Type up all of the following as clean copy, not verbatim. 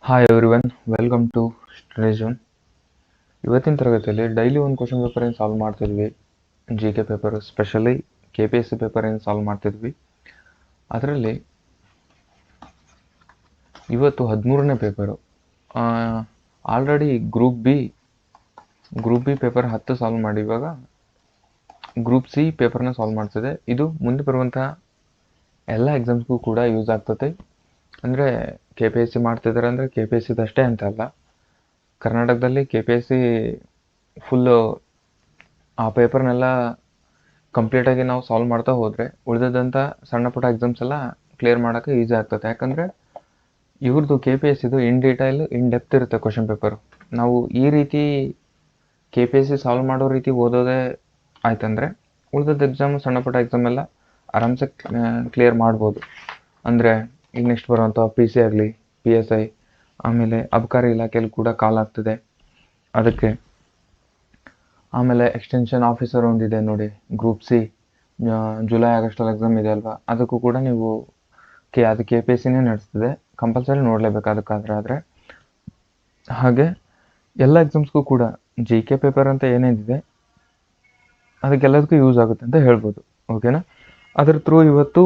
Hi everyone, welcome to study zone. ಇವತ್ತಿನ ತರಗತಿಯಲ್ಲಿ daily ಒಂದು ಕ್ವಶನ್ ಪೇಪರ್ ಏನು ಸಾಲ್ವ್ ಮಾಡ್ತಿದ್ವಿ. G K paper, specially K P S C paper ಏನು solve ಮಾಡ್ತಿದ್ವಿ. ಅದರಲ್ಲಿ ಇವತ್ತು 13ನೇ paper. Already group B paper 10 solve ಮಾಡಿ, ಇವಾಗ ಗ್ರೂಪ್ ಸಿ ಪೇಪರ್ನ ಸಾಲ್ವ್ ಮಾಡ್ತಿದೆ. ಇದು ಮುಂದೆ ಬರುವಂತಹ ಎಲ್ಲ ಎಕ್ಸಾಮ್ಸ್ಗೂ ಕೂಡ ಯೂಸ್ ಆಗ್ತದೆ. ಅಂದರೆ ಕೆ ಪಿ ಎಸ್ ಸಿ ಮಾಡ್ತಿದ್ದಾರೆ ಅಂದರೆ ಕೆ ಪಿ ಎಸ್ ಸಿದಷ್ಟೇ ಅಂತ ಅಲ್ಲ, ಕರ್ನಾಟಕದಲ್ಲಿ K P S C full ಆ ಪೇಪರ್ನೆಲ್ಲ ಕಂಪ್ಲೀಟಾಗಿ ನಾವು ಸಾಲ್ವ್ ಮಾಡ್ತಾ ಹೋದರೆ ಉಳಿದಂಥ ಸಣ್ಣ ಪುಟ್ಟ ಎಕ್ಸಾಮ್ಸ್ ಎಲ್ಲ ಕ್ಲಿಯರ್ ಮಾಡೋಕ್ಕೆ ಈಸಿ ಆಗ್ತದೆ. ಯಾಕಂದರೆ ಇವ್ರದ್ದು ಕೆ ಪಿ ಎಸ್ ಸಿದು ಇನ್ ಡೀಟೈಲ್ ಇನ್ ಡೆಪ್ತ್ ಇರುತ್ತೆ ಕ್ವಶನ್ ಪೇಪರು. ನಾವು ಈ ರೀತಿ K P S C solve ಮಾಡೋ ರೀತಿ ಓದೋದೇ ಆಯ್ತಂದರೆ ಉಳಿದದ್ದು ಎಕ್ಸಾಮು ಸಣ್ಣ ಪುಟ್ಟ ಎಕ್ಸಾಮ್ ಎಲ್ಲ ಆರಾಮ್ಸೆ ಕ್ಲಿಯರ್ ಮಾಡ್ಬೋದು. ಅಂದರೆ ಈಗ ನೆಕ್ಸ್ಟ್ ಬರುವಂಥ ಪಿ ಸಿ ಆಗಲಿ, ಪಿ ಎಸ್ ಐ, ಆಮೇಲೆ ಅಬಕಾರಿ ಇಲಾಖೆಯಲ್ಲಿ ಕೂಡ ಕಾಲ್ ಆಗ್ತಿದೆ ಅದಕ್ಕೆ. ಆಮೇಲೆ ಎಕ್ಸ್ಟೆನ್ಷನ್ ಆಫೀಸರ್ ಒಂದಿದೆ ನೋಡಿ, ಗ್ರೂಪ್ ಸಿ, ಜುಲೈ ಆಗಸ್ಟಲ್ಲಿ ಎಕ್ಸಾಮ್ ಇದೆ ಅಲ್ವಾ, ಅದಕ್ಕೂ ಕೂಡ ನೀವು ಅದು ಕೆ ಪಿ ಎಸ್ ಸಿನೇ ನಡೆಸ್ತಿದೆ, ಕಂಪಲ್ಸರಿ ನೋಡಲೇಬೇಕು ಅದಕ್ಕಾದರೆ. ಆದರೆ ಹಾಗೆ ಎಲ್ಲ ಎಕ್ಸಾಮ್ಸ್ಗೂ ಕೂಡ ಜಿ ಕೆ ಪೇಪರ್ ಅಂತ ಏನೇನಿದೆ ಅದಕ್ಕೆಲ್ಲದಕ್ಕೂ ಯೂಸ್ ಆಗುತ್ತೆ ಅಂತ ಹೇಳ್ಬೋದು. ಓಕೆನಾ? ಅದ್ರ ಥ್ರೂ ಇವತ್ತು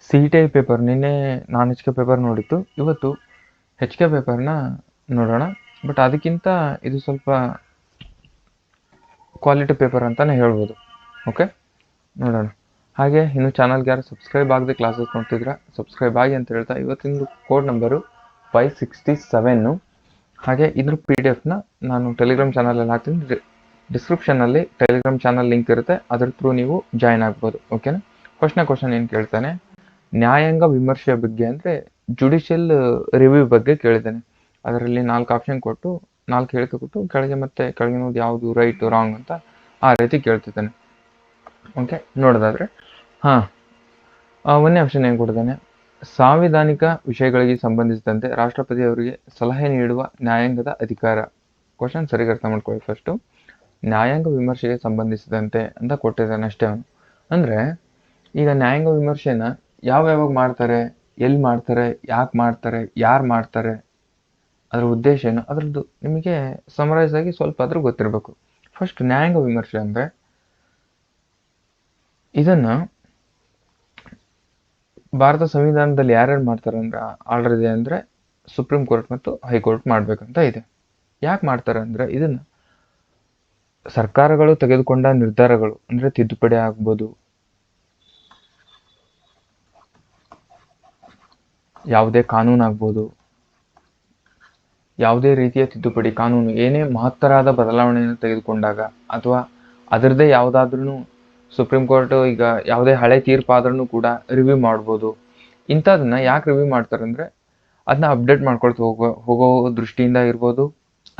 ಸಿ ಟಿ ಐ ಪೇಪರ್, ನಿನ್ನೆ ನಾನ್ ಎಚ್ ಕೆ ಪೇಪರ್ ನೋಡಿತ್ತು, ಇವತ್ತು ಹೆಚ್ ಕೆ ಪೇಪರ್ನ ನೋಡೋಣ. ಬಟ್ ಅದಕ್ಕಿಂತ ಇದು ಸ್ವಲ್ಪ ಕ್ವಾಲಿಟಿ ಪೇಪರ್ ಅಂತಲೇ ಹೇಳ್ಬೋದು. ಓಕೆ, ನೋಡೋಣ. ಹಾಗೆ ಇನ್ನು ಚಾನಲ್ಗೆ ಯಾರು ಸಬ್ಸ್ಕ್ರೈಬ್ ಆಗದೆ ಕ್ಲಾಸಸ್ ನೋಡ್ತಿದ್ರೆ ಸಬ್ಸ್ಕ್ರೈಬ್ ಆಗಿ ಅಂತ ಹೇಳ್ತಾ, ಇವತ್ತಿನ ಕೋಡ್ ನಂಬರು 567. ಹಾಗೆ ಇದ್ರ ಪಿ ಡಿ ಎಫ್ನ ನಾನು ಟೆಲಿಗ್ರಾಮ್ ಚಾನಲಲ್ಲಿ ಹಾಕ್ತೀನಿ. ಡಿಸ್ಕ್ರಿಪ್ಷನಲ್ಲಿ ಟೆಲಿಗ್ರಾಮ್ ಚಾನಲ್ ಲಿಂಕ್ ಇರುತ್ತೆ, ಅದ್ರ ಥ್ರೂ ನೀವು ಜಾಯ್ನ್ ಆಗ್ಬೋದು. ಓಕೆನಾ? ಕ್ವಶನ್ ಏನು ಕೇಳ್ತಾನೆ, ನ್ಯಾಯಾಂಗ ವಿಮರ್ಶೆಯ ಬಗ್ಗೆ, ಅಂದರೆ ಜುಡಿಷಿಯಲ್ ರಿವ್ಯೂ ಬಗ್ಗೆ ಕೇಳಿದ್ದಾನೆ. ಅದರಲ್ಲಿ 4 ಆಪ್ಷನ್ ಕೊಟ್ಟು 4 ಹೇಳಿಕೆ ಕೊಟ್ಟು ಕೆಳಗೆ ಮತ್ತೆ ಕೆಳಗಿನೋದು ಯಾವುದು ರೈಟ್ ರಾಂಗ್ ಅಂತ ಆ ರೀತಿ ಕೇಳ್ತಿದ್ದಾನೆ. ಓಕೆ, ನೋಡೋದಾದರೆ ಒಂದನೇ ಆಪ್ಷನ್ ಏನು ಕೊಡ್ತಾನೆ, ಸಾಂವಿಧಾನಿಕ ವಿಷಯಗಳಿಗೆ ಸಂಬಂಧಿಸಿದಂತೆ ರಾಷ್ಟ್ರಪತಿ ಅವರಿಗೆ ಸಲಹೆ ನೀಡುವ ನ್ಯಾಯಾಂಗದ ಅಧಿಕಾರ. ಕ್ವಶನ್ ಸರಿಗೆ ಅರ್ಥ ಮಾಡ್ಕೊಳ್ಳಿ. ಫಸ್ಟು ನ್ಯಾಯಾಂಗ ವಿಮರ್ಶೆಗೆ ಸಂಬಂಧಿಸಿದಂತೆ ಅಂತ ಕೊಟ್ಟಿದ್ದಾನೆ ಅಷ್ಟೇ ಅವನು. ಅಂದರೆ ಈಗ ನ್ಯಾಯಾಂಗ ವಿಮರ್ಶೆನ ಯಾವ್ಯಾವಾಗ ಮಾಡ್ತಾರೆ, ಎಲ್ಲಿ ಮಾಡ್ತಾರೆ, ಯಾಕೆ ಮಾಡ್ತಾರೆ, ಯಾರು ಮಾಡ್ತಾರೆ, ಅದರ ಉದ್ದೇಶ ಏನು, ಅದರದ್ದು ನಿಮಗೆ ಸಮರೈಸ್ ಆಗಿ ಸ್ವಲ್ಪ ಆದರೂ ಗೊತ್ತಿರಬೇಕು. ಫಸ್ಟ್ ನ್ಯಾಯಾಂಗ ವಿಮರ್ಶೆ ಅಂದರೆ ಇದನ್ನು ಭಾರತ ಸಂವಿಧಾನದಲ್ಲಿ ಯಾರ್ಯಾರು ಮಾಡ್ತಾರೆ ಅಂದರೆ ಆರ್ಡರ್ ಇದೆ, ಅಂದರೆ ಸುಪ್ರೀಂ ಕೋರ್ಟ್ ಮತ್ತು ಹೈಕೋರ್ಟ್ ಮಾಡಬೇಕಂತ ಇದೆ. ಯಾಕೆ ಮಾಡ್ತಾರೆ ಅಂದರೆ ಇದನ್ನು ಸರ್ಕಾರಗಳು ತೆಗೆದುಕೊಂಡ ನಿರ್ಧಾರಗಳು, ಅಂದರೆ ತಿದ್ದುಪಡಿ ಆಗ್ಬೋದು, ಯಾವುದೇ ಕಾನೂನು ಆಗ್ಬೋದು, ಯಾವುದೇ ರೀತಿಯ ತಿದ್ದುಪಡಿ ಕಾನೂನು ಏನೇ ಮಹತ್ತರಾದ ಬದಲಾವಣೆಯನ್ನು ತೆಗೆದುಕೊಂಡಾಗ, ಅಥವಾ ಅದರದ್ದೇ ಯಾವುದಾದ್ರೂ ಸುಪ್ರೀಂ ಕೋರ್ಟ್ ಈಗ ಯಾವುದೇ ಹಳೆ ತೀರ್ಪಾದ್ರೂ ಕೂಡ ರಿವ್ಯೂ ಮಾಡ್ಬೋದು. ಇಂಥದನ್ನ ಯಾಕೆ ರಿವ್ಯೂ ಮಾಡ್ತಾರೆ ಅಂದರೆ ಅದನ್ನ ಅಪ್ಡೇಟ್ ಮಾಡ್ಕೊಳ್ತಾ ಹೋಗೋ ದೃಷ್ಟಿಯಿಂದ ಇರ್ಬೋದು.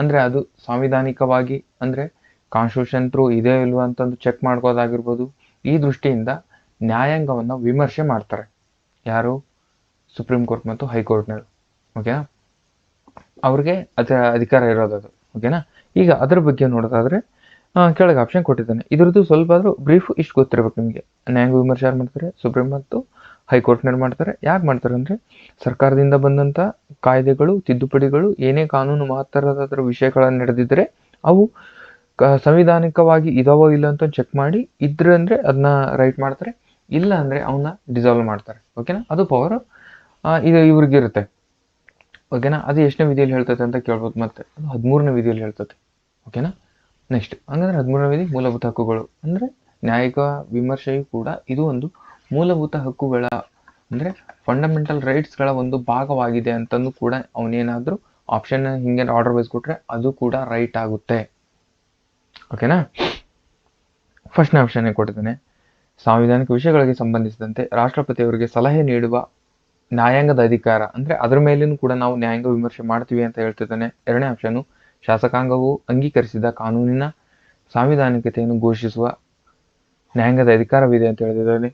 ಅಂದರೆ ಅದು ಸಾಂವಿಧಾನಿಕವಾಗಿ, ಅಂದರೆ ಕಾನ್ಸ್ಟಿಟ್ಯೂಷನ್ ಥ್ರೂ ಇದೆ ಇಲ್ವಾ ಅಂತಂದು ಚೆಕ್ ಮಾಡ್ಕೋದಾಗಿರ್ಬೋದು. ಈ ದೃಷ್ಟಿಯಿಂದ ನ್ಯಾಯಾಂಗವನ್ನು ವಿಮರ್ಶೆ ಮಾಡ್ತಾರೆ ಯಾರು, ಸುಪ್ರೀಂ ಕೋರ್ಟ್ ಮತ್ತು ಹೈಕೋರ್ಟ್ನವರು. ಓಕೆನಾ? ಅವ್ರಿಗೆ ಅದರ ಅಧಿಕಾರ ಇರೋದದು. ಓಕೆನಾ? ಈಗ ಅದರ ಬಗ್ಗೆ ನೋಡೋದಾದರೆ ಕೆಳಗೆ ಆಪ್ಷನ್ ಕೊಟ್ಟಿದ್ದಾನೆ. ಇದ್ರದ್ದು ಸ್ವಲ್ಪ ಆದರೂ ಬ್ರೀಫ್ ಇಷ್ಟು ಗೊತ್ತಿರಬೇಕು ನಿಮಗೆ. ನ್ಯಾಯಾಂಗ ವಿಮರ್ಶೆ ಯಾರು ಮಾಡ್ತಾರೆ, ಸುಪ್ರೀಂ ಮತ್ತು ಹೈಕೋರ್ಟ್ನವ್ರು ಮಾಡ್ತಾರೆ. ಯಾಕೆ ಮಾಡ್ತಾರೆ ಅಂದರೆ ಸರ್ಕಾರದಿಂದ ಬಂದಂಥ ಕಾಯ್ದೆಗಳು, ತಿದ್ದುಪಡಿಗಳು, ಏನೇ ಕಾನೂನು ಮಹತ್ತರವಾದ ವಿಷಯಗಳನ್ನು ನಡೆದಿದ್ದರೆ ಅವು ಸಂವಿಧಾನಿಕವಾಗಿ ಇದಾವೋ ಇಲ್ಲ ಅಂತ ಚೆಕ್ ಮಾಡಿ, ಇದ್ರೆ ಅಂದರೆ ಅದನ್ನ ರೈಟ್ ಮಾಡ್ತಾರೆ, ಇಲ್ಲ ಅಂದರೆ ಅವನ್ನ ಡಿಸಾಲ್ವ್ ಮಾಡ್ತಾರೆ. ಓಕೆನಾ? ಅದು ಪವರ್ ಇದು ಇವ್ರಿಗಿರುತ್ತೆ. ಓಕೆನಾ? ಅದು ಎಷ್ಟನೇ ವಿಧಿಯಲ್ಲಿ ಹೇಳ್ತದೆ ಅಂತ ಕೇಳ್ಬೋದು. ಮತ್ತೆ ಅದು 13ನೇ ವಿಧಿಯಲ್ಲಿ ಹೇಳ್ತದೆ. ಓಕೆನಾ? ನೆಕ್ಸ್ಟ್ ಹಂಗಂದ್ರೆ 13ನೇ ವಿಧಿ ಮೂಲಭೂತ ಹಕ್ಕುಗಳು. ಅಂದರೆ ನ್ಯಾಯಿಕ ವಿಮರ್ಶೆಯು ಕೂಡ ಇದು ಒಂದು ಮೂಲಭೂತ ಹಕ್ಕುಗಳ, ಅಂದರೆ ಫಂಡಮೆಂಟಲ್ ರೈಟ್ಸ್ಗಳ ಒಂದು ಭಾಗವಾಗಿದೆ ಅಂತಂದು ಕೂಡ ಅವನೇನಾದರೂ ಆಪ್ಷನ್ ಹಿಂಗೆ ಆರ್ಡರ್ ವೈಸ್ ಕೊಟ್ಟರೆ ಅದು ಕೂಡ ರೈಟ್ ಆಗುತ್ತೆ. ಓಕೆನಾ? ಫಸ್ಟ್ನೇ ಆಪ್ಷನ್ ಕೊಟ್ಟಿದ್ದಾನೆ, ಸಾಂವಿಧಾನಿಕ ವಿಷಯಗಳಿಗೆ ಸಂಬಂಧಿಸಿದಂತೆ ರಾಷ್ಟ್ರಪತಿಯವರಿಗೆ ಸಲಹೆ ನೀಡುವ ನ್ಯಾಯಾಂಗದ ಅಧಿಕಾರ, ಅಂದರೆ ಅದರ ಮೇಲೇನೂ ಕೂಡ ನಾವು ನ್ಯಾಯಾಂಗ ವಿಮರ್ಶೆ ಮಾಡ್ತೀವಿ ಅಂತ ಹೇಳ್ತಿದ್ದಾನೆ. ಎರಡನೇ ಆಪ್ಷನು, ಶಾಸಕಾಂಗವು ಅಂಗೀಕರಿಸಿದ ಕಾನೂನಿನ ಸಾಂವಿಧಾನಿಕತೆಯನ್ನು ಘೋಷಿಸುವ ನ್ಯಾಯಾಂಗದ ಅಧಿಕಾರವಿದೆ ಅಂತ ಹೇಳ್ತಿದ್ದಾನೆ.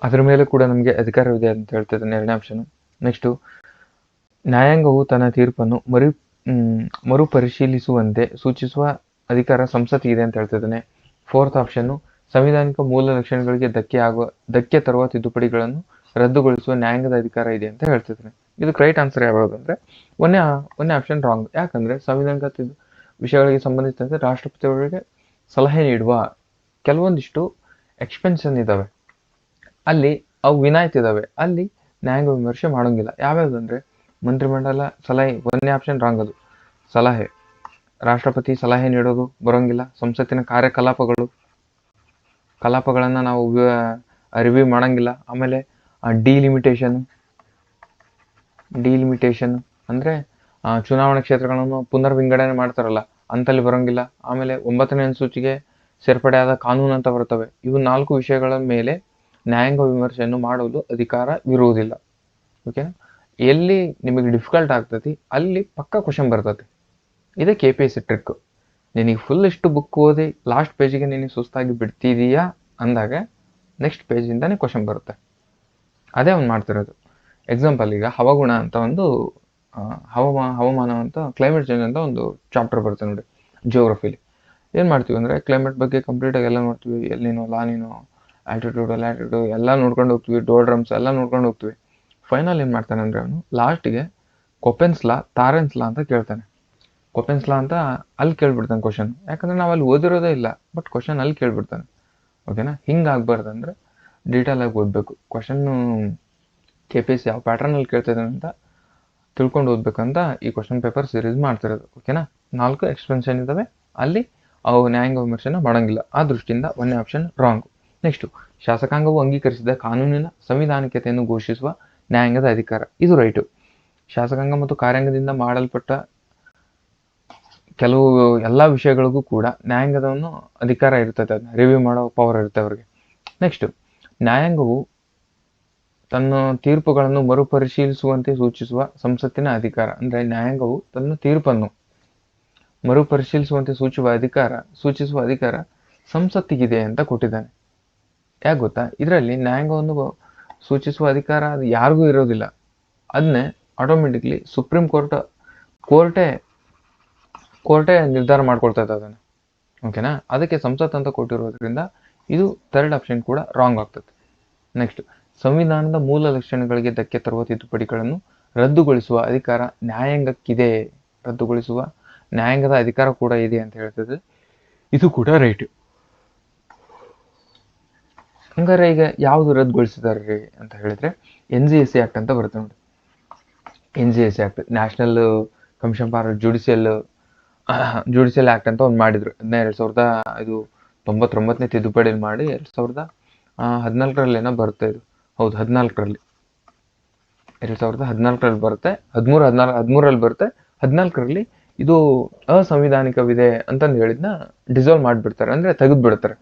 ಅದರ ಮೇಲೆ ಕೂಡ ನಮಗೆ ಅಧಿಕಾರವಿದೆ ಅಂತ ಹೇಳ್ತಿದ್ದಾನೆ, ಎರಡನೇ ಆಪ್ಷನು. ನೆಕ್ಸ್ಟು, ನ್ಯಾಯಾಂಗವು ತನ್ನ ತೀರ್ಪನ್ನು ಮರುಪರಿಶೀಲಿಸುವಂತೆ ಸೂಚಿಸುವ ಅಧಿಕಾರ ಸಂಸತ್ತಿಗಿದೆ ಅಂತ ಹೇಳ್ತಿದ್ದಾನೆ. ಫೋರ್ತ್ ಆಪ್ಷನ್ನು, ಸಂವಿಧಾನಿಕ ಮೂಲ ಲಕ್ಷಣಗಳಿಗೆ ಧಕ್ಕೆ ತರುವ ತಿದ್ದುಪಡಿಗಳನ್ನು ರದ್ದುಗೊಳಿಸುವ ನ್ಯಾಯಾಂಗದ ಅಧಿಕಾರ ಇದೆ ಅಂತ ಹೇಳ್ತಿದ್ದಾನೆ. ಇದಕ್ಕೆ ರೈಟ್ ಆನ್ಸರ್ ಯಾವುದು ಅಂದರೆ ಒಂದೇ ಆಪ್ಷನ್ ರಾಂಗ್. ಯಾಕಂದರೆ ಸಂವಿಧಾನಿಕ ವಿಷಯಗಳಿಗೆ ಸಂಬಂಧಿಸಿದಂತೆ ರಾಷ್ಟ್ರಪತಿಯವರಿಗೆ ಸಲಹೆ ನೀಡುವ ಕೆಲವೊಂದಿಷ್ಟು ಎಕ್ಸ್ಪೆನ್ಷನ್ ಇದ್ದಾವೆ, ಅಲ್ಲಿ ಅವು ವಿನಾಯಿತಿ ಇದ್ದಾವೆ, ಅಲ್ಲಿ ನ್ಯಾಯಾಂಗ ವಿಮರ್ಶೆ ಮಾಡೋಂಗಿಲ್ಲ. ಯಾವ್ಯಾವುದು ಅಂದರೆ ಮಂತ್ರಿಮಂಡಲ ಸಲಹೆ, ಒಂದೇ ಆಪ್ಷನ್ ರಾಂಗ್ ಅದು. ಸಲಹೆ, ರಾಷ್ಟ್ರಪತಿ ಸಲಹೆ ನೀಡೋದು ಬರೋಂಗಿಲ್ಲ. ಸಂಸತ್ತಿನ ಕಲಾಪಗಳನ್ನು ನಾವು ರಿವ್ಯೂ ಮಾಡೋಂಗಿಲ್ಲ. ಆಮೇಲೆ ಡಿಲಿಮಿಟೇಷನ್ ಅಂದರೆ ಚುನಾವಣಾ ಕ್ಷೇತ್ರಗಳನ್ನು ಪುನರ್ ವಿಂಗಡಣೆ ಮಾಡ್ತಾರಲ್ಲ, ಅಂತಲ್ಲಿ ಬರೋಂಗಿಲ್ಲ. ಆಮೇಲೆ 9ನೇ ಅನುಸೂಚಿಗೆ ಸೇರ್ಪಡೆಯಾದ ಕಾನೂನು ಅಂತ ಬರ್ತವೆ. ಇವು 4 ವಿಷಯಗಳ ಮೇಲೆ ನ್ಯಾಯಾಂಗ ವಿಮರ್ಶೆಯನ್ನು ಮಾಡುವುದು ಅಧಿಕಾರವಿರುವುದಿಲ್ಲ. ಓಕೆನಾ? ಎಲ್ಲಿ ನಿಮಗೆ ಡಿಫಿಕಲ್ಟ್ ಆಗ್ತತಿ ಅಲ್ಲಿ ಪಕ್ಕ ಕ್ವಶನ್ ಬರ್ತತಿ. ಇದೇ KPSC ಟ್ರಿಕ್. ನಿನಗೆ ಫುಲ್ ಇಷ್ಟು ಬುಕ್ ಓದಿ ಲಾಸ್ಟ್ ಪೇಜಿಗೆ ನಿನಗೆ ಸುಸ್ತಾಗಿ ಬಿಡ್ತಿದೀಯಾ ಅಂದಾಗ ನೆಕ್ಸ್ಟ್ ಪೇಜಿಂದಾನೇ ಕ್ವಶನ್ ಬರುತ್ತೆ. ಅದೇ ಅವ್ನು ಮಾಡ್ತಿರೋದು. ಎಕ್ಸಾಂಪಲ್, ಈಗ ಹವಾಗುಣ ಅಂತ ಒಂದು ಹವಾಮಾನ ಅಂತ ಕ್ಲೈಮೇಟ್ ಚೇಂಜ್ ಅಂತ ಒಂದು ಚಾಪ್ಟರ್ ಬರುತ್ತೆ ನೋಡಿ ಜಿಯೋಗ್ರಫಿಲಿ. ಏನು ಮಾಡ್ತೀವಿ ಅಂದರೆ ಕ್ಲೈಮೇಟ್ ಬಗ್ಗೆ ಕಂಪ್ಲೀಟಾಗಿ ಎಲ್ಲ ನೋಡ್ತೀವಿ. ಎಲ್ಲಿನೋ ಲಾನಿನೋ ಆಲ್ಟಿಟ್ಯೂಡ್ ಲ್ಯಾಟಿಟ್ಯೂಡ್ ಎಲ್ಲ ನೋಡ್ಕೊಂಡು ಹೋಗ್ತೀವಿ. ಡೋಲ್ಡ್ರಮ್ಸ್ ಎಲ್ಲ ನೋಡ್ಕೊಂಡು ಹೋಗ್ತೀವಿ. ಫೈನಲ್ ಏನು ಮಾಡ್ತಾನೆ ಅಂದರೆ ಅವನು ಲಾಸ್ಟಿಗೆ ಕೊಪೆನ್ಸ್ ಲಾ, ತಾರೆನ್ಸ್ ಲಾ ಅಂತ ಕೇಳ್ತಾನೆ. ಕೊಪೆನ್ಸ್ ಲಾ ಅಂತ ಅಲ್ಲಿ ಕೇಳ್ಬಿಡ್ತಾನೆ ಕ್ವಶನ್. ಯಾಕಂದರೆ ನಾವು ಅಲ್ಲಿ ಓದಿರೋದೇ ಇಲ್ಲ, ಬಟ್ ಕ್ವಶನ್ ಅಲ್ಲಿ ಕೇಳ್ಬಿಡ್ತಾನೆ. ಓಕೆನಾ? ಹಿಂಗೆ ಆಗ್ಬಾರ್ದಂದ್ರೆ ಡೀಟೇಲ್ ಆಗಿ ಓದಬೇಕು. ಕ್ವಶನ್ನು KPSC ಯಾವ ಪ್ಯಾಟ್ರನಲ್ಲಿ ಕೇಳ್ತಿದ್ದಾನೆ ಅಂತ ತಿಳ್ಕೊಂಡು ಓದ್ಬೇಕಂತ ಈ ಕ್ವಶನ್ ಪೇಪರ್ ಸೀರೀಸ್ ಮಾಡ್ತಿರೋದು. ಓಕೆನಾ? 4 ಎಕ್ಸ್ಪೆನ್ಷನ್ ಇದ್ದಾವೆ, ಅಲ್ಲಿ ಅವು ನ್ಯಾಯಾಂಗ ವಿಮರ್ಶೆನ ಮಾಡೋಂಗಿಲ್ಲ. ಆ ದೃಷ್ಟಿಯಿಂದ ಒಂದೇ ಆಪ್ಷನ್ ರಾಂಗ್. ನೆಕ್ಸ್ಟು, ಶಾಸಕಾಂಗವು ಅಂಗೀಕರಿಸಿದ ಕಾನೂನಿನ ಸಂವಿಧಾನಿಕತೆಯನ್ನು ಘೋಷಿಸುವ ನ್ಯಾಯಾಂಗದ ಅಧಿಕಾರ, ಇದು ರೈಟು. ಶಾಸಕಾಂಗ ಮತ್ತು ಕಾರ್ಯಾಂಗದಿಂದ ಮಾಡಲ್ಪಟ್ಟ ಕೆಲವು ಎಲ್ಲ ವಿಷಯಗಳಿಗೂ ಕೂಡ ನ್ಯಾಯಾಂಗದವನ್ನು ಅಧಿಕಾರ ಇರ್ತದೆ, ಅದನ್ನ ರಿವ್ಯೂ ಮಾಡೋ ಪವರ್ ಇರುತ್ತೆ ಅವ್ರಿಗೆ. ನೆಕ್ಸ್ಟು, ನ್ಯಾಯಾಂಗವು ತನ್ನ ತೀರ್ಪುಗಳನ್ನು ಮರುಪರಿಶೀಲಿಸುವಂತೆ ಸೂಚಿಸುವ ಸಂಸತ್ತಿನ ಅಧಿಕಾರ. ಅಂದರೆ ನ್ಯಾಯಾಂಗವು ತನ್ನ ತೀರ್ಪನ್ನು ಮರುಪರಿಶೀಲಿಸುವಂತೆ ಸೂಚಿಸುವ ಅಧಿಕಾರ ಸಂಸತ್ತಿಗಿದೆ ಅಂತ ಕೊಟ್ಟಿದ್ದಾನೆ. ಯಾಕೆ ಗೊತ್ತಾ? ಇದರಲ್ಲಿ ನ್ಯಾಯಾಂಗವನ್ನು ಸೂಚಿಸುವ ಅಧಿಕಾರ ಅದು ಯಾರಿಗೂ ಇರೋದಿಲ್ಲ. ಅದನ್ನೇ ಆಟೋಮೆಟಿಕ್ಲಿ ಸುಪ್ರೀಂ ಕೋರ್ಟೇ ನಿರ್ಧಾರ ಮಾಡ್ಕೊಳ್ತಾ ಇದ್ದ ಅದನ್ನು. ಓಕೆನಾ? ಅದಕ್ಕೆ ಸಂಸತ್ ಅಂತ ಕೊಟ್ಟಿರೋದ್ರಿಂದ ಇದು ಥರ್ಡ್ ಆಪ್ಷನ್ ಕೂಡ ರಾಂಗ್ ಆಗ್ತದೆ. ನೆಕ್ಸ್ಟ್, ಸಂವಿಧಾನದ ಮೂಲ ಲಕ್ಷಣಗಳಿಗೆ ಧಕ್ಕೆ ತರುವ ತಿದ್ದುಪಡಿಗಳನ್ನು ರದ್ದುಗೊಳಿಸುವ ಅಧಿಕಾರ ನ್ಯಾಯಾಂಗಕ್ಕಿದೆ. ರದ್ದುಗೊಳಿಸುವ ನ್ಯಾಯಾಂಗದ ಅಧಿಕಾರ ಕೂಡ ಇದೆ ಅಂತ ಹೇಳ್ತದೆ. ಇದು ಕೂಡ ರೈಟ್. ಹಂಗಾರೆ ಈಗ ಯಾವುದು ರದ್ದುಗೊಳಿಸಿದಾರೆ ಅಂತ ಹೇಳಿದ್ರೆ NGSC ಆಕ್ಟ್ ಅಂತ ಬರುತ್ತೆ ನೋಡಿ. NGSC act, national commission for judicial act ಅಂತ ಒಂದು ಮಾಡಿದ್ರು. ಅದನ್ನ 2099ನೇ ತಿದ್ದುಪಡಿಯಲ್ಲಿ ಮಾಡಿ 2014 ಬರುತ್ತೆ. ಇದು ಹೌದು 2014 ಬರುತ್ತೆ. 13 ಬರುತ್ತೆ. 14 ಇದು ಅಸಂವಿಧಾನಿಕವಿದೆ ಅಂತಂದು ಹೇಳಿದ್ನ ಡಿಸಾಲ್ವ್ ಮಾಡಿಬಿಡ್ತಾರೆ, ಅಂದರೆ ತೆಗೆದುಬಿಡ್ತಾರೆ.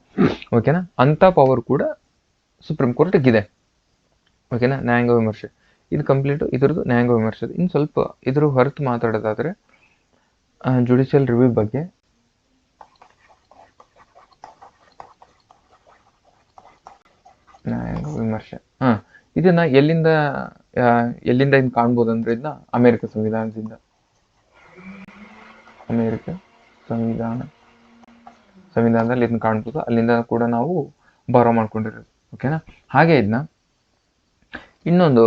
ಓಕೆನಾ? ಅಂಥ ಪವರ್ ಕೂಡ ಸುಪ್ರೀಂ ಕೋರ್ಟ್ಗಿದೆ. ಓಕೆನಾ? ನ್ಯಾಯಾಂಗ ವಿಮರ್ಶೆ ಇದು ಕಂಪ್ಲೀಟು ಇದ್ರದ್ದು ನ್ಯಾಯಾಂಗ ವಿಮರ್ಶೆ. ಇನ್ನು ಸ್ವಲ್ಪ ಇದ್ರ ಹೊರತು ಮಾತಾಡೋದಾದರೆ ಜುಡಿಷಿಯಲ್ ರಿವ್ಯೂ ಬಗ್ಗೆ ನ್ಯಾಯಾಂಗ ವಿಮರ್ಶೆ ಇದನ್ನ ಎಲ್ಲಿಂದ ಇನ್ನು ಕಾಣ್ಬೋದು ಅಂದ್ರೆ ಇದನ್ನ ಅಮೆರಿಕ ಸಂವಿಧಾನದಲ್ಲಿ ಇದನ್ನ ಕಾಣ್ಬೋದು. ಅಲ್ಲಿಂದ ಕೂಡ ನಾವು ಬಾರೋ ಮಾಡ್ಕೊಂಡಿರೋದು. ಓಕೆನಾ? ಹಾಗೆ ಇದನ್ನ ಇನ್ನೊಂದು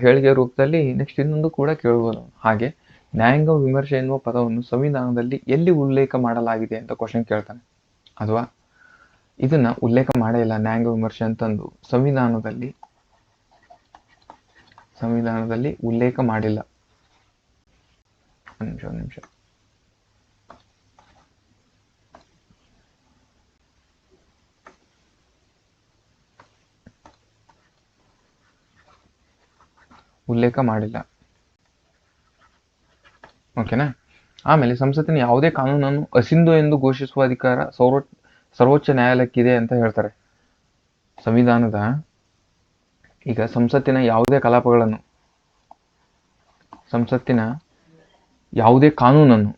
ಹೇಳಿಕೆ ರೂಪದಲ್ಲಿ ನೆಕ್ಸ್ಟ್ ಇನ್ನೊಂದು ಕೂಡ ಕೇಳ್ಬೋದು. ಹಾಗೆ ನ್ಯಾಯಾಂಗ ವಿಮರ್ಶೆ ಎನ್ನುವ ಪದವನ್ನು ಸಂವಿಧಾನದಲ್ಲಿ ಎಲ್ಲಿ ಉಲ್ಲೇಖ ಮಾಡಲಾಗಿದೆ ಅಂತ ಕ್ವಶನ್ ಕೇಳ್ತಾನೆ. ಅಥವಾ ಇದನ್ನ ಉಲ್ಲೇಖ ಮಾಡೇ ಇಲ್ಲ ನ್ಯಾಯಾಂಗ ವಿಮರ್ಶೆ ಅಂತಂದು ಸಂವಿಧಾನದಲ್ಲಿ ಉಲ್ಲೇಖ ಮಾಡಿಲ್ಲ. ಒಂದು ನಿಮಿಷ. ಉಲ್ಲೇಖ ಮಾಡಿಲ್ಲ. ಓಕೆನಾ? ಆಮೇಲೆ ಸಂಸತ್ತಿನ ಯಾವುದೇ ಕಾನೂನನ್ನು ಅಸಿಂಧು ಎಂದು ಘೋಷಿಸುವ ಅಧಿಕಾರ ಸರ್ವೋಚ್ಚ ನ್ಯಾಯಾಲಯಕ್ಕಿದೆ ಅಂತ ಹೇಳ್ತಾರೆ. ಸಂವಿಧಾನದ ಈಗ ಸಂಸತ್ತಿನ ಯಾವುದೇ ಕಲಾಪಗಳನ್ನು, ಸಂಸತ್ತಿನ ಯಾವುದೇ ಕಾನೂನನ್ನು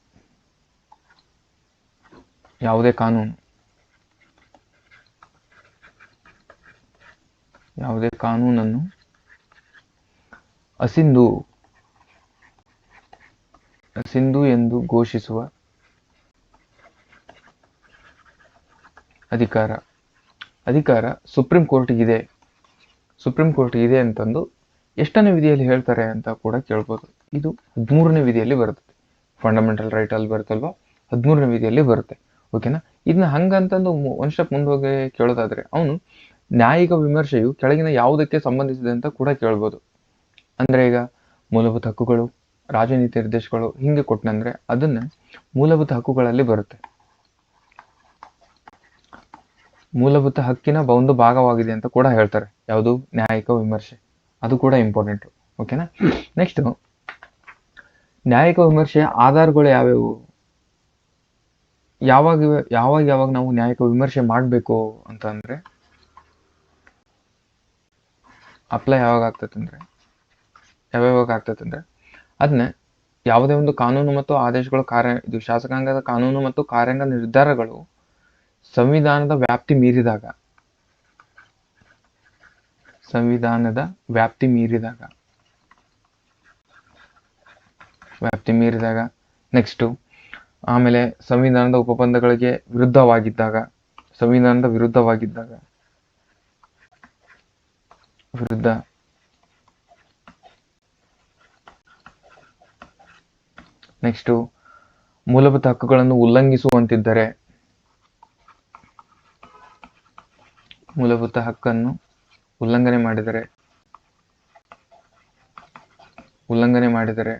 ಅಸಿಂಧು ಎಂದು ಘೋಷಿಸುವ ಅಧಿಕಾರ ಸುಪ್ರೀಂ ಕೋರ್ಟ್ಗಿದೆ ಅಂತಂದು ಎಷ್ಟನೇ ವಿಧಿಯಲ್ಲಿ ಹೇಳ್ತಾರೆ ಅಂತ ಕೂಡ ಕೇಳ್ಬೋದು. ಇದು 13ನೇ ವಿಧಿಯಲ್ಲಿ ಬರುತ್ತೆ. ಫಂಡಮೆಂಟಲ್ ರೈಟ್ ಅಲ್ಲಿ ಬರುತ್ತಲ್ವಾ, 13ನೇ ವಿಧಿಯಲ್ಲಿ ಬರುತ್ತೆ. ಓಕೆನಾ. ಇದನ್ನ ಹಂಗಂತಂದು ಒಂದ್ ಸ್ಟೆಪ್ ಮುಂದೆ ಹೋಗಿ ಕೇಳೋದಾದ್ರೆ ಅವನು ನ್ಯಾಯಿಕ ವಿಮರ್ಶೆಯು ಕೆಳಗಿನ ಯಾವುದಕ್ಕೆ ಸಂಬಂಧಿಸಿದೆ ಅಂತ ಕೂಡ ಕೇಳ್ಬೋದು. ಅಂದ್ರೆ ಈಗ ಮೂಲಭೂತ ಹಕ್ಕುಗಳು, ರಾಜನೀತಿ ನಿರ್ದೇಶಗಳು ಹಿಂಗೆ ಕೊಟ್ಟನಂದ್ರೆ ಅದನ್ನ ಮೂಲಭೂತ ಹಕ್ಕುಗಳಲ್ಲಿ ಬರುತ್ತೆ. ಮೂಲಭೂತ ಹಕ್ಕಿನ ಒಂದು ಭಾಗವಾಗಿದೆ ಅಂತ ಕೂಡ ಹೇಳ್ತಾರೆ. ಯಾವುದು? ನ್ಯಾಯಿಕ ವಿಮರ್ಶೆ. ಅದು ಕೂಡ ಇಂಪಾರ್ಟೆಂಟ್. ಓಕೆನಾ. ನೆಕ್ಸ್ಟ್, ನ್ಯಾಯಿಕ ವಿಮರ್ಶೆಯ ಆಧಾರಗಳು ಯಾವ್ಯಾವು, ಯಾವಾಗ ಯಾವಾಗ ಯಾವಾಗ ನಾವು ನ್ಯಾಯಿಕ ವಿಮರ್ಶೆ ಮಾಡಬೇಕು ಅಂತ ಅಂದ್ರೆ ಅಪ್ಲೈ ಯಾವಾಗ ಆಗ್ತೈತೆ ಅಂದ್ರೆ ಯಾವ್ಯಾವಾಗ ಆಗ್ತೈತೆ ಅಂದ್ರೆ ಅದನ್ನ ಯಾವುದೇ ಒಂದು ಕಾನೂನು ಮತ್ತು ಆದೇಶಗಳು ಇದು ಶಾಸಕಾಂಗದ ಕಾನೂನು ಮತ್ತು ಕಾರ್ಯಾಂಗ ನಿರ್ಧಾರಗಳು ಸಂವಿಧಾನದ ವ್ಯಾಪ್ತಿ ಮೀರಿದಾಗ ನೆಕ್ಸ್ಟ್, ಆಮೇಲೆ ಸಂವಿಧಾನದ ಉಪಬಂಧಗಳಿಗೆ ವಿರುದ್ಧವಾಗಿದ್ದಾಗ ನೆಕ್ಸ್ಟ್, ಮೂಲಭೂತ ಹಕ್ಕುಗಳನ್ನು ಉಲ್ಲಂಘಿಸುವಂತಿದ್ದರೆ, ಮೂಲಭೂತ ಹಕ್ಕನ್ನು ಉಲ್ಲಂಘನೆ ಮಾಡಿದರೆ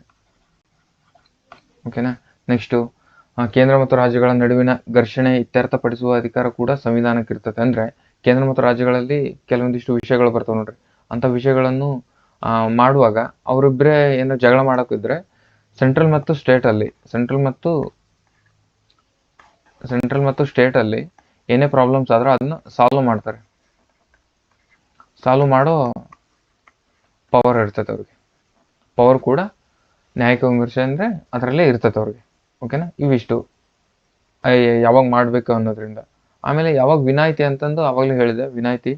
ಓಕೆನಾ. ನೆಕ್ಸ್ಟ್, ಕೇಂದ್ರ ಮತ್ತು ರಾಜ್ಯಗಳ ನಡುವಿನ ಘರ್ಷಣೆ ಇತ್ಯರ್ಥಪಡಿಸುವ ಅಧಿಕಾರ ಕೂಡ ಸಂವಿಧಾನಕ್ಕೆ ಇರ್ತದೆ. ಅಂದ್ರೆ ಕೇಂದ್ರ ಮತ್ತು ರಾಜ್ಯಗಳಲ್ಲಿ ಕೆಲವೊಂದಿಷ್ಟು ವಿಷಯಗಳು ಬರ್ತಾವ ನೋಡ್ರಿ. ಅಂತ ವಿಷಯಗಳನ್ನು ಮಾಡುವಾಗ ಅವರಿಬ್ಬರೇ ಏನೋ ಜಗಳ ಮಾಡಕ್ಕಿದ್ರೆ ಸೆಂಟ್ರಲ್ ಮತ್ತು ಸ್ಟೇಟ್ ಅಲ್ಲಿ ಏನೇ ಪ್ರಾಬ್ಲಮ್ಸ್ ಆದ್ರೂ ಅದನ್ನ ಸಾಲ್ವ್ ಮಾಡೋ ಪವರ್ ಇರ್ತದೆ ಅವ್ರಿಗೆ. ಪವರ್ ಕೂಡ ನ್ಯಾಯಿಕ ವಿಮರ್ಶೆ ಅಂದ್ರೆ ಅದರಲ್ಲೇ ಇರ್ತದೆ ಅವ್ರಿಗೆ. ಓಕೆನಾ. ಇವಿಷ್ಟು ಯಾವಾಗ ಮಾಡ್ಬೇಕು ಅನ್ನೋದ್ರಿಂದ. ಆಮೇಲೆ ಯಾವಾಗ ವಿನಾಯಿತಿ ಅಂತಂದು ಅವಾಗಲೇ ಹೇಳಿದೆ. ವಿನಾಯಿತಿ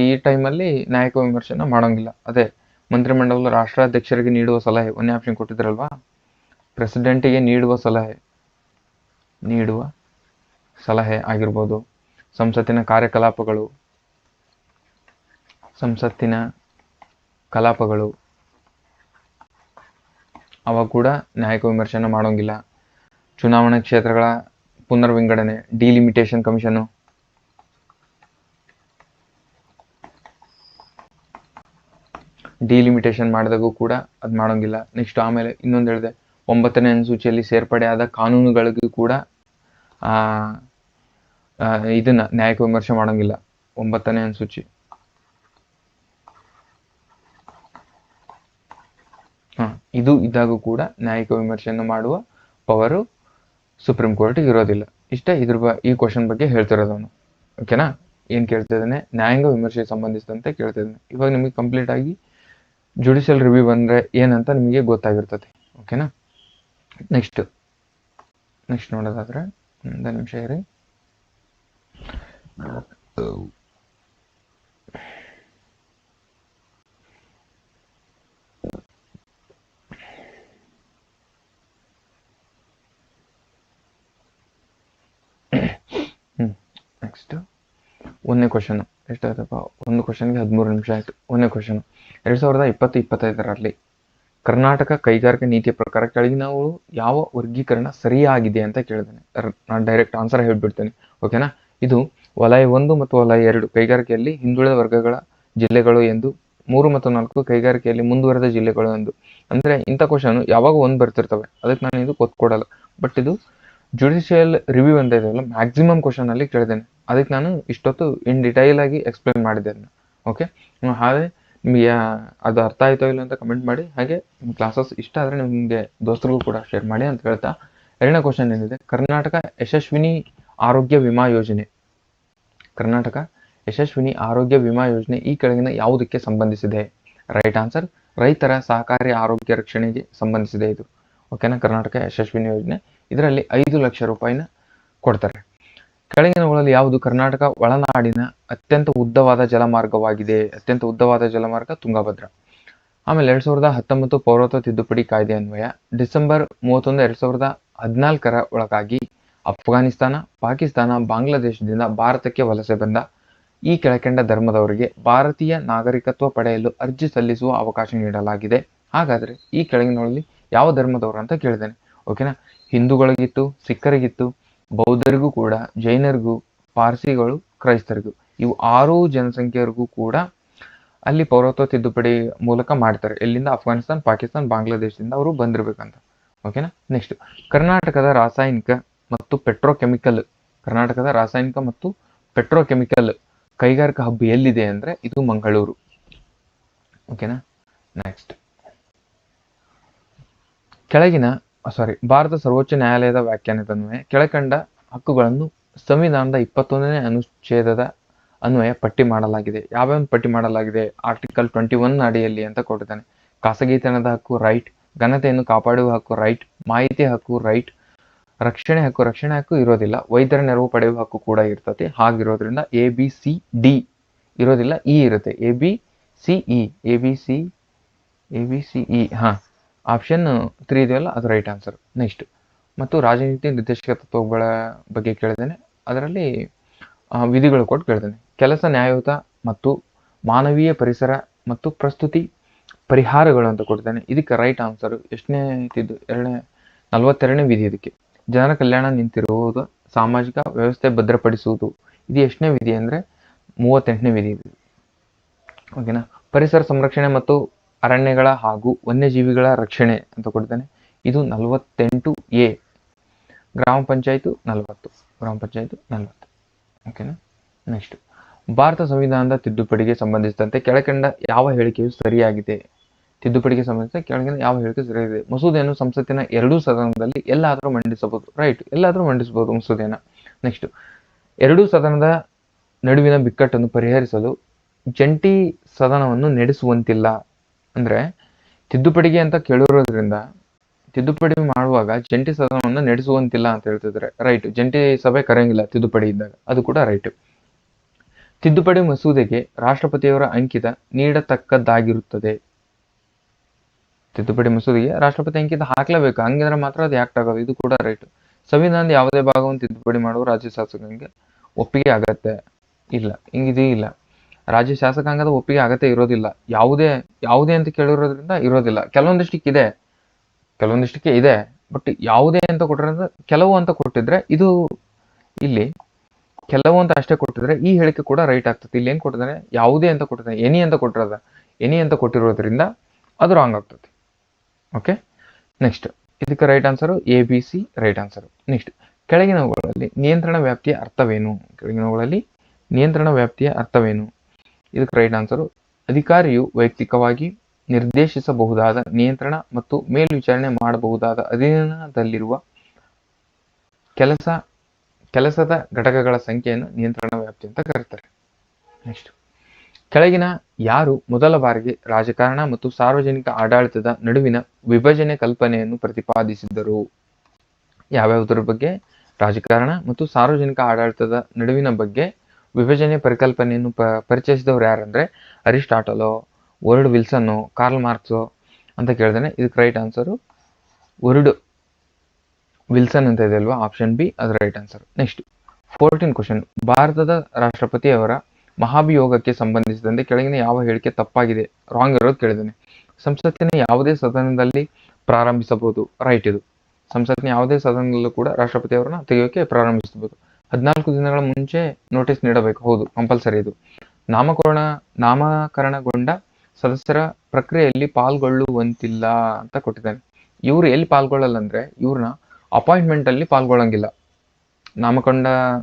ಈ ಟೈಮಲ್ಲಿ ನ್ಯಾಯಿಕ ವಿಮರ್ಶೆನ ಮಾಡೋಂಗಿಲ್ಲ. ಅದೇ ಮಂತ್ರಿಮಂಡಲ ರಾಷ್ಟ್ರಾಧ್ಯಕ್ಷರಿಗೆ ನೀಡುವ ಸಲಹೆ, ಒಂದೇ ಆಪ್ಷನ್ ಕೊಟ್ಟಿದ್ರಲ್ವಾ, ಪ್ರೆಸಿಡೆಂಟಿಗೆ ನೀಡುವ ಸಲಹೆ ಆಗಿರ್ಬೋದು, ಸಂಸತ್ತಿನ ಕಲಾಪಗಳು ಅವಾಗ ಕೂಡ ನ್ಯಾಯಿಕ ವಿಮರ್ಶೆನ ಮಾಡೋಂಗಿಲ್ಲ. ಚುನಾವಣಾ ಕ್ಷೇತ್ರಗಳ ಪುನರ್ವಿಂಗಡಣೆ, ಡಿಲಿಮಿಟೇಷನ್ ಕಮಿಷನ್, ಮಾಡಿದಾಗೂ ಕೂಡ ಅದ್ ಮಾಡೋಂಗಿಲ್ಲ. ನೆಕ್ಸ್ಟ್, ಆಮೇಲೆ ಇನ್ನೊಂದು ಹೇಳಿದೆ, 9ನೇ ಅನುಸೂಚಿಯಲ್ಲಿ ಸೇರ್ಪಡೆಯಾದ ಕಾನೂನುಗಳಿಗೂ ಕೂಡ ಇದನ್ನ ನ್ಯಾಯಿಕ ವಿಮರ್ಶೆ ಮಾಡೋಂಗಿಲ್ಲ. 9ನೇ ಅನುಸೂಚಿ ಇದು ಇದ್ದಾಗೂ ಕೂಡ ನ್ಯಾಯಿಕ ವಿಮರ್ಶೆಯನ್ನು ಮಾಡುವ ಪವರು ಸುಪ್ರೀಂ ಕೋರ್ಟ್ ಇರೋದಿಲ್ಲ. ಇಷ್ಟೇ ಈ ಕ್ವಶನ್ ಬಗ್ಗೆ ಹೇಳ್ತಿರೋದವನು. ಓಕೆನಾ. ಏನ್ ಕೇಳ್ತಿದ್ದಾನೆ? ನ್ಯಾಯಾಂಗ ವಿಮರ್ಶೆಗೆ ಸಂಬಂಧಿಸಿದಂತೆ ಕೇಳ್ತಿದ್ದಾನೆ. ಇವಾಗ ನಿಮಗೆ ಕಂಪ್ಲೀಟ್ ಆಗಿ ಜುಡಿಷಿಯಲ್ ರಿವ್ಯೂ ಬಂದ್ರೆ ಏನಂತ ನಿಮಗೆ ಗೊತ್ತಾಗಿರ್ತದೆ. ಓಕೆನಾ. ನೆಕ್ಸ್ಟ್ ನೋಡೋದಾದ್ರೆ ಒಂದು ನಿಮಿಷ ಇರಿ. ನೆಕ್ಸ್ಟ್ ಒಂದನೇ ಕ್ವಶನ್ ಎಷ್ಟಾಯ್ತಪ್ಪ? ಒಂದು ಕ್ವಶನ್ಗೆ 13 ನಿಮಿಷ ಆಯ್ತು. ಒಂದನೇ ಕ್ವಶನ್, 2020-25ರಲ್ಲಿ ಕರ್ನಾಟಕ ಕೈಗಾರಿಕಾ ನೀತಿಯ ಪ್ರಕಾರ ಕೆಳಗಿನವು ಯಾವ ವರ್ಗೀಕರಣ ಸರಿಯಾಗಿದೆ ಅಂತ ಕೇಳಿದ್ದೇನೆ. ನಾನು ಡೈರೆಕ್ಟ್ ಆನ್ಸರ್ ಹೇಳ್ಬಿಡ್ತೇನೆ. ಓಕೆನಾ. ಇದು ವಲಯ 1 ಮತ್ತು ವಲಯ 2 ಕೈಗಾರಿಕೆಯಲ್ಲಿ ಹಿಂದುಳಿದ ವರ್ಗಗಳ ಜಿಲ್ಲೆಗಳು ಎಂದು, 3 ಮತ್ತು 4 ಕೈಗಾರಿಕೆಯಲ್ಲಿ ಮುಂದುವರೆದ ಜಿಲ್ಲೆಗಳು ಎಂದು. ಅಂದ್ರೆ ಇಂಥ ಕ್ವಶನ್ ಯಾವಾಗ ಒಂದು ಬರ್ತಿರ್ತವೆ, ಅದಕ್ಕೆ ನಾನು ಇದು ಕೊಡಲ್ಲ. ಬಟ್ ಇದು ಜುಡಿಷಿಯಲ್ ರಿವ್ಯೂ ಅಂತ ಇದೆಯಲ್ಲ, ಮ್ಯಾಕ್ಸಿಮಮ್ ಕ್ವಶನ್ ಅಲ್ಲಿ ಕೇಳಿದ್ದೇನೆ. ಅದಕ್ಕೆ ನಾನು ಇಷ್ಟೊತ್ತು ಇನ್ ಡಿಟೈಲ್ ಆಗಿ ಎಕ್ಸ್ಪ್ಲೇನ್ ಮಾಡಿದ್ದೆ ಅದನ್ನ. ಓಕೆ. ಹಾಗೆ ನಿಮಗೆ ಅದು ಅರ್ಥ ಆಯ್ತೋ ಇಲ್ಲ ಅಂತ ಕಮೆಂಟ್ ಮಾಡಿ. ಹಾಗೆ ನಿಮ್ಮ ಕ್ಲಾಸಸ್ ಇಷ್ಟ ಆದರೆ ನಿಮಗೆ ದೋಸ್ತರಿಗೂ ಕೂಡ ಶೇರ್ ಮಾಡಿ ಅಂತ ಹೇಳ್ತಾ, ಎರಡನೇ ಕ್ವಶನ್ ಏನಿದೆ, ಕರ್ನಾಟಕ ಯಶಸ್ವಿನಿ ಆರೋಗ್ಯ ವಿಮಾ ಯೋಜನೆ ಈ ಕೆಳಗಿನ ಯಾವುದಕ್ಕೆ ಸಂಬಂಧಿಸಿದೆ? ರೈಟ್ ಆನ್ಸರ್, ರೈತರ ಸಹಕಾರಿ ಆರೋಗ್ಯ ರಕ್ಷಣೆಗೆ ಸಂಬಂಧಿಸಿದೆ ಇದು. ಓಕೆನಾ. ಕರ್ನಾಟಕ ಯಶಸ್ವಿನಿ ಯೋಜನೆ, ಇದರಲ್ಲಿ 5 ಲಕ್ಷ ರೂಪಾಯಿನ ಕೊಡ್ತಾರೆ. ಕೆಳಗಿನವುಗಳಲ್ಲಿ ಯಾವುದು ಕರ್ನಾಟಕ ಒಳನಾಡಿನ ಅತ್ಯಂತ ಉದ್ದವಾದ ಜಲಮಾರ್ಗವಾಗಿದೆ? ಅತ್ಯಂತ ಉದ್ದವಾದ ಜಲಮಾರ್ಗ ತುಂಗಭದ್ರಾ. ಆಮೇಲೆ 2019 ಪೌರತ್ವ ತಿದ್ದುಪಡಿ ಕಾಯ್ದೆ ಅನ್ವಯ ಡಿಸೆಂಬರ್ 31, 2014 ಒಳಗಾಗಿ ಅಫ್ಘಾನಿಸ್ತಾನ, ಪಾಕಿಸ್ತಾನ, ಬಾಂಗ್ಲಾದೇಶದಿಂದ ಭಾರತಕ್ಕೆ ವಲಸೆ ಬಂದ ಈ ಕೆಳಕಂಡ ಧರ್ಮದವರಿಗೆ ಭಾರತೀಯ ನಾಗರಿಕತ್ವ ಪಡೆಯಲು ಅರ್ಜಿ ಸಲ್ಲಿಸುವ ಅವಕಾಶ ನೀಡಲಾಗಿದೆ. ಹಾಗಾದ್ರೆ ಈ ಕೆಳಗಿನಲ್ಲಿ ಯಾವ ಧರ್ಮದವರು ಅಂತ ಕೇಳಿದ್ದೇನೆ. ಓಕೆನಾ? ಹಿಂದೂಗಳಿಗಿತ್ತು, ಸಿಖ್ಖರಿಗಿತ್ತು, ಬೌದ್ಧರಿಗೂ ಕೂಡ, ಜೈನರಿಗೂ, ಪಾರ್ಸಿಗಳು, ಕ್ರೈಸ್ತರಿಗೂ, ಇವು 6 ಜನಸಂಖ್ಯೆಯರಿಗೂ ಕೂಡ ಅಲ್ಲಿ ಪೌರತ್ವ ತಿದ್ದುಪಡಿ ಮೂಲಕ ಮಾಡ್ತಾರೆ. ಎಲ್ಲಿಂದ? ಅಫ್ಘಾನಿಸ್ತಾನ್, ಪಾಕಿಸ್ತಾನ್, ಬಾಂಗ್ಲಾದೇಶದಿಂದ ಅವರು ಬಂದಿರ್ಬೇಕಂತ. ಓಕೆನಾ? ನೆಕ್ಸ್ಟ್, ಕರ್ನಾಟಕದ ರಾಸಾಯನಿಕ ಮತ್ತು ಪೆಟ್ರೋಕೆಮಿಕಲ್ ಕೈಗಾರಿಕಾ ಹಬ್ ಎಲ್ಲಿದೆ ಅಂದ್ರೆ ಇದು ಮಂಗಳೂರು. ಓಕೆನಾ? ನೆಕ್ಸ್ಟ್, ಭಾರತ ಸರ್ವೋಚ್ಚ ನ್ಯಾಯಾಲಯದ ವ್ಯಾಖ್ಯಾನದನ್ವಯ ಕೆಳಕಂಡ ಹಕ್ಕುಗಳನ್ನು ಸಂವಿಧಾನದ 21ನೇ ಅನುಚ್ಛೇದದ ಅನ್ವಯ ಪಟ್ಟಿ ಮಾಡಲಾಗಿದೆ. ಯಾವ್ಯಾವ ಪಟ್ಟಿ ಮಾಡಲಾಗಿದೆ? ಆರ್ಟಿಕಲ್ 21 ಅಡಿಯಲ್ಲಿ ಅಂತ ಕೊಟ್ಟಿದ್ದಾನೆ. ಖಾಸಗಿತನದ ಹಕ್ಕು, ರೈಟ್. ಘನತೆಯನ್ನು ಕಾಪಾಡುವ ಹಕ್ಕು, ರೈಟ್. ಮಾಹಿತಿ ಹಕ್ಕು, ರೈಟ್. ರಕ್ಷಣೆ ಹಕ್ಕು ಇರೋದಿಲ್ಲ. ವೈದ್ಯರ ನೆರವು ಪಡೆಯುವ ಹಕ್ಕು ಕೂಡ ಇರ್ತದೆ. ಹಾಗಿರೋದ್ರಿಂದ ABCD ಇರೋದಿಲ್ಲ, ಇ ಇರುತ್ತೆ. ABCE ಆಪ್ಷನ್ 3 ಇದೆಯಲ್ಲ, ಅದು ರೈಟ್ ಆನ್ಸರ್. ನೆಕ್ಸ್ಟ್, ಮತ್ತು ರಾಜನೀತಿ ನಿರ್ದೇಶಕ ತತ್ವಗಳ ಬಗ್ಗೆ ಕೇಳಿದ್ದೇನೆ. ಅದರಲ್ಲಿ ವಿಧಿಗಳು ಕೊಟ್ಟು ಕೇಳಿದ್ದೇನೆ. ಕೆಲಸ, ನ್ಯಾಯಯುತ ಮತ್ತು ಮಾನವೀಯ ಪರಿಸರ ಮತ್ತು ಪ್ರಸ್ತುತಿ ಪರಿಹಾರಗಳು ಅಂತ ಕೊಟ್ಟಿದ್ದೇನೆ. ಇದಕ್ಕೆ ರೈಟ್ ಆನ್ಸರ್ ಎಷ್ಟನೇ ಇದ್ದಿದ್ದು? 42ನೇ ವಿಧಿ. ಇದಕ್ಕೆ ಜನರ ಕಲ್ಯಾಣ ನಿಂತಿರುವುದು, ಸಾಮಾಜಿಕ ವ್ಯವಸ್ಥೆ ಭದ್ರಪಡಿಸುವುದು. ಇದು ಎಷ್ಟನೇ ವಿಧಿ ಅಂದ್ರೆ 38ನೇ ವಿಧಿ ಇದು. ಓಕೆನಾ? ಪರಿಸರ ಸಂರಕ್ಷಣೆ ಮತ್ತು ಅರಣ್ಯಗಳ ಹಾಗೂ ವನ್ಯಜೀವಿಗಳ ರಕ್ಷಣೆ ಅಂತ ಕೊಟ್ಟಿದ್ದೇನೆ. ಇದು 48A. ಗ್ರಾಮ ಪಂಚಾಯತ್ 40. ಓಕೆನಾ? ನೆಕ್ಸ್ಟ್, ಭಾರತ ಸಂವಿಧಾನದ ತಿದ್ದುಪಡಿಗೆ ಸಂಬಂಧಿಸಿದಂತೆ ಕೆಳಕಂಡ ಯಾವ ಹೇಳಿಕೆಯು ಸರಿಯಾಗಿದೆ? ತಿದ್ದುಪಡಿಗೆ ಸಂಬಂಧಿಸಿದ ಕೆಳಗಿನ ಯಾವ ಹೇಳಿಕೆ ಸರಿಯಾಗಿದೆ? ಮಸೂದೆಯನ್ನು ಸಂಸತ್ತಿನ 2 ಸದನದಲ್ಲಿ ಎಲ್ಲಾದರೂ ಮಂಡಿಸಬಹುದು. ರೈಟ್, ಎಲ್ಲಾದರೂ ಮಂಡಿಸಬಹುದು ಮಸೂದೆಯನ್ನ. ನೆಕ್ಸ್ಟ್, 2 ಸದನದ ನಡುವಿನ ಬಿಕ್ಕಟ್ಟನ್ನು ಪರಿಹರಿಸಲು ಜಂಟಿ ಸದನವನ್ನು ನಡೆಸುವಂತಿಲ್ಲ. ಅಂದ್ರೆ ತಿದ್ದುಪಡಿಗೆ ಅಂತ ಕೇಳಿರೋದ್ರಿಂದ ತಿದ್ದುಪಡಿ ಮಾಡುವಾಗ ಜಂಟಿ ಸದನವನ್ನು ನಡೆಸುವಂತಿಲ್ಲ ಅಂತ ಹೇಳ್ತಿದ್ರೆ ರೈಟ್. ಜಂಟಿ ಸಭೆ ಕರೆಯಂಗಿಲ್ಲ ತಿದ್ದುಪಡಿ ಇದ್ದಾಗ, ಅದು ಕೂಡ ರೈಟ್. ತಿದ್ದುಪಡಿ ಮಸೂದೆಗೆ ರಾಷ್ಟ್ರಪತಿಯವರ ಅಂಕಿತ ನೀಡತಕ್ಕದ್ದಾಗಿರುತ್ತದೆ. ತಿದ್ದುಪಡಿ ಮಸೂದೆಗೆ ರಾಷ್ಟ್ರಪತಿ ಅಂಕಿತ ಹಾಕ್ಲೇಬೇಕು, ಹಂಗಿದ್ರೆ ಮಾತ್ರ ಅದು ಆಕ್ಟ್ ಆಗೋದು. ಇದು ಕೂಡ ರೈಟ್. ಸಂವಿಧಾನದ ಯಾವುದೇ ಭಾಗವನ್ನು ತಿದ್ದುಪಡಿ ಮಾಡುವ ರಾಜ್ಯ ಶಾಸಕಾಂಗಕ್ಕೆ ಒಪ್ಪಿಗೆ ಆಗತ್ತೆ ಇಲ್ಲ, ಹಿಂಗಿದೂ ಇಲ್ಲ. ರಾಜ್ಯ ಶಾಸಕಾಂಗದ ಒಪ್ಪಿಗೆ ಅಗತ್ಯ ಇರೋದಿಲ್ಲ. ಯಾವುದೇ ಅಂತ ಕೇಳಿರೋದ್ರಿಂದ ಇರೋದಿಲ್ಲ. ಕೆಲವೊಂದಿಷ್ಟಕ್ಕೆ ಇದೆ, ಬಟ್ ಯಾವುದೇ ಅಂತ ಕೊಟ್ಟಿರೋದ್ರಿಂದ ಕೆಲವು ಅಂತ ಕೊಟ್ಟಿದ್ರೆ, ಇದು ಇಲ್ಲಿ ಕೆಲವು ಅಂತ ಅಷ್ಟೇ ಕೊಟ್ಟಿದ್ರೆ ಈ ಹೇಳಿಕೆ ಕೂಡ ರೈಟ್ ಆಗ್ತದೆ. ಇಲ್ಲಿ ಏನ್ ಕೊಟ್ಟಿದ್ದಾನೆ? ಯಾವುದೇ ಅಂತ ಕೊಟ್ಟಿದ್ದಾನೆ, ಎನಿ ಅಂತ ಕೊಟ್ಟಿರೋದ್ರಿಂದ ಅದು ರಾಂಗ್ ಆಗ್ತದೆ. ಓಕೆ, ನೆಕ್ಸ್ಟ್, ಇದಕ್ಕೆ right answer ABC right answer. Next, ಕೆಳಗಿನವುಗಳಲ್ಲಿ ನಿಯಂತ್ರಣ ವ್ಯಾಪ್ತಿಯ ಅರ್ಥವೇನು? ಇದಕ್ಕೆ ರೈಟ್ ಆನ್ಸರು ಅಧಿಕಾರಿಯು ವೈಯಕ್ತಿಕವಾಗಿ ನಿರ್ದೇಶಿಸಬಹುದಾದ ನಿಯಂತ್ರಣ ಮತ್ತು ಮೇಲ್ವಿಚಾರಣೆ ಮಾಡಬಹುದಾದ ಅಧೀನದಲ್ಲಿರುವ ಕೆಲಸದ ಘಟಕಗಳ ಸಂಖ್ಯೆಯನ್ನು ನಿಯಂತ್ರಣ ವ್ಯಾಪ್ತಿ ಅಂತ ಕರೀತಾರೆ. ನೆಕ್ಸ್ಟ್, ಕೆಳಗಿನ ಯಾರು ಮೊದಲ ಬಾರಿಗೆ ರಾಜಕಾರಣ ಮತ್ತು ಸಾರ್ವಜನಿಕ ಆಡಳಿತದ ನಡುವಿನ ವಿಭಜನೆ ಕಲ್ಪನೆಯನ್ನು ಪ್ರತಿಪಾದಿಸಿದರು? ಯಾವ್ಯಾವುದರ ಬಗ್ಗೆ? ರಾಜಕಾರಣ ಮತ್ತು ಸಾರ್ವಜನಿಕ ಆಡಳಿತದ ನಡುವಿನ ಬಗ್ಗೆ ವಿಭಜನೆ ಪರಿಕಲ್ಪನೆಯನ್ನು ಪರಿಚಯಿಸಿದವರು ಯಾರಂದ್ರೆ ಅರಿಸ್ಟಾಟಲೋ, ವರ್ಡ್ ವಿಲ್ಸನ್, ಕಾರ್ಲ್ ಮಾರ್ಕ್ಸೋ ಅಂತ ಕೇಳಿದಾನೆ. ಇದಕ್ಕೆ ರೈಟ್ ಆನ್ಸರು ವರ್ಡ್ ವಿಲ್ಸನ್ ಅಂತ ಇದೆ ಅಲ್ವಾ, ಆಪ್ಷನ್ B ಅದು ರೈಟ್ ಆನ್ಸರ್. Next, 14 question. ಭಾರತದ ರಾಷ್ಟ್ರಪತಿಯವರ ಮಹಾಭಿಯೋಗಕ್ಕೆ ಸಂಬಂಧಿಸಿದಂತೆ ಕೆಳಗಿನ ಯಾವ ಹೇಳಿಕೆ ತಪ್ಪಾಗಿದೆ, ರಾಂಗ್ ಇರೋದು ಕೇಳಿದ್ದಾನೆ. ಸಂಸತ್ತಿನ ಯಾವುದೇ ಸದನದಲ್ಲಿ ಪ್ರಾರಂಭಿಸಬಹುದು. ರೈಟ್. ಇದು ಸಂಸತ್ತಿನ ಯಾವುದೇ ಸದನದಲ್ಲೂ ಕೂಡ ರಾಷ್ಟ್ರಪತಿಯವರನ್ನ ತೆಗೆಯೋಕೆ ಪ್ರಾರಂಭಿಸಬಹುದು. 14 ದಿನಗಳ ಮುಂಚೆ ನೋಟಿಸ್ ನೀಡಬೇಕು. ಹೌದು, ಕಂಪಲ್ಸರಿ ಇದು. ನಾಮಕರಣಗೊಂಡ ಸದಸ್ಯರ ಪ್ರಕ್ರಿಯೆಯಲ್ಲಿ ಪಾಲ್ಗೊಳ್ಳುವಂತಿಲ್ಲ ಅಂತ ಕೊಟ್ಟಿದ್ದಾನೆ. ಇವ್ರು ಎಲ್ಲಿ ಪಾಲ್ಗೊಳ್ಳಲ್ಲ ಅಂದ್ರೆ ಇವ್ರನ್ನ ಅಪಾಯಿಂಟ್ಮೆಂಟ್ ಅಲ್ಲಿ ಪಾಲ್ಗೊಳ್ಳಂಗಿಲ್ಲ.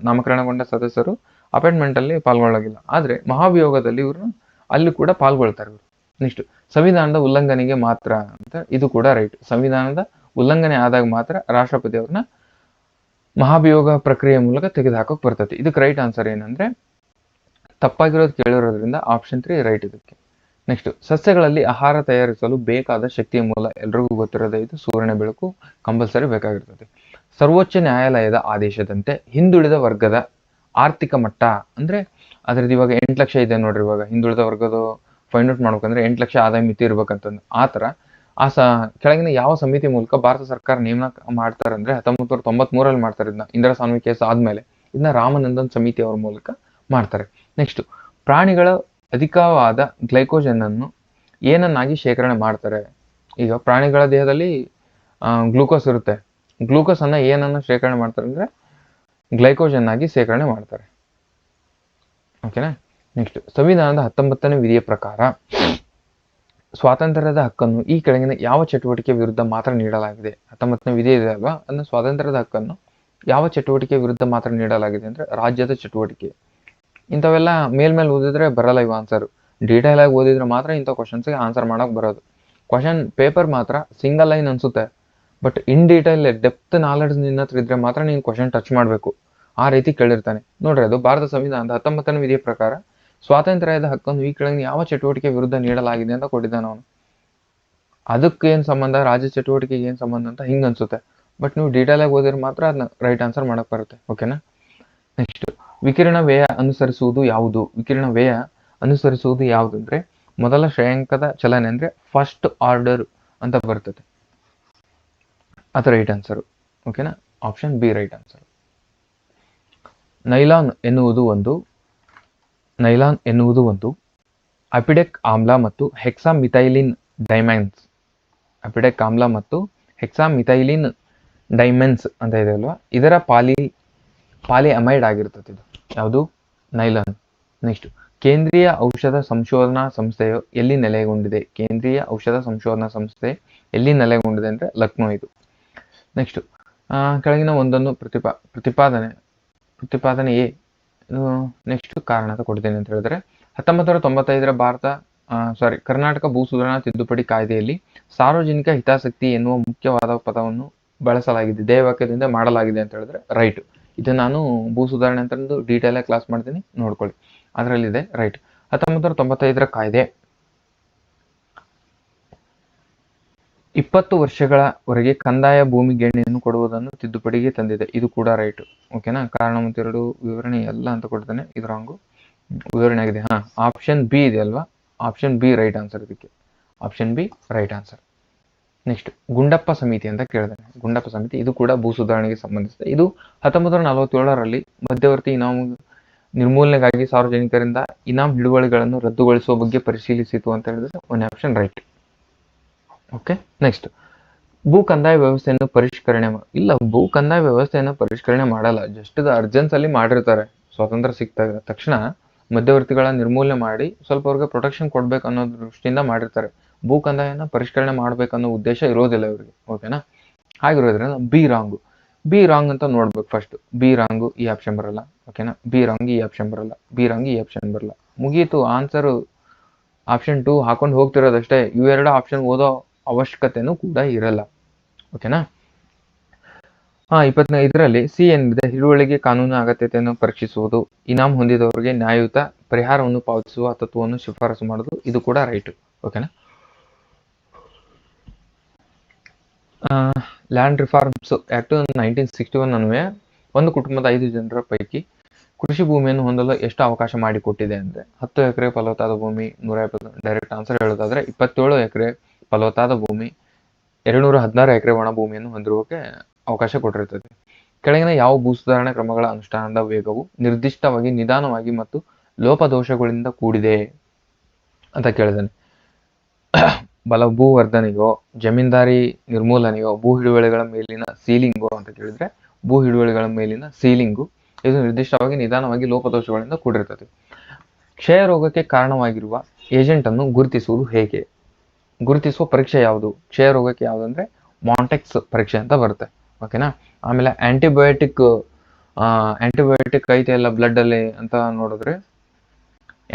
ನಾಮಕರಣಗೊಂಡ ಸದಸ್ಯರು ಅಪಾಯಿಂಟ್ಮೆಂಟ್ ಅಲ್ಲಿ ಪಾಲ್ಗೊಳ್ಳಂಗಿಲ್ಲ. ಆದ್ರೆ ಮಹಾಭಿಯೋಗದಲ್ಲಿ ಇವ್ರನ್ನ ಅಲ್ಲಿ ಕೂಡ ಪಾಲ್ಗೊಳ್ತಾರೆ ಇವರು. ನೆಕ್ಸ್ಟ್, ಸಂವಿಧಾನದ ಉಲ್ಲಂಘನೆಗೆ ಮಾತ್ರ ಅಂತ ಇದು ಕೂಡ ರೈಟ್. ಸಂವಿಧಾನದ ಉಲ್ಲಂಘನೆ ಆದಾಗ ಮಾತ್ರ ರಾಷ್ಟ್ರಪತಿ ಅವ್ರನ್ನ ಮಹಾಭಿಯೋಗ ಪ್ರಕ್ರಿಯೆ ಮೂಲಕ ತೆಗೆದುಹಾಕೋಕ್ ಬರ್ತದೆ. ಇದಕ್ಕೆ ರೈಟ್ ಆನ್ಸರ್ ಏನಂದ್ರೆ ತಪ್ಪಾಗಿರೋದು ಕೇಳಿರೋದ್ರಿಂದ ಆಪ್ಷನ್ 3 ರೈಟ್ ಇದಕ್ಕೆ. ನೆಕ್ಸ್ಟ್, ಸಸ್ಯಗಳಲ್ಲಿ ಆಹಾರ ತಯಾರಿಸಲು ಬೇಕಾದ ಶಕ್ತಿಯ ಮೂಲ ಎಲ್ರಿಗೂ ಗೊತ್ತಿರೋದೇ, ಇದು ಸೂರ್ಯನ ಬೆಳಕು ಕಂಪಲ್ಸರಿ ಬೇಕಾಗಿರ್ತದೆ. ಸರ್ವೋಚ್ಚ ನ್ಯಾಯಾಲಯದ ಆದೇಶದಂತೆ ಹಿಂದುಳಿದ ವರ್ಗದ ಆರ್ಥಿಕ ಮಟ್ಟ ಅಂದ್ರೆ ಅದ್ರದ್ದು ಇವಾಗ 8 ಲಕ್ಷ ಇದೆ ನೋಡ್ರಿ. ಇವಾಗ ಹಿಂದುಳಿದ ವರ್ಗದ ಫೈಂಡ್ ಔಟ್ ಮಾಡ್ಬೇಕಂದ್ರೆ 8 ಲಕ್ಷ ಆದಾಯ ಮಿತಿ ಇರ್ಬೇಕಂತಂದು ಆತರ ಕೆಳಗಿನ ಯಾವ ಸಮಿತಿ ಮೂಲಕ ಭಾರತ ಸರ್ಕಾರ ನೇಮಕ ಮಾಡ್ತಾರೆ ಅಂದ್ರೆ 1993 ಮಾಡ್ತಾರೆ. ಇದನ್ನ ಇಂದಿರಾ ಸಾನ್ವಿ ಕೇಸ್ ಆದ್ಮೇಲೆ ಇದನ್ನ ರಾಮನಂದನ್ ಸಮಿತಿ ಅವ್ರ ಮೂಲಕ ಮಾಡ್ತಾರೆ. ನೆಕ್ಸ್ಟ್, ಪ್ರಾಣಿಗಳ ಅಧಿಕವಾದ ಗ್ಲೈಕೋಜನ್ ಅನ್ನು ಏನನ್ನಾಗಿ ಶೇಖರಣೆ ಮಾಡ್ತಾರೆ? ಈಗ ಪ್ರಾಣಿಗಳ ದೇಹದಲ್ಲಿ ಗ್ಲೂಕೋಸ್ ಇರುತ್ತೆ. ಗ್ಲೂಕೋಸ್ ಅನ್ನ ಏನನ್ನ ಶೇಖರಣೆ ಮಾಡ್ತಾರೆ ಅಂದ್ರೆ ಗ್ಲೈಕೋಜನ್ ಆಗಿ ಶೇಖರಣೆ ಮಾಡ್ತಾರೆ. ಓಕೆನಾ. ನೆಕ್ಸ್ಟ್, ಸಂವಿಧಾನದ 19ನೇ ವಿಧಿಯ ಪ್ರಕಾರ ಸ್ವಾತಂತ್ರ್ಯದ ಹಕ್ಕನ್ನು ಈ ಕೆಳಗಿನ ಯಾವ ಚಟುವಟಿಕೆ ವಿರುದ್ಧ ಮಾತ್ರ ನೀಡಲಾಗಿದೆ? 19ನೇ ವಿಧಿ ಇದೆ ಅಲ್ವಾ, ಅದನ್ನ ಸ್ವಾತಂತ್ರ್ಯದ ಹಕ್ಕನ್ನು ಯಾವ ಚಟುವಟಿಕೆ ವಿರುದ್ಧ ಮಾತ್ರ ನೀಡಲಾಗಿದೆ ಅಂದ್ರೆ ರಾಜ್ಯದ ಚಟುವಟಿಕೆ. ಇಂಥವೆಲ್ಲ ಮೇಲ್ಮೇಲೆ ಓದಿದ್ರೆ ಬರಲ್ಲ ಇವ ಆನ್ಸರ್. ಡೀಟೇಲ್ ಆಗಿ ಓದಿದ್ರೆ ಮಾತ್ರ ಇಂಥ ಕ್ವಶನ್ಸ್ಗೆ ಆನ್ಸರ್ ಮಾಡಕ್ ಬರೋದು. ಕ್ವಶನ್ ಪೇಪರ್ ಮಾತ್ರ ಸಿಂಗಲ್ ಲೈನ್ ಅನ್ಸುತ್ತೆ, but in detail depth knowledge ನಿನ್ನ ಹತ್ರ ಇದ್ರೆ ಮಾತ್ರ ನೀನು ಕ್ವಶನ್ ಟಚ್ ಮಾಡಬೇಕು. ಆ ರೀತಿ ಕೇಳಿರ್ತಾನೆ ನೋಡ್ರಿ. ಅದು ಭಾರತ ಸಂವಿಧಾನದ 19ನೇ ವಿಧಿಯ ಪ್ರಕಾರ ಸ್ವಾತಂತ್ರ್ಯದ ಹಕ್ಕನ್ನು ಈ ಕೆಳಗಿನ ಯಾವ ಚಟುವಟಿಕೆ ವಿರುದ್ಧ ನೀಡಲಾಗಿದೆ ಅಂತ ಕೊಟ್ಟಿದ್ದಾನೆ ಅವನು. ಅದಕ್ಕೆ ಏನ್ ಸಂಬಂಧ, ರಾಜ್ಯ ಚಟುವಟಿಕೆಗೆ ಏನ್ ಸಂಬಂಧ ಅಂತ ಹಿಂಗ್ ಅನ್ಸುತ್ತೆ, ಬಟ್ ನೀವು ಡೀಟೇಲ್ ಆಗಿ ಓದಿದ್ರೆ ಮಾತ್ರ ಅದನ್ನ ರೈಟ್ ಆನ್ಸರ್ ಮಾಡಕ್ ಬರುತ್ತೆ. ಓಕೆನಾ. ನೆಕ್ಸ್ಟ್, ವಿಕಿರಣ ವ್ಯಯ ಅನುಸರಿಸುವುದು ಯಾವುದು? ವಿಕಿರಣ ವ್ಯಯ ಅನುಸರಿಸುವುದು ಯಾವುದಂದ್ರೆ ಮೊದಲ ಶ್ರೇಯಾಂಕದ ಚಲನೆ ಅಂದ್ರೆ ಫಸ್ಟ್ ಆರ್ಡರ್ ಅಂತ ಬರ್ತದೆ. ಅದು ರೈಟ್ ಆನ್ಸರ್. ಓಕೆನಾ. Option B right answer. Nylon ಎನ್ನುವುದು ಒಂದು ಅಪಿಡೆಕ್ ಆಮ್ಲ ಮತ್ತು ಹೆಕ್ಸಾಮಿಥೈಲಿನ್ ಡೈಮೈನ್ಸ್. ಅಪಿಡೆಕ್ ಆಮ್ಲ ಮತ್ತು ಹೆಕ್ಸಾಮಿಥೈಲಿನ್ ಡೈಮೆನ್ಸ್ ಅಂತ ಇದೆ ಅಲ್ವಾ, ಇದರ ಪಾಲಿಅಮೈಡ್ ಆಗಿರ್ತದೆ. ಇದು ಯಾವುದು? ನೈಲಾನ್. ನೆಕ್ಸ್ಟ್, ಕೇಂದ್ರೀಯ ಔಷಧ ಸಂಶೋಧನಾ ಸಂಸ್ಥೆಯು ಎಲ್ಲಿ ನೆಲೆಗೊಂಡಿದೆ? ಕೇಂದ್ರೀಯ ಔಷಧ ಸಂಶೋಧನಾ ಸಂಸ್ಥೆ ಎಲ್ಲಿ ನೆಲೆಗೊಂಡಿದೆ ಅಂದ್ರೆ ಲಕ್ನೋ ಇದು. ನೆಕ್ಸ್ಟ್, ಕೆಳಗಿನ ಒಂದನ್ನು ಪ್ರತಿಪಾದನೆ ಎ. ನೆಕ್ಸ್ಟ್ ಕಾರಣ ಅಂತ ಕೊಡ್ತೇನೆ ಅಂತ ಹೇಳಿದ್ರೆ 1995ರ ಕರ್ನಾಟಕ ಭೂ ಸುಧಾರಣಾ ತಿದ್ದುಪಡಿ ಕಾಯ್ದೆಯಲ್ಲಿ ಸಾರ್ವಜನಿಕ ಹಿತಾಸಕ್ತಿ ಎನ್ನುವ ಮುಖ್ಯವಾದ ಪದವನ್ನು ಬಳಸಲಾಗಿದೆ, ಧ್ಯೇಯವಾಕ್ಯದಿಂದ ಮಾಡಲಾಗಿದೆ ಅಂತ ಹೇಳಿದ್ರೆ ರೈಟ್. ಇದು ನಾನು ಭೂ ಸುಧಾರಣೆ ಅಂತ ಡೀಟೇಲ್ ಆಗಿ ಕ್ಲಾಸ್ ಮಾಡ್ತೀನಿ, ನೋಡ್ಕೊಳ್ಳಿ, ಅದರಲ್ಲಿದೆ ರೈಟ್. 1995ರ ಕಾಯ್ದೆ 20 ವರ್ಷಗಳವರೆಗೆ ಕಂದಾಯ ಭೂಮಿ ಗೇಣಿಯನ್ನು ಕೊಡುವುದನ್ನು ತಿದ್ದುಪಡಿಗೆ ತಂದಿದೆ, ಇದು ಕೂಡ ರೈಟ್. ಓಕೆನಾ. ಕಾರಣ ಮತ್ತು ಎರಡು ವಿವರಣೆ ಎಲ್ಲ ಅಂತ ಕೊಡ್ತಾನೆ, ಇದು ರಾಂಗು. ವಿವರಣೆ ಆಗಿದೆ. ಆಪ್ಷನ್ ಬಿ ಇದೆ ಅಲ್ವಾ, ಆಪ್ಷನ್ ಬಿ ರೈಟ್ ಆನ್ಸರ್. ಇದಕ್ಕೆ option B right answer. Next, Gundappa ಸಮಿತಿ ಅಂತ ಕೇಳಿದಾನೆ. ಗುಂಡಪ್ಪ ಸಮಿತಿ ಇದು ಕೂಡ ಭೂ ಸುಧಾರಣೆಗೆ ಸಂಬಂಧಿಸಿದೆ. ಇದು 1947ರಲ್ಲಿ ಮಧ್ಯವರ್ತಿ ಇನಾಮು ನಿರ್ಮೂಲನೆಗಾಗಿ ಸಾರ್ವಜನಿಕರಿಂದ ಇನಾಮ್ ಹಿಡುವಳಿಗಳನ್ನು ರದ್ದುಗೊಳಿಸುವ ಬಗ್ಗೆ ಪರಿಶೀಲಿಸಿತು ಅಂತ ಹೇಳಿದ್ರೆ ಒಂದೇ ಆಪ್ಷನ್ ರೈಟ್. ಓಕೆ. ನೆಕ್ಸ್ಟ್, ಭೂ ಕಂದಾಯ ವ್ಯವಸ್ಥೆಯನ್ನು ಭೂ ಕಂದಾಯ ವ್ಯವಸ್ಥೆಯನ್ನು ಪರಿಷ್ಕರಣೆ ಮಾಡಲ್ಲ, ಜಸ್ಟ್ ಅರ್ಜೆನ್ಸ್ ಅಲ್ಲಿ ಮಾಡಿರ್ತಾರೆ. ಸ್ವಾತಂತ್ರ್ಯ ಸಿಕ್ಕ ತಕ್ಷಣ ಮಧ್ಯವರ್ತಿಗಳ ನಿರ್ಮೂಲನೆ ಮಾಡಿ ಸ್ವಲ್ಪ ಅವ್ರಿಗೆ ಪ್ರೊಟೆಕ್ಷನ್ ಕೊಡ್ಬೇಕು ಅನ್ನೋ ದೃಷ್ಟಿಯಿಂದ ಮಾಡಿರ್ತಾರೆ. ಭೂ ಕಂದಾಯನ ಪರಿಷ್ಕರಣೆ ಮಾಡ್ಬೇಕನ್ನೋ ಉದ್ದೇಶ ಇರೋದಿಲ್ಲ ಇವ್ರಿಗೆ. ಓಕೆನಾ. ಹಾಗಿರೋದ್ರಿಂದ ಬಿ ರಾಂಗ್ ಅಂತ ನೋಡ್ಬೇಕು ಫಸ್ಟ್. ಬಿ ರಾಂಗು, ಈ ಆಪ್ಷನ್ ಬರಲ್ಲ. ಓಕೆನಾ. ಬಿ ರಾಂಗ್, ಈ ಆಪ್ಷನ್ ಬರಲ್ಲ. ಬಿ ರಾಂಗ್, ಈ ಆಪ್ಷನ್ ಬರಲ್ಲ. ಮುಗೀತು ಆನ್ಸರ್. ಆಪ್ಷನ್ 2 ಹಾಕೊಂಡು ಹೋಗ್ತಿರೋದಷ್ಟೇ. ಇವೆರಡು ಆಪ್ಷನ್ ಓದೋ ಅವಶ್ಯಕತೆನೂ ಕೂಡ ಇರಲ್ಲ. ಓಕೆನಾ. 25ರಲ್ಲಿ ಸಿ ಏನಿದೆ, ಹಿಡುವಳಿಗೆ ಕಾನೂನು ಅಗತ್ಯತೆಯನ್ನು ಪರೀಕ್ಷಿಸುವುದು, ಇನಾಮ್ ಹೊಂದಿದವರಿಗೆ ನ್ಯಾಯಯುತ ಪರಿಹಾರವನ್ನು ಪಾವತಿಸುವ ತತ್ವವನ್ನು ಶಿಫಾರಸು ಮಾಡುವುದು, ಇದು ಕೂಡ ರೈಟ್. ಓಕೆನಾ. ಲ್ಯಾಂಡ್ ರಿಫಾರ್ಮ್ಸ್ ಆಕ್ಟ್ 1961 ಅನ್ವಯ ಒಂದು ಕುಟುಂಬದ 5 ಜನರ ಪೈಕಿ ಕೃಷಿ ಭೂಮಿಯನ್ನು ಹೊಂದಲು ಎಷ್ಟು ಅವಕಾಶ ಮಾಡಿಕೊಟ್ಟಿದೆ ಅಂದ್ರೆ 10 ಎಕರೆ ಫಲವತ್ತಾದ ಭೂಮಿ 150. ಡೈರೆಕ್ಟ್ ಆನ್ಸರ್ ಹೇಳೋದಾದ್ರೆ 27 ಎಕರೆ ಫಲವತ್ತಾದ ಭೂಮಿ 216 ಎಕರೆ ಒಣ ಭೂಮಿಯನ್ನು ಹೊಂದಿರುವಕ್ಕೆ ಅವಕಾಶ ಕೊಟ್ಟಿರ್ತದೆ. ಕೆಳಗಿನ ಯಾವ ಭೂ ಸುಧಾರಣಾ ಕ್ರಮಗಳ ಅನುಷ್ಠಾನದ ವೇಗವು ನಿರ್ದಿಷ್ಟವಾಗಿ ನಿಧಾನವಾಗಿ ಮತ್ತು ಲೋಪದೋಷಗಳಿಂದ ಕೂಡಿದೆ ಅಂತ ಕೇಳಿದಾನೆ. ಭೂ ವರ್ಧನೆಯೋ, ಜಮೀನ್ದಾರಿ ನಿರ್ಮೂಲನೆಯೋ, ಭೂ ಹಿಡುವಳಿಗಳ ಮೇಲಿನ ಸೀಲಿಂಗೋ ಅಂತ ಕೇಳಿದ್ರೆ ಭೂ ಹಿಡುವಳಿಗಳ ಮೇಲಿನ ಸೀಲಿಂಗು. ಇದು ನಿರ್ದಿಷ್ಟವಾಗಿ ನಿಧಾನವಾಗಿ ಲೋಪದೋಷಗಳಿಂದ ಕೂಡಿರ್ತದೆ. ಕ್ಷಯ ರೋಗಕ್ಕೆ ಕಾರಣವಾಗಿರುವ ಏಜೆಂಟ್ ಅನ್ನು ಗುರುತಿಸುವುದು ಹೇಗೆ? ಗುರುತಿಸುವ ಪರೀಕ್ಷೆ ಯಾವುದು? ಕ್ಷಯ ರೋಗಕ್ಕೆ ಯಾವುದಂದ್ರೆ ಮಾಂಟೆಕ್ಸ್ ಪರೀಕ್ಷೆ ಅಂತ ಬರುತ್ತೆ. ಓಕೆನಾ. ಆಮೇಲೆ ಆಂಟಿಬಯೋಟಿಕ್ ಐತೆ ಎಲ್ಲ ಬ್ಲಡ್ ಅಲ್ಲಿ ಅಂತ ನೋಡಿದ್ರೆ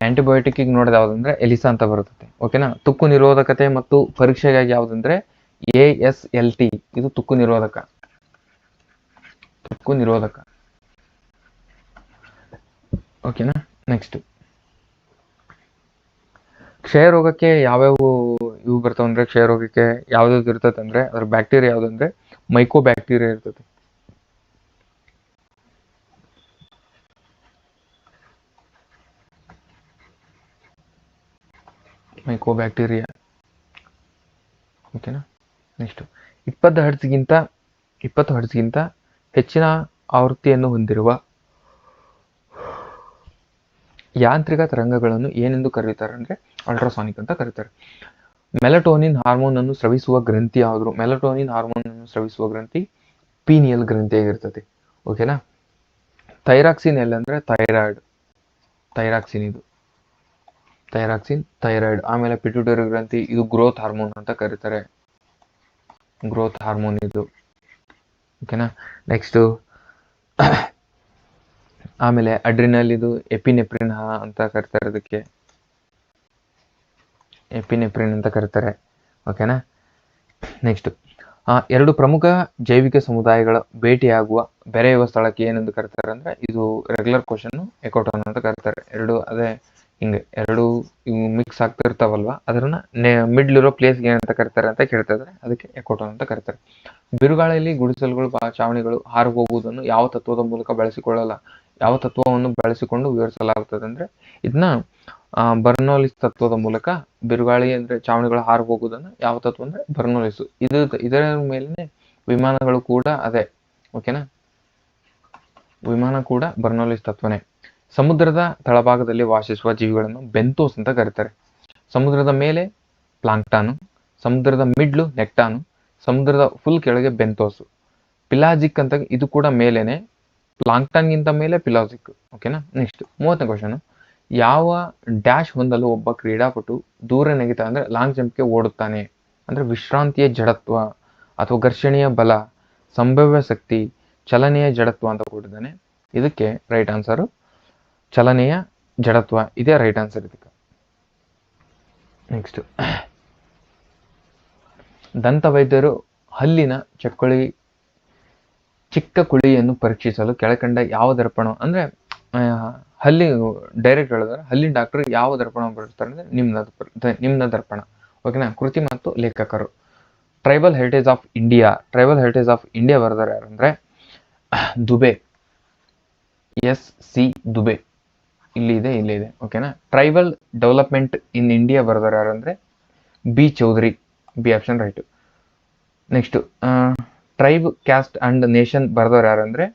ಆಂಟಿಬಯೋಟಿಕ್ ನೋಡೋದು ಯಾವ್ದಂದ್ರೆ ಎಲಿಸಾ ಅಂತ ಬರುತ್ತೆ. ಓಕೆನಾ. ತುಕ್ಕು ನಿರೋಧಕತೆ ಮತ್ತು ಪರೀಕ್ಷೆಗಾಗಿ ಯಾವ್ದಂದ್ರೆ ASLT, ಇದು ತುಕ್ಕು ನಿರೋಧಕ. ಓಕೆನಾ. ನೆಕ್ಸ್ಟ್, ಕ್ಷಯ ರೋಗಕ್ಕೆ ಯಾವ್ಯಾವ ಇವು ಬರ್ತಾವ ಅಂದ್ರೆ ಕ್ಷಯ ರೋಗಕ್ಕೆ ಯಾವ್ದು ಇರ್ತದೆ ಅಂದ್ರೆ ಅದ್ರ ಬ್ಯಾಕ್ಟೀರಿಯಾ ಯಾವ್ದಂದ್ರೆ ಮೈಕೋ ಬ್ಯಾಕ್ಟೀರಿಯಾ ಇರ್ತದೆ. ಮೈಕೋ ಬ್ಯಾಕ್ಟೀರಿಯಾ. ಓಕೆನಾ. ನೆಕ್ಸ್ಟ್, 20 ಹರ್ಟ್ಸ್ಗಿಂತ ಹೆಚ್ಚಿನ ಆವೃತ್ತಿಯನ್ನು ಹೊಂದಿರುವ ಯಾಂತ್ರಿಕ ತರಂಗಗಳನ್ನು ಏನೆಂದು ಕರೆಯುತ್ತಾರೆ ಅಂದರೆ ಅಲ್ಟ್ರಾಸಾನಿಕ್ ಅಂತ ಕರೀತಾರೆ. ಮೆಲಟೋನಿನ್ ಹಾರ್ಮೋನ್ ಅನ್ನು ಸ್ರವಿಸುವ ಗ್ರಂಥಿ ಯಾವುದು? ಮೆಲಟೋನಿನ್ ಹಾರ್ಮೋನ್ ಅನ್ನು ಸ್ರವಿಸುವ ಗ್ರಂಥಿ ಪೀನಿಯಲ್ ಗ್ರಂಥಿಯಾಗಿರ್ತದೆ. ಓಕೆನಾ. ಥೈರಾಕ್ಸಿನ್ ಎಲ್ಲಂದ್ರೆ ಥೈರಾಯ್ಡ್, ಥೈರಾಕ್ಸಿನ್ ಇದು ಥೈರಾಕ್ಸಿನ್ ಥೈರಾಯ್ಡ್. ಆಮೇಲೆ ಪಿಟ್ಯೂಟರಿ ಗ್ರಂಥಿ, ಇದು ಗ್ರೋತ್ ಹಾರ್ಮೋನ್ ಅಂತ ಕರೀತಾರೆ, ಗ್ರೋತ್ ಹಾರ್ಮೋನ್ ಇದು. ಓಕೆನಾ. ನೆಕ್ಸ್ಟು ಆಮೇಲೆ ಅಡ್ರಿನಲ್, ಇದು ಎಪಿನೆಫ್ರಿನ್ ಅಂತ ಕರೀತಾರೆ, ಅದಕ್ಕೆ ಎಪಿನೆಫ್ರಿನ್ ಅಂತ ಕರೀತಾರೆ. ಓಕೆನಾ. ನೆಕ್ಸ್ಟ್ ಎರಡು ಪ್ರಮುಖ ಜೈವಿಕ ಸಮುದಾಯಗಳ ಭೇಟಿಯಾಗುವ ಬೆರೆಯುವ ಸ್ಥಳಕ್ಕೆ ಏನೆಂದು ಕರೀತಾರೆ ಅಂದ್ರೆ, ಇದು ರೆಗ್ಯುಲರ್ ಕ್ವಶನ್, ಎಕೋಟೋನ್ ಅಂತ ಕರೀತಾರೆ. ಎರಡು ಅದೇ ಹಿಂಗೆ ಎರಡು ಮಿಕ್ಸ್ ಆಗ್ತಿರ್ತಾವಲ್ವಾ, ಅದನ್ನ ಮಿಡ್ಲ್ ಇರೋ ಪ್ಲೇಸ್ಗೆ ಏನಂತ ಕರೀತಾರೆ ಅಂತ ಕೇಳ್ತಾ ಇದ್ದಾರೆ, ಅದಕ್ಕೆ ಎಕೋಟೋನ್ ಅಂತ ಕರೀತಾರೆ. ಬಿರುಗಾಳಿಯಲ್ಲಿ ಗುಡಿಸಲುಗಳು ಚಾವಣಿಗಳು ಹಾರು ಹೋಗುವುದನ್ನು ಯಾವ ತತ್ವದ ಮೂಲಕ ಬಳಸಿಕೊಳ್ಳಲ್ಲ? ಯಾವ ತತ್ವವನ್ನು ಬಳಸಿಕೊಂಡು ವಿವರಿಸಲಾಗುತ್ತದೆ ಅಂದ್ರೆ, ಇದನ್ನ ಬರ್ನೌಲಿಸ್ ತತ್ವದ ಮೂಲಕ ಬಿರುಗಾಳಿ ಅಂದ್ರೆ ಚಾವಣಿಗಳು ಹಾರು ಹೋಗುವುದನ್ನು ಯಾವ ತತ್ವ ಅಂದ್ರೆ ಬರ್ನೌಲಿಸ್. ಇದರ ಮೇಲಿನ ವಿಮಾನಗಳು ಕೂಡ ಅದೇ. ಓಕೆನಾ. ವಿಮಾನ ಕೂಡ ಬರ್ನೌಲಿಸ್ ತತ್ವನೇ. ಸಮುದ್ರದ ತಳಭಾಗದಲ್ಲಿ ವಾಸಿಸುವ ಜೀವಿಗಳನ್ನು ಬೆಂತೋಸ್ ಅಂತ ಕರೀತಾರೆ. ಸಮುದ್ರದ ಮೇಲೆ ಪ್ಲಾಂಕ್ಟಾನು, ಸಮುದ್ರದ ಮಿಡ್ಲು ನೆಕ್ಟಾನು, ಸಮುದ್ರದ ಫುಲ್ ಕೆಳಗೆ ಬೆಂತೋಸು. ಪಿಲಾಜಿಕ್ ಅಂತ ಇದು ಕೂಡ ಮೇಲೇನೆ, ಪ್ಲಾಂಕ್ಟಾನ್ಗಿಂತ ಮೇಲೆ ಪಿಲಾಜಿಕ್. ಓಕೆನಾ. ನೆಕ್ಸ್ಟ್ 30ನೇ ಕ್ವಶನ್. ಯಾವ ಡ್ಯಾಶ್ ಹೊಂದಲು ಒಬ್ಬ ಕ್ರೀಡಾಪಟು ದೂರ ನೆಗೆತ ಅಂದ್ರೆ ಲಾಂಗ್ ಜಂಪ್ಗೆ ಓಡುತ್ತಾನೆ? ಅಂದ್ರೆ ವಿಶ್ರಾಂತಿಯ ಜಡತ್ವ ಅಥವಾ ಘರ್ಷಣೆಯ ಬಲ, ಸಂಭಾವ್ಯ ಶಕ್ತಿ, ಚಲನೆಯ ಜಡತ್ವ ಅಂತ ಕೊಟ್ಟಿದ್ದಾನೆ. ಇದಕ್ಕೆ ರೈಟ್ ಆನ್ಸರು ಚಲನೆಯ ಜಡತ್ವ ಇದೇ ರೈಟ್ ಆನ್ಸರ್ ಇದಕ್ಕೆ. ನೆಕ್ಸ್ಟ್, ದಂತ ವೈದ್ಯರು ಹಲ್ಲಿನ ಚಿಕ್ಕ ಕುಳಿಯನ್ನು ಪರೀಕ್ಷಿಸಲು ಕೆಳಕಂಡ ಯಾವ ದರ್ಪಣ ಅಂದ್ರೆ ಹಲ್ಲಿ ಡೈರೆಕ್ಟ್ ಹೇಳಿದ್ರೆ ಹಲ್ಲಿನ ಡಾಕ್ಟರ್ ಯಾವ ದರ್ಪಣ ಬಳಸ್ತಾರೆ ಅಂದ್ರೆ ನಿಮ್ನ ದರ್ಪಣ. ಓಕೆನಾ. ಕೃತಿ ಮತ್ತು ಲೇಖಕರು. ಟ್ರೈಬಲ್ ಹೆರಿಟೇಜ್ ಆಫ್ ಇಂಡಿಯಾ ಬರೆದವರು ಯಾರಂದ್ರೆ ದುಬೆ, SC ದುಬೆ. ಇಲ್ಲಿ ಇದೆ. ಓಕೆನಾ. ಟ್ರೈಬಲ್ ಡೆವಲಪ್ಮೆಂಟ್ ಇನ್ ಇಂಡಿಯಾ ಬರೆದವರು ಯಾರಂದ್ರೆ B Chaudhary, B option right. Next, tribe caste and nation ಬರೆದವರು ಯಾರಂದ್ರೆ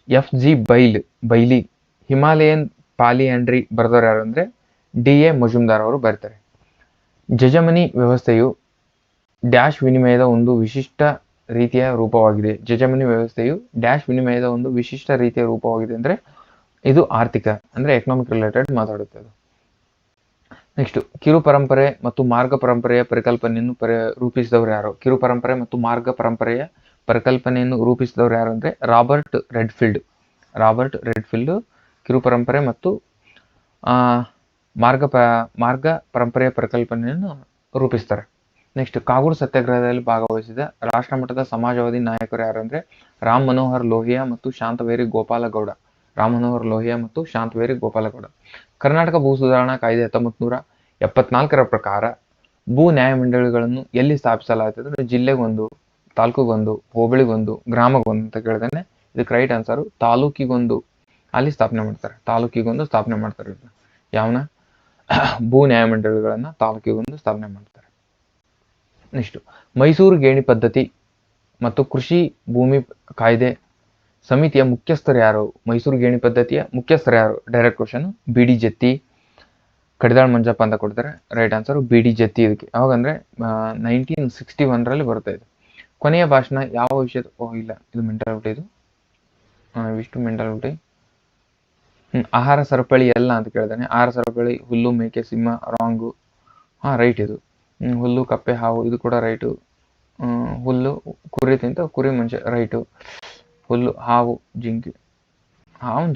FG ಬೈಲಿ. ಹಿಮಾಲಯನ್ ಪಾಲಿಯಾಂಡ್ರಿ ಬರೆದವರು ಯಾರಂದ್ರೆ DA ಮಜುಮ್ದಾರ್ ಅವರು ಬರ್ತಾರೆ. ಜಜಮನಿ ವ್ಯವಸ್ಥೆಯು ಡ್ಯಾಶ್ ವಿನಿಮಯದ ಒಂದು ವಿಶಿಷ್ಟ ರೀತಿಯ ರೂಪವಾಗಿದೆ. ಜಜಮನಿ ವ್ಯವಸ್ಥೆಯು ಡ್ಯಾಶ್ ವಿನಿಮಯದ ಒಂದು ವಿಶಿಷ್ಟ ರೀತಿಯ ರೂಪವಾಗಿದೆ ಅಂದ್ರೆ ಇದು ಆರ್ಥಿಕ ಅಂದ್ರೆ ಎಕನಾಮಿಕ್ ರಿಲೇಟೆಡ್ ಮಾತಾಡುತ್ತೆ ಅದು. ನೆಕ್ಸ್ಟ್, ಕಿರು ಪರಂಪರೆ ಮತ್ತು ಮಾರ್ಗ ಪರಂಪರೆಯ ಪರಿಕಲ್ಪನೆಯನ್ನು ರೂಪಿಸಿದವರು ಯಾರು? ಕಿರು ಪರಂಪರೆ ಮತ್ತು ಮಾರ್ಗ ಪರಂಪರೆಯ ಪರಿಕಲ್ಪನೆಯನ್ನು ರೂಪಿಸಿದವರು ಯಾರು ಅಂದ್ರೆ ರಾಬರ್ಟ್ ರೆಡ್ಫೀಲ್ಡ್ ಕಿರು ಪರಂಪರೆ ಮತ್ತು ಮಾರ್ಗ ಪರಂಪರೆಯ ಪರಿಕಲ್ಪನೆಯನ್ನು ರೂಪಿಸ್ತಾರೆ. ನೆಕ್ಸ್ಟ್, ಕಾಗೂರು ಸತ್ಯಾಗ್ರಹದಲ್ಲಿ ಭಾಗವಹಿಸಿದ ರಾಷ್ಟ್ರಮಟ್ಟದ ಸಮಾಜವಾದಿ ನಾಯಕರು ಯಾರಂದ್ರೆ ರಾಮ್ ಮನೋಹರ್ ಲೋಹಿಯಾ ಮತ್ತು ಶಾಂತವೇರಿ ಗೋಪಾಲಗೌಡ. ಕರ್ನಾಟಕ ಭೂ ಸುಧಾರಣಾ ಕಾಯ್ದೆ 1974ರ ಪ್ರಕಾರ ಭೂ ನ್ಯಾಯಮಂಡಳಿಗಳನ್ನು ಎಲ್ಲಿ ಸ್ಥಾಪಿಸಲಾಗುತ್ತದೆ ಅಂದ್ರೆ ಜಿಲ್ಲೆಗೊಂದು, ತಾಲೂಕಿಗೊಂದು, ಹೋಬಳಿಗೊಂದು, ಗ್ರಾಮಗೊಂದು ಅಂತ ಕೇಳಿದಾನೆ. ಇದಕ್ಕೆ ರೈಟ್ ಆನ್ಸರ್ ತಾಲೂಕಿಗೊಂದು ಅಲ್ಲಿ ಸ್ಥಾಪನೆ ಮಾಡ್ತಾರೆ. ಯಾವನ ಭೂ ನ್ಯಾಯಮಂಡಳಿಗಳನ್ನ ತಾಲೂಕಿಗೊಂದು ಸ್ಥಾಪನೆ ಮಾಡ್ತಾರೆ. ನೆಕ್ಸ್ಟ್, ಮೈಸೂರು ಗೇಣಿ ಪದ್ಧತಿ ಮತ್ತು ಕೃಷಿ ಭೂಮಿ ಕಾಯ್ದೆ ಸಮಿತಿಯ ಮುಖ್ಯಸ್ಥರು ಯಾರು? ಮೈಸೂರು ಗೇಣಿ ಪದ್ಧತಿಯ ಮುಖ್ಯಸ್ಥರು ಯಾರು? Direct question. BD Jatti, Kadidal Manjappa ಅಂತ ಕೊಡ್ತಾರೆ. Right answer BD Jatti. ಇದಕ್ಕೆ ಯಾವಾಗಂದ್ರೆ 1961ರಲ್ಲಿ ಬರುತ್ತೆ ಇದು. ಕೊನೆಯ ಭಾಷಣ ಯಾವ ವಿಷಯದ? ಇಲ್ಲ, ಇದು ಮೆಂಟಾಲಿಟಿ. ಇದು ಇಷ್ಟು ಮೆಂಟಾಲಿಟಿ. ಆಹಾರ ಸರಪಳಿ ಎಲ್ಲ ಅಂತ ಕೇಳಿದಾನೆ. ಆಹಾರ ಸರಪಳಿ ಹುಲ್ಲು, ಮೇಕೆ, ಸಿಂಹ ರಾಂಗು. ರೈಟ್ ಇದು. ಹುಲ್ಲು, ಕಪ್ಪೆ, ಹಾವು ಇದು ಕೂಡ ರೈಟು. ಹುಲ್ಲು ಕುರಿ ತಿಂತ ಕುರಿ ಮನುಷ್ಯ ರೈಟು. ಹುಲ್ಲು, ಹಾವು,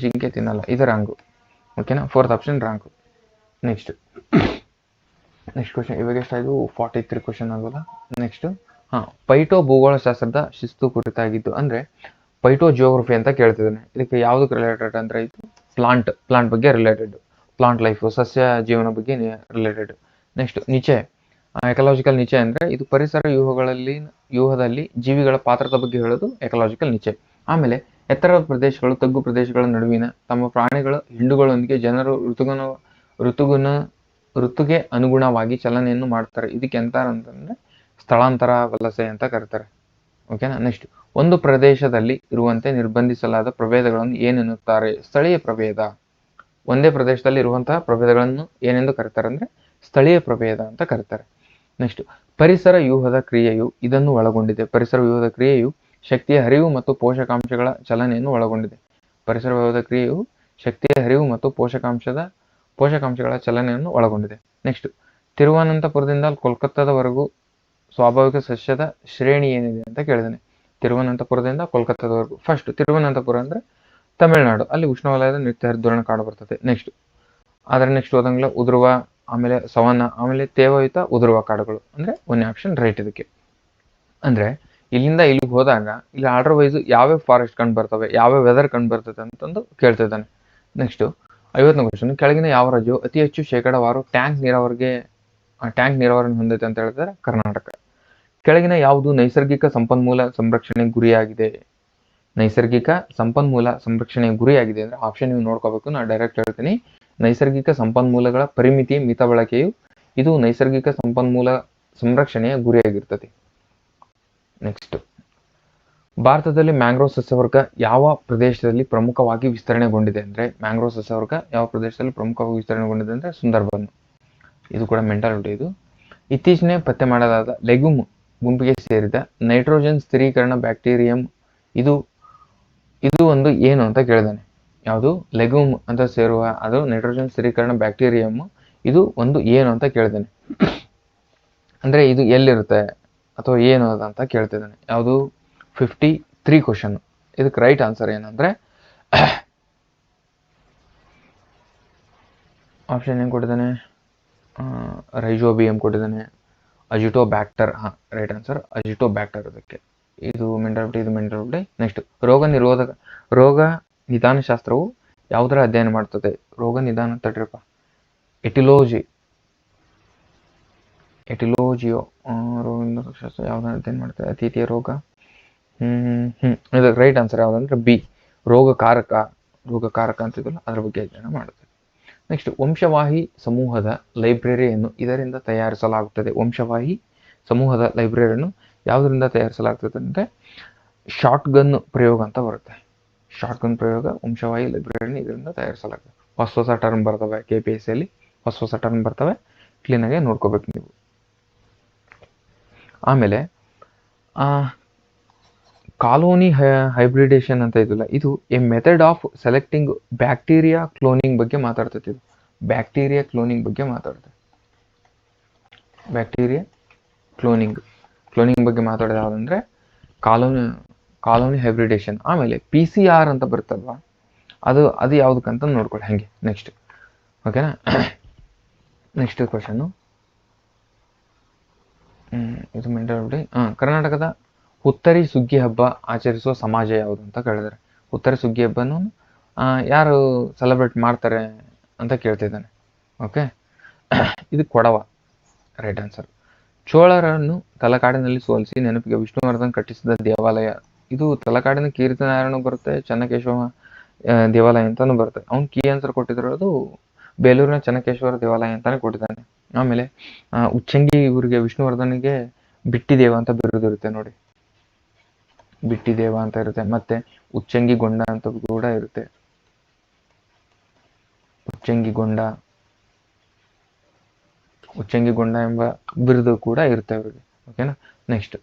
ಜಿಂಕೆ ತಿನ್ನಲ್ಲ, ಇದು ರಾಂಗು. ಓಕೆನಾ. 4th option wrong. Next question. ಇವಾಗ ಎಷ್ಟಾಯ್ತು? 43 ಕ್ವಶನ್ ಆಗೋಲ್ಲ. ನೆಕ್ಸ್ಟ್, ಪೈಟೋ ಭೂಗೋಳಶಾಸ್ತ್ರದ ಶಿಸ್ತು ಕುರಿತಾಗಿದ್ದು ಅಂದ್ರೆ ಪೈಟೋ ಜಿಯೋಗ್ರಫಿ ಅಂತ ಕೇಳ್ತಿದ್ದಾನೆ. ಇದಕ್ಕೆ ಯಾವುದಕ್ಕೆ ರಿಲೇಟೆಡ್ ಅಂದ್ರೆ ಇದು ಪ್ಲಾಂಟ್ ಬಗ್ಗೆ ರಿಲೇಟೆಡ್, ಪ್ಲಾಂಟ್ ಲೈಫ್, ಸಸ್ಯ ಜೀವನ ಬಗ್ಗೆ ರಿಲೇಟೆಡ್. ನೆಕ್ಸ್ಟ್, ನಿಚೆ, ಎಕಲಾಜಿಕಲ್ ನಿಚೆ ಅಂದ್ರೆ ಇದು ಪರಿಸರ ವ್ಯೂಹದಲ್ಲಿ ಜೀವಿಗಳ ಪಾತ್ರದ ಬಗ್ಗೆ ಹೇಳೋದು ಎಕಲಾಜಿಕಲ್ ನಿಚೆ. ಆಮೇಲೆ ಎತ್ತರದ ಪ್ರದೇಶಗಳು, ತಗ್ಗು ಪ್ರದೇಶಗಳ ನಡುವಿನ ತಮ್ಮ ಪ್ರಾಣಿಗಳ ಹಿಂಡುಗಳೊಂದಿಗೆ ಜನರು ಋತುಗೆ ಅನುಗುಣವಾಗಿ ಚಲನೆಯನ್ನು ಮಾಡ್ತಾರೆ. ಇದಕ್ಕೆ ಎಂತ ಅಂತಂದ್ರೆ ಸ್ಥಳಾಂತರ ವಲಸೆ ಅಂತ ಕರೀತಾರೆ. ಓಕೆನಾ. ನೆಕ್ಸ್ಟ್, ಒಂದು ಪ್ರದೇಶದಲ್ಲಿ ಇರುವಂತೆ ನಿರ್ಬಂಧಿಸಲಾದ ಪ್ರಭೇದಗಳನ್ನು ಏನೆನ್ನುತ್ತಾರೆ? ಸ್ಥಳೀಯ ಪ್ರಭೇದ. ಒಂದೇ ಪ್ರದೇಶದಲ್ಲಿ ಇರುವಂತಹ ಪ್ರಭೇದಗಳನ್ನು ಏನೆಂದು ಕರೀತಾರೆ ಅಂದ್ರೆ ಸ್ಥಳೀಯ ಪ್ರಭೇದ ಅಂತ ಕರೀತಾರೆ. ನೆಕ್ಸ್ಟ್, ಪರಿಸರ ವ್ಯೂಹದ ಕ್ರಿಯೆಯು ಇದನ್ನು ಒಳಗೊಂಡಿದೆ. ಪರಿಸರ ವ್ಯೂಹದ ಕ್ರಿಯೆಯು ಶಕ್ತಿಯ ಹರಿವು ಮತ್ತು ಪೋಷಕಾಂಶಗಳ ಚಲನೆಯನ್ನು ಒಳಗೊಂಡಿದೆ. ಪರಿಸರ ವ್ಯೂಹದ ಕ್ರಿಯೆಯು ಶಕ್ತಿಯ ಹರಿವು ಮತ್ತು ಪೋಷಕಾಂಶಗಳ ಚಲನೆಯನ್ನು ಒಳಗೊಂಡಿದೆ. ನೆಕ್ಸ್ಟ್, ತಿರುವನಂತಪುರದಿಂದ ಕೋಲ್ಕತ್ತಾದವರೆಗೂ ಸ್ವಾಭಾವಿಕ ಸಸ್ಯದ ಶ್ರೇಣಿ ಏನಿದೆ ಅಂತ ಕೇಳಿದಾನೆ. ತಿರುವನಂತಪುರದಿಂದ ಕೋಲ್ಕತ್ತಾದವರೆಗೂ. ಫಸ್ಟ್, ತಿರುವನಂತಪುರ ಅಂದ್ರೆ ತಮಿಳುನಾಡು, ಅಲ್ಲಿ ಉಷ್ಣವಲಯದ ನಿತ್ಯ ಹರಿದ್ವರ್ಣ ಕಾಡು ಬರ್ತದೆ. ನೆಕ್ಸ್ಟ್ ಹೋದಂಗ್ಲ ಉದುರುವ, ಆಮೇಲೆ ಸವನ್ನ, ಆಮೇಲೆ ತೇವಯುತ ಉದುರುವ ಕಾಡುಗಳು ಅಂದ್ರೆ ಒಂದೇ ಆಪ್ಷನ್ ರೈಟ್ ಇದಕ್ಕೆ. ಅಂದ್ರೆ ಇಲ್ಲಿಂದ ಇಲ್ಲಿಗೆ ಹೋದಾಗ ಇಲ್ಲಿ ಆರ್ಡರ್ ವೈಸ್ ಯಾವ್ಯಾವ ಫಾರೆಸ್ಟ್ ಕಂಡು ಬರ್ತವೆ, ಯಾವ್ಯಾವ ವೆದರ್ ಕಂಡು ಬರ್ತದೆ ಅಂತಂದು ಕೇಳ್ತಿದ್ದಾನೆ. ನೆಕ್ಸ್ಟ್ 50ನೇ ಕ್ವಶನ್, ಕೆಳಗಿನ ಯಾವ ರಾಜ್ಯವು ಅತಿ ಹೆಚ್ಚು ಶೇಕಡಾವಾರು ಟ್ಯಾಂಕ್ ನೀರಾವರಿಯನ್ನು ಹೊಂದಿದೆ ಅಂತ ಹೇಳಿದ್ರೆ ಕರ್ನಾಟಕ. ಕೆಳಗಿನ ಯಾವುದು ನೈಸರ್ಗಿಕ ಸಂಪನ್ಮೂಲ ಸಂರಕ್ಷಣೆ ಗುರಿಯಾಗಿದೆ? ನೈಸರ್ಗಿಕ ಸಂಪನ್ಮೂಲ ಸಂರಕ್ಷಣೆ ಗುರಿಯಾಗಿದೆ ಅಂದ್ರೆ ಆಪ್ಷನ್ ನೀವು ನೋಡ್ಕೋಬೇಕು, ನಾನು ಡೈರೆಕ್ಟ್ ಹೇಳ್ತೀನಿ. ನೈಸರ್ಗಿಕ ಸಂಪನ್ಮೂಲಗಳ ಪರಿಮಿತಿ ಮಿತ ಬಳಕೆಯು ಇದು ನೈಸರ್ಗಿಕ ಸಂಪನ್ಮೂಲ ಸಂರಕ್ಷಣೆಯ ಗುರಿಯಾಗಿರ್ತದೆ. ನೆಕ್ಸ್ಟ್, ಭಾರತದಲ್ಲಿ ಮ್ಯಾಂಗ್ರೋವ್ ಸಸ್ಯವರ್ಗ ಯಾವ ಪ್ರದೇಶದಲ್ಲಿ ಪ್ರಮುಖವಾಗಿ ವಿಸ್ತರಣೆಗೊಂಡಿದೆ ಅಂದ್ರೆ ಮ್ಯಾಂಗ್ರೋವ್ ಸಸ್ಯವರ್ಗ ಯಾವ ಪ್ರದೇಶದಲ್ಲಿ ಪ್ರಮುಖವಾಗಿ ವಿಸ್ತರಣೆಗೊಂಡಿದೆ ಅಂದ್ರೆ ಸುಂದರ್ಬನ್. ಇದು ಕೂಡ ಮೆಂಟಾಲಿಟಿ. ಇದು ಇತ್ತೀಚೆಗೆ ಪತ್ತೆ ಮಾಡಲಾದ ಲೆಗ್ಯೂಮ್ ಗುಂಪಿಗೆ ಸೇರಿದ ನೈಟ್ರೋಜನ್ ಸ್ಥಿರೀಕರಣ ಬ್ಯಾಕ್ಟೀರಿಯಂ ಇದು ಒಂದು ಏನು ಅಂತ ಕೇಳಿದಾನೆ. ಯಾವುದು? ಲೆಗ್ಯೂಮ್ ಅಂತ ಸೇರುವ ಅದು ನೈಟ್ರೋಜನ್ ಸ್ಥಿರೀಕರಣ ಬ್ಯಾಕ್ಟೀರಿಯಂ ಇದು ಒಂದು ಏನು ಅಂತ ಕೇಳಿದಾನೆ. ಅಂದ್ರೆ ಇದು ಎಲ್ಲಿರುತ್ತೆ ಅಥವಾ ಏನು ಅದ ಅಂತ ಕೇಳ್ತಿದ್ದಾನೆ. ಯಾವುದು? 53 ಕ್ವಶನ್. ಇದಕ್ಕೆ ರೈಟ್ ಆನ್ಸರ್ ಏನಂದ್ರೆ ಆಪ್ಷನ್ ಏನ್ ಕೊಟ್ಟಿದ್ದಾನೆ? ರೈಜೋಬಿಯಂ ಕೊಟ್ಟಿದ್ದಾನೆ, ಅಜಿಟೋಬ್ಯಾಕ್ಟರ್. ರೈಟ್ ಆನ್ಸರ್ ಅಜಿಟೋಬ್ಯಾಕ್ಟರ್ ಇದಕ್ಕೆ. ಇದು ಮೆಂಟಾಲಿಟಿ. ನೆಕ್ಸ್ಟ್, ರೋಗ ನಿದಾನ ಶಾಸ್ತ್ರವು ಯಾವುದರ ಅಧ್ಯಯನ ಮಾಡ್ತದೆ? ರೋಗ ನಿದಾನ ತಡ್ರಿಪ್ಪ. ಎಟಿಲೋಜಿಯೋ ರೋಗ ನಿದಾನ ಶಾಸ್ತ್ರ ಯಾವ್ದನ್ನ ಅಧ್ಯಯನ ಮಾಡ್ತದೆ? ಅತಿಥಿಯ ರೋಗ. ಇದಕ್ಕೆ ರೈಟ್ ಆನ್ಸರ್ ಯಾವ್ದಂದ್ರೆ ಬಿ, ರೋಗಕಾರಕ ಅಂತಿದಲ್ಲ ಅದ್ರ ಬಗ್ಗೆ ಅಧ್ಯಯನ ಮಾಡುತ್ತೆ. ನೆಕ್ಸ್ಟ್, ವಂಶವಾಹಿ ಸಮೂಹದ ಲೈಬ್ರರಿಯನ್ನು ಇದರಿಂದ ತಯಾರಿಸಲಾಗುತ್ತದೆ. ವಂಶವಾಹಿ ಸಮೂಹದ ಲೈಬ್ರರಿಯನ್ನು ಯಾವುದರಿಂದ ತಯಾರಿಸಲಾಗ್ತದೆ ಅಂದ್ರೆ ಶಾರ್ಟ್ಗನ್ ಪ್ರಯೋಗ ಅಂತ ಬರುತ್ತೆ. ಶಾರ್ಟ್ಗನ್ ಪ್ರಯೋಗ ವಂಶವಾಹಿ ಲೈಬ್ರರಿಯನ್ನು ಇದರಿಂದ ತಯಾರಿಸಲಾಗ್ತದೆ. ಹೊಸ ಟರ್ಮ್ ಬರ್ತವೆ KPSC ಅಲ್ಲಿ, ಹೊಸ ಟರ್ಮ್ ಬರ್ತವೆ, ಕ್ಲೀನಾಗಿ ನೋಡ್ಕೋಬೇಕು ನೀವು. ಆಮೇಲೆ ಕಾಲೋನಿ ಹೈಬ್ರಿಡೇಷನ್ ಅಂತ ಇದಲ್ಲ, ಇದು A method of selecting bacteria cloning ಬಗ್ಗೆ ಮಾತಾಡ್ತೈತಿ. ಇದು ಬ್ಯಾಕ್ಟೀರಿಯಾ ಕ್ಲೋನಿಂಗ್ ಬಗ್ಗೆ ಮಾತಾಡ್ತದೆ. ಬ್ಯಾಕ್ಟೀರಿಯಾ ಕ್ಲೋನಿಂಗ್ ಬಗ್ಗೆ ಮಾತಾಡೋದು ಯಾವುದಂದ್ರೆ ಕಾಲೋನಿ ಹೈಬ್ರಿಡೇಷನ್. ಆಮೇಲೆ PCR ಅಂತ ಬರುತ್ತಲ್ವಾ, ಅದು ಯಾವುದಕ್ಕಂತ ನೋಡ್ಕೊಳ್ಳಿ ಹಂಗೆ. ನೆಕ್ಸ್ಟ್ ಓಕೆನಾ. ನೆಕ್ಸ್ಟ್ ಕ್ವಶನ್, ಇದು ಮೆಂಟಾಲಿಟಿ. ಕರ್ನಾಟಕದ ಹುತ್ತರಿ ಸುಗ್ಗಿ ಹಬ್ಬ ಆಚರಿಸುವ ಸಮಾಜ ಯಾವುದು ಅಂತ ಕೇಳಿದರೆ, ಹುತ್ತರಿ ಸುಗ್ಗಿ ಹಬ್ಬನು ಯಾರು ಸೆಲೆಬ್ರೇಟ್ ಮಾಡ್ತಾರೆ ಅಂತ ಕೇಳ್ತಿದ್ದಾನೆ. ಓಕೆ, ಇದು ಕೊಡವ. Right answer. ಚೋಳರನ್ನು ತಲಕಾಡಿನಲ್ಲಿ ಸೋಲಿಸಿ ನೆನಪಿಗೆ ವಿಷ್ಣುವರ್ಧನ್ ಕಟ್ಟಿಸಿದ ದೇವಾಲಯ. ಇದು ತಲಕಾಡಿನ ಕೀರ್ತಿನಾರಾಯಣ ಬರುತ್ತೆ, ಚೆನ್ನಕೇಶವ ದೇವಾಲಯ ಅಂತಾನು ಬರುತ್ತೆ. ಅವ್ನು ಕೀ ಆನ್ಸರ್ ಕೊಟ್ಟಿರೋದು ಬೇಲೂರಿನ ಚೆನ್ನಕೇಶ್ವರ ದೇವಾಲಯ ಅಂತಾನೆ ಕೊಟ್ಟಿದ್ದಾನೆ. ಆಮೇಲೆ ಉಚ್ಚಂಗಿ ಇವರಿಗೆ ವಿಷ್ಣುವರ್ಧನ್ಗೆ ಬಿಟ್ಟಿದೇವ ಅಂತ ಬಿರುದಿರುತ್ತೆ ನೋಡಿ, ಬಿಟ್ಟಿದೇವ ಅಂತ ಇರುತ್ತೆ. ಮತ್ತೆ ಉಚ್ಚಂಗಿ ಗೊಂಡ ಅಂತ ಕೂಡ ಇರುತ್ತೆ. ಉಚ್ಚಂಗಿ ಗೊಂಡ ಎಂಬ ಬಿರುದು ಕೂಡ ಇರುತ್ತೆ ಅವರಿಗೆ. ಓಕೆನಾ. ನೆಕ್ಸ್ಟ್,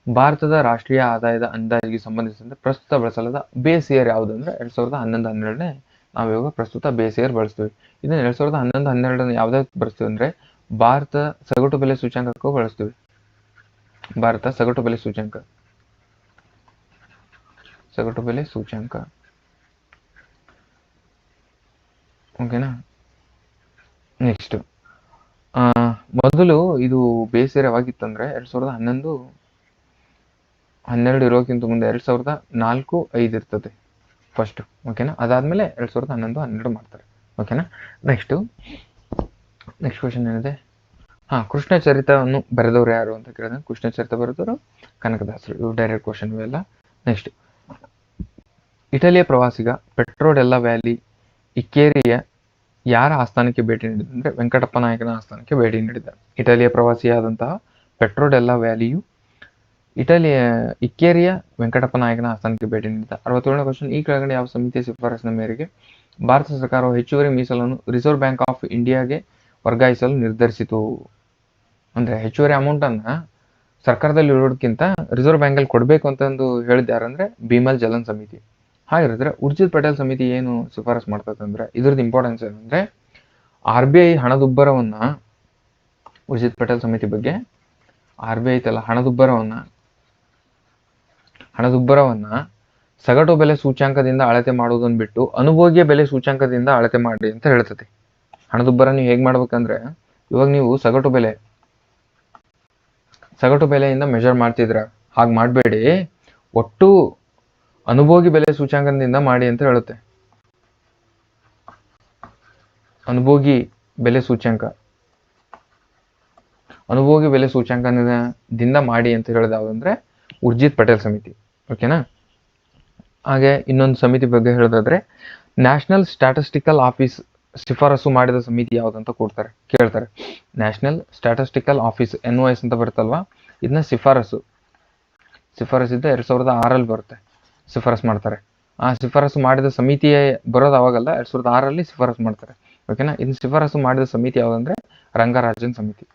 ಭಾರತದ ರಾಷ್ಟ್ರೀಯ ಆದಾಯದ ಅಂದಾಜಿಗೆ ಸಂಬಂಧಿಸಿದಂತೆ ಪ್ರಸ್ತುತ ಬಳಸಲಾದ ಬೇಸ್ ಇಯರ್ ಯಾವುದು ಅಂದ್ರೆ 2011-12 ನಾವು ಇವಾಗ ಪ್ರಸ್ತುತ ಬೇಸ್ ಇಯರ್ ಬಳಸ್ತೀವಿ. ಇದನ್ನ 2011-12 ಯಾವ್ದಾದ್ರು ಬಳಸ್ತೀವಿ ಅಂದ್ರೆ ಭಾರತ ಸಗಟು ಬೆಲೆ ಸೂಚ್ಯಂಕಕ್ಕೂ ಬಳಸ್ತೀವಿ. ಭಾರತ ಸಗಟು ಬೆಲೆ ಸೂಚ್ಯಂಕ. ಓಕೆನಾ. ನೆಕ್ಸ್ಟ್, ಮೊದಲು ಇದು ಬೇಸ್ ಇಯರ್ ಯಾವಾಗಿತ್ತಂದ್ರೆ 2011-12 ಇರೋಕ್ಕಿಂತ ಮುಂದೆ 2004-5 ಇರ್ತದೆ ಫಸ್ಟ್. ಓಕೆನಾ. ಅದಾದ್ಮೇಲೆ 2011-12 ಮಾಡ್ತಾರೆ. ಓಕೆನಾ. ನೆಕ್ಸ್ಟ್ ಕ್ವಶನ್ ಏನಿದೆ? ಕೃಷ್ಣ ಚರಿತವನ್ನು ಬರೆದವರು ಯಾರು ಅಂತ ಕೇಳಿದ್ರೆ, ಕೃಷ್ಣ ಚರಿತ ಬರೆದವರು ಕನಕದಾಸರು. ಇವು ಡೈರೆಕ್ಟ್ ಕ್ವಶನ್ ಇವೆಲ್ಲ. ನೆಕ್ಸ್ಟ್, ಇಟಲಿಯ ಪ್ರವಾಸಿಗ ಪೆಟ್ರೋ ಡೆಲ್ಲಾ ವ್ಯಾಲಿ ಇಕ್ಕೇರಿಯ ಯಾರ ಆಸ್ಥಾನಕ್ಕೆ ಭೇಟಿ ನೀಡಿದ ಅಂದ್ರೆ ವೆಂಕಟಪ್ಪ ನಾಯಕನ ಆಸ್ಥಾನಕ್ಕೆ ಭೇಟಿ ನೀಡಿದ. ಇಟಲಿಯ ಪ್ರವಾಸಿಯಾದಂತಹ ಪೆಟ್ರೋ ಡೆಲ್ಲಾ ವ್ಯಾಲಿಯು ಇಟಲಿಯ ಇಕ್ಕೇರಿಯ ವೆಂಕಟಪ್ಪ ನಾಯಕನ ಆಸ್ಥಾನಕ್ಕೆ ಭೇಟಿ ನೀಡಿದ. 67ನೇ ಕ್ವಶನ್, ಈ ಕೆಳಗಡೆ ಯಾವ ಸಮಿತಿಯ ಶಿಫಾರಸಿನ ಮೇರೆಗೆ ಭಾರತ ಸರ್ಕಾರವು ಹೆಚ್ಚುವರಿ ಮೀಸಲನ್ನು ರಿಸರ್ವ್ ಬ್ಯಾಂಕ್ ಆಫ್ ಇಂಡಿಯಾಗೆ ವರ್ಗಾಯಿಸಲು ನಿರ್ಧರಿಸಿತು? ಅಂದ್ರೆ ಹೆಚ್ಚುವರಿ ಅಮೌಂಟ್ ಅನ್ನ ಸರ್ಕಾರದಲ್ಲಿ ಇರೋದಕ್ಕಿಂತ ರಿಸರ್ವ್ ಬ್ಯಾಂಕ್ ಅಲ್ಲಿ ಕೊಡಬೇಕು ಅಂತಂದು ಹೇಳಿದ್ದಾರಂದ್ರೆ ಬಿಮಲ್ ಜಲನ್ ಸಮಿತಿ. ಹಾಗಿದ್ರೆ ಉರ್ಜಿತ್ ಪಟೇಲ್ ಸಮಿತಿ ಏನು ಶಿಫಾರಸು ಮಾಡ್ತದೆ ಅಂದ್ರೆ ಇದ್ರದ್ದು ಇಂಪಾರ್ಟೆನ್ಸ್ ಏನಂದ್ರೆ RBI ಹಣದುಬ್ಬರವನ್ನ, ಉರ್ಜಿತ್ ಪಟೇಲ್ ಸಮಿತಿ ಬಗ್ಗೆ RBI ಐತಲ್ಲ ಹಣದುಬ್ಬರವನ್ನ ಸಗಟು ಬೆಲೆ ಸೂಚ್ಯಾಂಕದಿಂದ ಅಳತೆ ಮಾಡುವುದನ್ನು ಬಿಟ್ಟು ಅನುಭೋಗ್ಯ ಬೆಲೆ ಸೂಚ್ಯಾಂಕದಿಂದ ಅಳತೆ ಮಾಡಿ ಅಂತ ಹೇಳ್ತದೆ. ಹಣದುಬ್ಬರ ನೀವು ಹೇಗ್ ಮಾಡ್ಬೇಕಂದ್ರೆ, ಇವಾಗ ನೀವು ಸಗಟು ಬೆಲೆಯಿಂದ ಮೆಜರ್ ಮಾಡ್ತಿದ್ರ, ಹಾಗೆ ಮಾಡಬೇಡಿ, ಒಟ್ಟು ಅನುಭೋಗಿ ಬೆಲೆ ಸೂಚ್ಯಾಂಕದಿಂದ ಮಾಡಿ ಅಂತ ಹೇಳುತ್ತೆ. ಅನುಭೋಗಿ ಬೆಲೆ ಸೂಚ್ಯಾಂಕದಿಂದ ಮಾಡಿ ಅಂತ ಹೇಳೋದು ಯಾವುದಂದ್ರೆ ಉರ್ಜಿತ್ ಪಟೇಲ್ ಸಮಿತಿ. ಓಕೆನಾ? ಹಾಗೆ ಇನ್ನೊಂದು ಸಮಿತಿ ಬಗ್ಗೆ ಹೇಳೋದಾದ್ರೆ ನ್ಯಾಷನಲ್ ಸ್ಟ್ಯಾಟಿಸ್ಟಿಕಲ್ ಆಫೀಸ್ ಶಿಫಾರಸು ಮಾಡಿದ ಸಮಿತಿ ಯಾವುದಂತ ಕೇಳ್ತಾರೆ. ನ್ಯಾಷನಲ್ ಸ್ಟ್ಯಾಟಿಸ್ಟಿಕಲ್ ಆಫೀಸ್ NOS ಅಂತ ಬರುತ್ತಲ್ವಾ, ಇದನ್ನ ಶಿಫಾರಸು ಇದ್ದ 2006 ಬರುತ್ತೆ, ಶಿಫಾರಸು ಮಾಡ್ತಾರೆ. ಆ ಶಿಫಾರಸು ಮಾಡಿದ ಸಮಿತಿಯ ಬರೋದು ಅವಾಗಲ್ಲ, 2006 ಶಿಫಾರಸು ಮಾಡ್ತಾರೆ. ಓಕೆನಾ? ಇದನ್ನ ಶಿಫಾರಸು ಮಾಡಿದ ಸಮಿತಿ ಯಾವುದಂದ್ರೆ ರಂಗರಾಜನ್ ಸಮಿತಿ.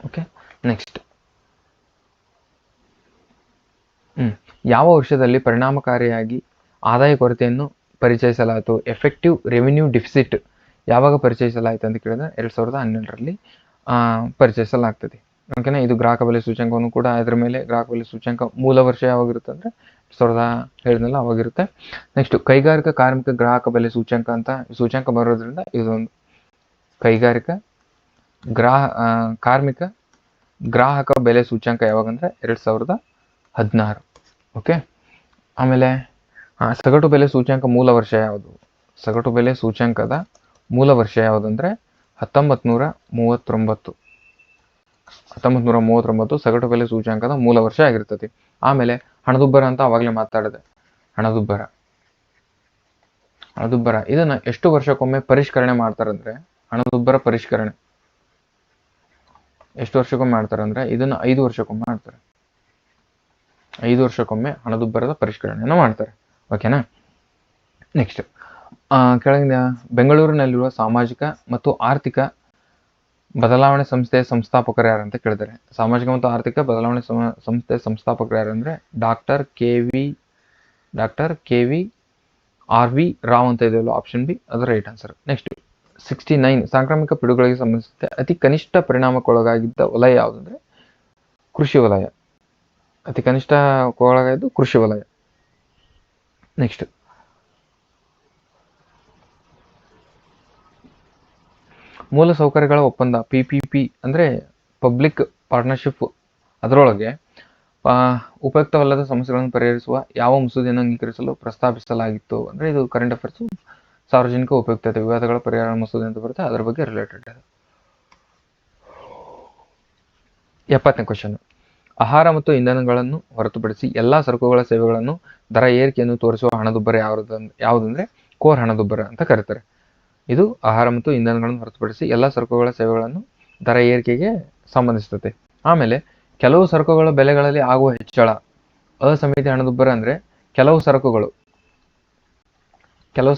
ಓಕೆ, ನೆಕ್ಸ್ಟ್, ಯಾವ ವರ್ಷದಲ್ಲಿ ಪರಿಣಾಮಕಾರಿಯಾಗಿ ಆದಾಯ ಕೊರತೆಯನ್ನು ಪರಿಚಯಿಸಲಾಯಿತು? ಎಫೆಕ್ಟಿವ್ ರೆವಿನ್ಯೂ ಡಿಫಿಸಿಟ್ ಯಾವಾಗ ಪರಿಚಯಿಸಲಾಯಿತು ಅಂತ ಕೇಳಿದ್ರೆ 2012 ಪರಿಚಯಿಸಲಾಗ್ತದೆ. ಓಕೆನಾ? ಇದು ಗ್ರಾಹಕ ಬೆಲೆ ಸೂಚ್ಯಂಕವನ್ನು ಕೂಡ, ಅದರ ಮೇಲೆ ಗ್ರಾಹಕ ಬೆಲೆ ಸೂಚ್ಯಂಕ ಮೂಲ ವರ್ಷ ಯಾವಾಗಿರುತ್ತೆ ಅಂದ್ರೆ 2017 ಅವಾಗಿರುತ್ತೆ. ನೆಕ್ಸ್ಟ್, ಕೈಗಾರಿಕಾ ಕಾರ್ಮಿಕ ಗ್ರಾಹಕ ಬೆಲೆ ಸೂಚ್ಯಂಕ ಬರೋದ್ರಿಂದ ಇದೊಂದು ಕೈಗಾರಿಕಾ ಕಾರ್ಮಿಕ ಗ್ರಾಹಕ ಬೆಲೆ ಸೂಚ್ಯಂಕ ಯಾವಾಗಂದ್ರೆ 2016. ಓಕೆ, ಆಮೇಲೆ ಸಗಟು ಬೆಲೆ ಸೂಚ್ಯಂಕ ಮೂಲ ವರ್ಷ ಯಾವುದು? ಸಗಟು ಬೆಲೆ ಸೂಚ್ಯಂಕದ ಮೂಲ ವರ್ಷ ಯಾವುದಂದ್ರೆ 1939 ಸಗಟು ಬೆಲೆ ಸೂಚ್ಯಂಕದ ಮೂಲ ವರ್ಷ ಆಗಿರ್ತದೆ. ಆಮೇಲೆ ಹಣದುಬ್ಬರ ಅಂತ ಅವಾಗಲೇ ಮಾತಾಡಿದೆ. ಹಣದುಬ್ಬರ ಇದನ್ನ ಎಷ್ಟು ವರ್ಷಕ್ಕೊಮ್ಮೆ ಪರಿಷ್ಕರಣೆ ಮಾಡ್ತಾರಂದ್ರೆ, ಹಣದುಬ್ಬರ ಪರಿಷ್ಕರಣೆ ಎಷ್ಟು ವರ್ಷಕ್ಕೊಮ್ಮೆ ಮಾಡ್ತಾರೆ ಅಂದ್ರೆ ಇದನ್ನ 5 ವರ್ಷಕ್ಕೊಮ್ಮೆ ಮಾಡ್ತಾರೆ. 5 ವರ್ಷಕ್ಕೊಮ್ಮೆ ಹಣದುಬ್ಬರದ ಪರಿಷ್ಕರಣೆಯನ್ನು ಮಾಡ್ತಾರೆ. ಓಕೆನಾ? ನೆಕ್ಸ್ಟ್, ಕೆಳಗಿನ ಬೆಂಗಳೂರಿನಲ್ಲಿರುವ ಸಾಮಾಜಿಕ ಮತ್ತು ಆರ್ಥಿಕ ಬದಲಾವಣೆ ಸಂಸ್ಥೆಯ ಸಂಸ್ಥಾಪಕರು ಯಾರಂತ ಕೇಳಿದ್ದಾರೆ. ಸಾಮಾಜಿಕ ಮತ್ತು ಆರ್ಥಿಕ ಬದಲಾವಣೆ ಸಂಸ್ಥೆಯ ಸಂಸ್ಥಾಪಕರು ಯಾರಂದ್ರೆ ಡಾಕ್ಟರ್ ಕೆ.ವಿ. ಆರ್.ವಿ. ರಾವ್ ಅಂತ ಇದೆಯಲ್ಲ, ಆಪ್ಷನ್ ಬಿ ಅದರ ರೈಟ್ ಆನ್ಸರ್. ನೆಕ್ಸ್ಟ್, 69 ಸಾಂಕ್ರಾಮಿಕ ಪಿಡುಗಳಿಗೆ ಸಂಬಂಧಿಸಿದ ಅತಿ ಕನಿಷ್ಠ ಪರಿಣಾಮಕ್ಕೊಳಗಾಗಿದ್ದ ವಲಯ ಯಾವುದಂದ್ರೆ ಕೃಷಿ ವಲಯ. ಅತಿ ಕನಿಷ್ಠ ಒಳಗಾಗಿದ್ದು ಕೃಷಿ ವಲಯ. ನೆಕ್ಸ್ಟ್, ಮೂಲ ಸೌಕರ್ಯಗಳ ಒಪ್ಪಂದ PPP ಅಂದ್ರೆ ಪಬ್ಲಿಕ್ ಪಾರ್ಟ್ನರ್ಶಿಪ್, ಅದರೊಳಗೆ ಉಪಯುಕ್ತವಲ್ಲದ ಸಮಸ್ಯೆಗಳನ್ನು ಪರಿಹರಿಸುವ ಯಾವ ಮಸೂದೆಯನ್ನು ಅಂಗೀಕರಿಸಲು ಪ್ರಸ್ತಾಪಿಸಲಾಗಿತ್ತು ಅಂದ್ರೆ ಇದು ಕರೆಂಟ್ ಅಫೇರ್ಸ್, ಸಾರ್ವಜನಿಕ ಉಪಯುಕ್ತತೆ ವಿವಾದಗಳ ಪರಿಹಾರ ಮಸೂದೆ ಅಂತ ಬರುತ್ತೆ, ಅದರ ಬಗ್ಗೆ ರಿಲೇಟೆಡ್. 70ನೇ ಕ್ವಶನ್, ಆಹಾರ ಮತ್ತು ಇಂಧನಗಳನ್ನು ಹೊರತುಪಡಿಸಿ ಎಲ್ಲಾ ಸರಕುಗಳ ಸೇವೆಗಳನ್ನು ದರ ಏರಿಕೆಯನ್ನು ತೋರಿಸುವ ಹಣದುಬ್ಬರ ಯಾವುದಂದ್ರೆ ಕೋರ್ ಹಣದುಬ್ಬರ ಅಂತ ಕರೀತಾರೆ. ಇದು ಆಹಾರ ಮತ್ತು ಇಂಧನಗಳನ್ನು ಹೊರತುಪಡಿಸಿ ಎಲ್ಲಾ ಸರಕುಗಳ ಸೇವೆಗಳನ್ನು ದರ ಏರಿಕೆಗೆ ಸಂಬಂಧಿಸುತ್ತದೆ. ಆಮೇಲೆ ಕೆಲವು ಸರಕುಗಳ ಬೆಲೆಗಳಲ್ಲಿ ಆಗುವ ಹೆಚ್ಚಳ ಅಸಮಿತಿ ಹಣದುಬ್ಬರ ಅಂದ್ರೆ ಕೆಲವು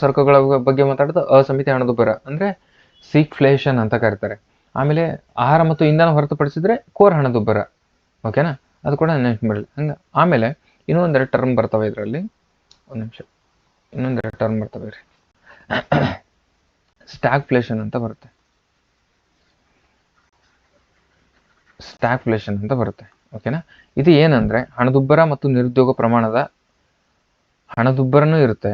ಸರಕುಗಳ ಬಗ್ಗೆ ಮಾತಾಡೋದು ಅಸಮಿತಿ ಹಣದುಬ್ಬರ ಅಂದ್ರೆ ಸೀಕ್ಫ್ಲೇಷನ್ ಅಂತ ಕರೀತಾರೆ. ಆಮೇಲೆ ಆಹಾರ ಮತ್ತು ಇಂಧನ ಹೊರತುಪಡಿಸಿದ್ರೆ ಕೋರ್ ಹಣದುಬ್ಬರ. ಓಕೆನಾ? ಅದು ಕೂಡ ನೆನಪು ಮಾಡಲಿ ಹಂಗ. ಆಮೇಲೆ ಇನ್ನೊಂದೆರಡು ಟರ್ಮ್ ಬರ್ತವೆ ಇದರಲ್ಲಿ, ಇನ್ನೊಂದೆರಡು ಟರ್ಮ್ ಬರ್ತವೆ ರೀ. ಸ್ಟ್ಯಾಗ್ಫ್ಲೇಷನ್ ಅಂತ ಬರುತ್ತೆ. ಓಕೆನಾ? ಇದು ಏನಂದ್ರೆ ಹಣದುಬ್ಬರ ಮತ್ತು ನಿರುದ್ಯೋಗ ಪ್ರಮಾಣದ ಹಣದುಬ್ಬರನೂ ಇರುತ್ತೆ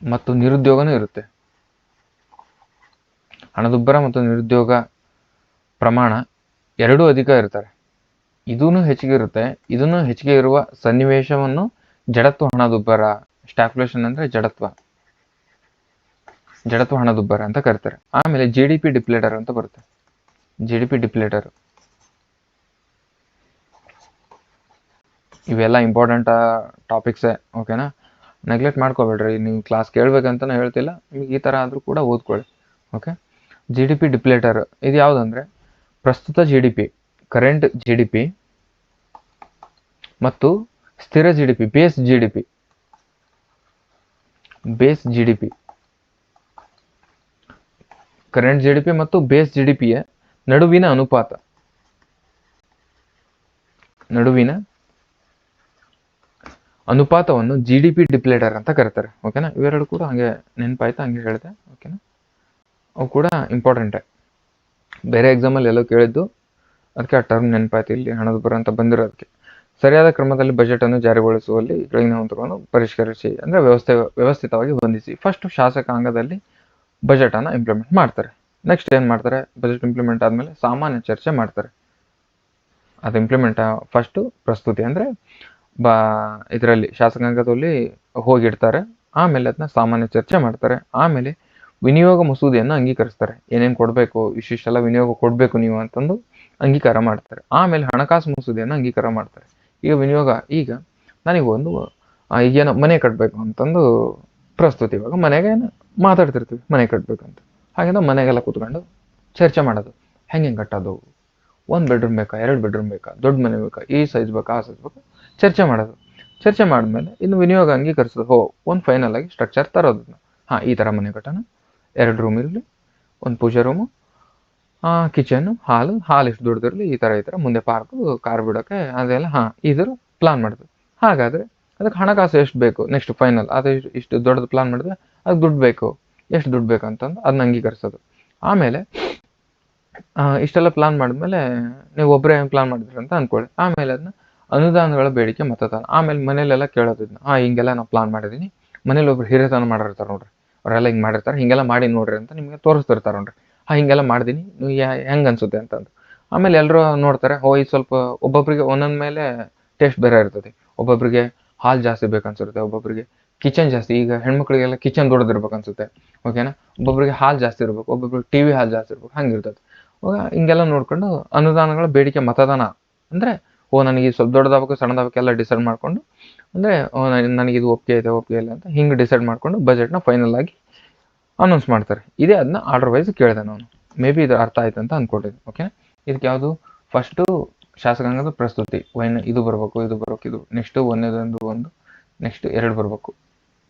ಮತ್ತು ನಿರುದ್ಯೋಗನೂ ಇರುತ್ತೆ. ಹಣದುಬ್ಬರ ಮತ್ತು ನಿರುದ್ಯೋಗ ಪ್ರಮಾಣ ಎರಡೂ ಅಧಿಕ ಇರ್ತಾರೆ. ಇದೂನು ಹೆಚ್ಚಿಗೆ ಇರುತ್ತೆ, ಇದನ್ನು ಹೆಚ್ಚಿಗೆ ಇರುವ ಸನ್ನಿವೇಶವನ್ನು ಜಡತ್ವ ಹಣದುಬ್ಬರ, ಸ್ಟ್ಯಾಗ್ಫ್ಲೇಷನ್ ಅಂದ್ರೆ ಜಡತ್ವ ಹಣದುಬ್ಬರ ಅಂತ ಕರೀತಾರೆ. ಆಮೇಲೆ GDP ಡಿಪ್ಲೇಟರ್ ಅಂತ ಬರುತ್ತೆ. GDP ಡಿಪ್ಲೇಟರ್ ಇವೆಲ್ಲ ಇಂಪಾರ್ಟೆಂಟ್ ಟಾಪಿಕ್ಸೇ. ಓಕೆನಾ? ನೆಗ್ಲೆಕ್ಟ್ ಮಾಡ್ಕೋಬೇಡ್ರಿ. ನೀವು ಕ್ಲಾಸ್ ಕೇಳ್ಬೇಕಂತ ಹೇಳ್ತಿಲ್ಲ, ನಿಮ್ಗೆ ಈ ತರ ಆದ್ರೂ ಕೂಡ ಓದ್ಕೊಳ್ಳಿ. ಓಕೆ. ಜಿ ಡಿ ಪಿ ಡಿಪ್ಲೇಟರ್ ಇದು ಯಾವುದಂದ್ರೆ ಪ್ರಸ್ತುತ G D P, current G D P ಮತ್ತು ಸ್ಥಿರ G D P, base G D P, base G D P, current G D P ಮತ್ತು ಬೇಸ್ ಜಿ ಡಿ ಪಿಯ ನಡುವಿನ ಅನುಪಾತವನ್ನು ಜಿ ಡಿ ಪಿ ಡಿಪ್ಲೇಟರ್ ಅಂತ ಕರೀತಾರೆ. ಓಕೆನಾ, ಇವೆರಡು ಕೂಡ ಹಂಗೆ ನೆನಪಾಯ್ತಾ, ಹಂಗೆ ಹೇಳಿದೆ. ಓಕೆನಾ, ಅವು ಕೂಡ ಇಂಪಾರ್ಟೆಂಟೇ, ಬೇರೆ ಎಕ್ಸಾಮಲ್ಲಿ ಎಲ್ಲೋ ಕೇಳಿದ್ದು, ಅದಕ್ಕೆ ಆ ಟರ್ಮ್ ನೆನಪಾಯ್ತು, ಇಲ್ಲಿ ಹಣದುಬ್ಬರ ಅಂತ ಬಂದಿರೋದಕ್ಕೆ. ಸರಿಯಾದ ಕ್ರಮದಲ್ಲಿ ಬಜೆಟ್ ಅನ್ನು ಜಾರಿಗೊಳಿಸುವಲ್ಲಿ ಕೆಳಗಿನ ಹಂತಗಳನ್ನು ಪರಿಷ್ಕರಿಸಿ, ಅಂದ್ರೆ ವ್ಯವಸ್ಥಿತವಾಗಿ ಹೊಂದಿಸಿ. ಫಸ್ಟ್ ಶಾಸಕಾಂಗದಲ್ಲಿ ಬಜೆಟ್ ಅನ್ನ ಇಂಪ್ಲಿಮೆಂಟ್ ಮಾಡ್ತಾರೆ. ನೆಕ್ಸ್ಟ್ ಏನ್ ಮಾಡ್ತಾರೆ, ಬಜೆಟ್ ಇಂಪ್ಲಿಮೆಂಟ್ ಆದ್ಮೇಲೆ ಸಾಮಾನ್ಯ ಚರ್ಚೆ ಮಾಡ್ತಾರೆ. ಅದು ಇಂಪ್ಲಿಮೆಂಟ್ ಫಸ್ಟ್ ಪ್ರಸ್ತುತಿ ಅಂದ್ರೆ ಇದರಲ್ಲಿ ಶಾಸಕಾಂಗದಲ್ಲಿ ಹೋಗಿಡ್ತಾರೆ, ಆಮೇಲೆ ಅದನ್ನ ಸಾಮಾನ್ಯ ಚರ್ಚೆ ಮಾಡ್ತಾರೆ, ಆಮೇಲೆ ವಿನಿಯೋಗ ಮಸೂದೆಯನ್ನು ಅಂಗೀಕರಿಸ್ತಾರೆ. ಏನೇನು ಕೊಡಬೇಕು, ಇಷ್ಟಿಷ್ಟೆಲ್ಲ ವಿನಿಯೋಗ ಕೊಡಬೇಕು ನೀವು ಅಂತಂದು ಅಂಗೀಕಾರ ಮಾಡ್ತಾರೆ. ಆಮೇಲೆ ಹಣಕಾಸು ಮಸೂದೆಯನ್ನು ಅಂಗೀಕಾರ ಮಾಡ್ತಾರೆ. ಈಗ ವಿನಿಯೋಗ, ಈಗ ನನಗೊಂದು ಈಗೇನೋ ಮನೆ ಕಟ್ಟಬೇಕು ಅಂತಂದು ಪ್ರಸ್ತುತಿ, ಇವಾಗ ಮನೆಗೆ ಮಾತಾಡ್ತಿರ್ತೀವಿ ಮನೆ ಕಟ್ಟಬೇಕಂತ, ಹಾಗೆಂದ ಮನೆಗೆಲ್ಲ ಕೂತ್ಕೊಂಡು ಚರ್ಚೆ ಮಾಡೋದು, ಹೆಂಗೆ ಕಟ್ಟೋದು, 1 ಬೆಡ್ರೂಮ್ ಬೇಕಾ, 2 ಬೆಡ್ರೂಮ್ ಬೇಕಾ, ದೊಡ್ಡ ಮನೆ ಬೇಕಾ, ಈ ಸೈಜ್ ಬೇಕಾ, ಆ ಸೈಜ್ ಬೇಕಾ, ಚರ್ಚೆ ಮಾಡೋದು. ಚರ್ಚೆ ಮಾಡಿದ್ಮೇಲೆ ಇನ್ನು ವಿನಿಯೋಗ ಅಂಗೀಕರಿಸೋದು, ಒಂದು ಫೈನಲ್ ಆಗಿ ಸ್ಟ್ರಕ್ಚರ್ ತರೋದು. ಈ ಥರ ಮನೆ ಕಟ್ಟೋಣ, 2 ರೂಮ್ ಇರಲಿ, 1 ಪೂಜೆ ರೂಮು, ಕಿಚನ್, ಹಾಲ್ ಎಷ್ಟು ದೊಡ್ಡದಿರಲಿ, ಈ ಥರ ಮುಂದೆ ಪಾರ್ಕು, ಕಾರ್ ಬಿಡೋಕ್ಕೆ ಅದೆಲ್ಲ ಇದ್ರ ಪ್ಲಾನ್ ಮಾಡೋದು. ಹಾಗಾದರೆ ಅದಕ್ಕೆ ಹಣಕಾಸು ಎಷ್ಟು ಬೇಕು, ನೆಕ್ಸ್ಟ್ ಫೈನಲ್ ಅದು ಇಷ್ಟು ದೊಡ್ಡದು ಪ್ಲಾನ್ ಮಾಡಿದ್ರೆ ಅದಕ್ಕೆ ದುಡ್ಡು ಬೇಕು, ಎಷ್ಟು ದುಡ್ಡು ಬೇಕು ಅಂತಂದು ಅದನ್ನ ಅಂಗೀಕರಿಸೋದು. ಆಮೇಲೆ ಇಷ್ಟೆಲ್ಲ ಪ್ಲಾನ್ ಮಾಡಿದ್ಮೇಲೆ ನೀವು ಒಬ್ಬರೇ ಪ್ಲಾನ್ ಮಾಡಿದ್ರಿ ಅಂತ ಅಂದ್ಕೊಳ್ಳಿ, ಆಮೇಲೆ ಅದನ್ನ ಅನುದಾನಗಳ ಬೇಡಿಕೆ ಮತದಾನ, ಆಮೇಲೆ ಮನೇಲೆಲ್ಲ ಕೇಳೋದು ಇದನ್ನ, ಹಿಂಗೆಲ್ಲ ನಾವು ಪ್ಲಾನ್ ಮಾಡಿದ್ದೀನಿ, ಮನೇಲಿ ಒಬ್ರು ಹಿರಿಯತನ ಮಾಡಿರ್ತಾರೆ ನೋಡ್ರಿ, ಅವರೆಲ್ಲ ಹಿಂಗೆ ಮಾಡಿರ್ತಾರೆ, ಹಿಂಗೆಲ್ಲ ಮಾಡಿ ನೋಡ್ರಿ ಅಂತ ನಿಮಗೆ ತೋರಿಸ್ತಿರ್ತಾರೆ ನೋಡ್ರಿ, ಹಿಂಗೆಲ್ಲ ಮಾಡಿದ್ದೀನಿ, ನೀವು ಹೆಂಗೆ ಅನ್ಸುತ್ತೆ ಅಂತಂದು. ಆಮೇಲೆ ಎಲ್ಲರೂ ನೋಡ್ತಾರೆ, ಇದು ಸ್ವಲ್ಪ ಒಬ್ಬೊಬ್ಬರಿಗೆ ಒಂದೊಂದು ಮೇಲೆ ಟೇಸ್ಟ್ ಬೇರೆ ಇರ್ತದೆ. ಒಬ್ಬೊಬ್ಬರಿಗೆ ಹಾಲ್ ಜಾಸ್ತಿ ಬೇಕನ್ಸುತ್ತೆ, ಒಬ್ಬೊಬ್ಬರಿಗೆ ಕಿಚನ್ ಜಾಸ್ತಿ, ಈಗ ಹೆಣ್ಮಕ್ಳಿಗೆಲ್ಲ ಕಿಚನ್ ದೊಡ್ಡದಿರ್ಬೇಕು ಅನ್ಸುತ್ತೆ. ಓಕೆನಾ, ಒಬ್ಬೊಬ್ಬರಿಗೆ ಹಾಲ್ ಜಾಸ್ತಿ ಇರ್ಬೇಕು, ಒಬ್ಬೊಬ್ರಿಗೆ ಟಿವಿ ಹಾಲ್ ಜಾಸ್ತಿ ಇರ್ಬೇಕು, ಹಂಗಿರ್ತದೆ. ಹಿಂಗೆಲ್ಲ ನೋಡ್ಕೊಂಡು ಅನುದಾನಗಳ ಬೇಡಿಕೆ ಮತದಾನ ಅಂದ್ರೆ ನನಗೆ ಸ್ವಲ್ಪ ದೊಡ್ಡದಾಗಬೇಕು ಸಣ್ಣದಾಗಬೇಕು ಎಲ್ಲ ಡಿಸೈಡ್ ಮಾಡ್ಕೊಂಡು, ಅಂದ್ರೆ ನನಗೆ ಇದು ಒಪ್ಪಿಗೆ ಇದೆ ಒಪ್ಪಿಗೆ ಇಲ್ಲ ಅಂತ ಹಿಂಗೆ ಡಿಸೈಡ್ ಮಾಡ್ಕೊಂಡು ಬಜೆಟ್ನ ಫೈನಲ್ ಆಗಿ ಅನೌನ್ಸ್ ಮಾಡ್ತಾರೆ. ಇದೇ ಅದನ್ನ ಆರ್ಡರ್ ವೈಸ್ ಕೇಳಿದೆ ನಾನು, ಮೇ ಬಿ ಇದು ಅರ್ಥ ಆಯ್ತು ಅಂತ ಅನ್ಕೊಟ್ಟಿದ್ದೆ. ಓಕೆ, ಇದಕ್ಕೆ ಯಾವುದು ಫಸ್ಟು ಶಾಸಕಾಂಗದ ಪ್ರಸ್ತುತಿ, ಇದು ಬರಬೇಕು, ಇದು ನೆಕ್ಸ್ಟ್ ಒಂದು ನೆಕ್ಸ್ಟ್ 2 ಬರಬೇಕು,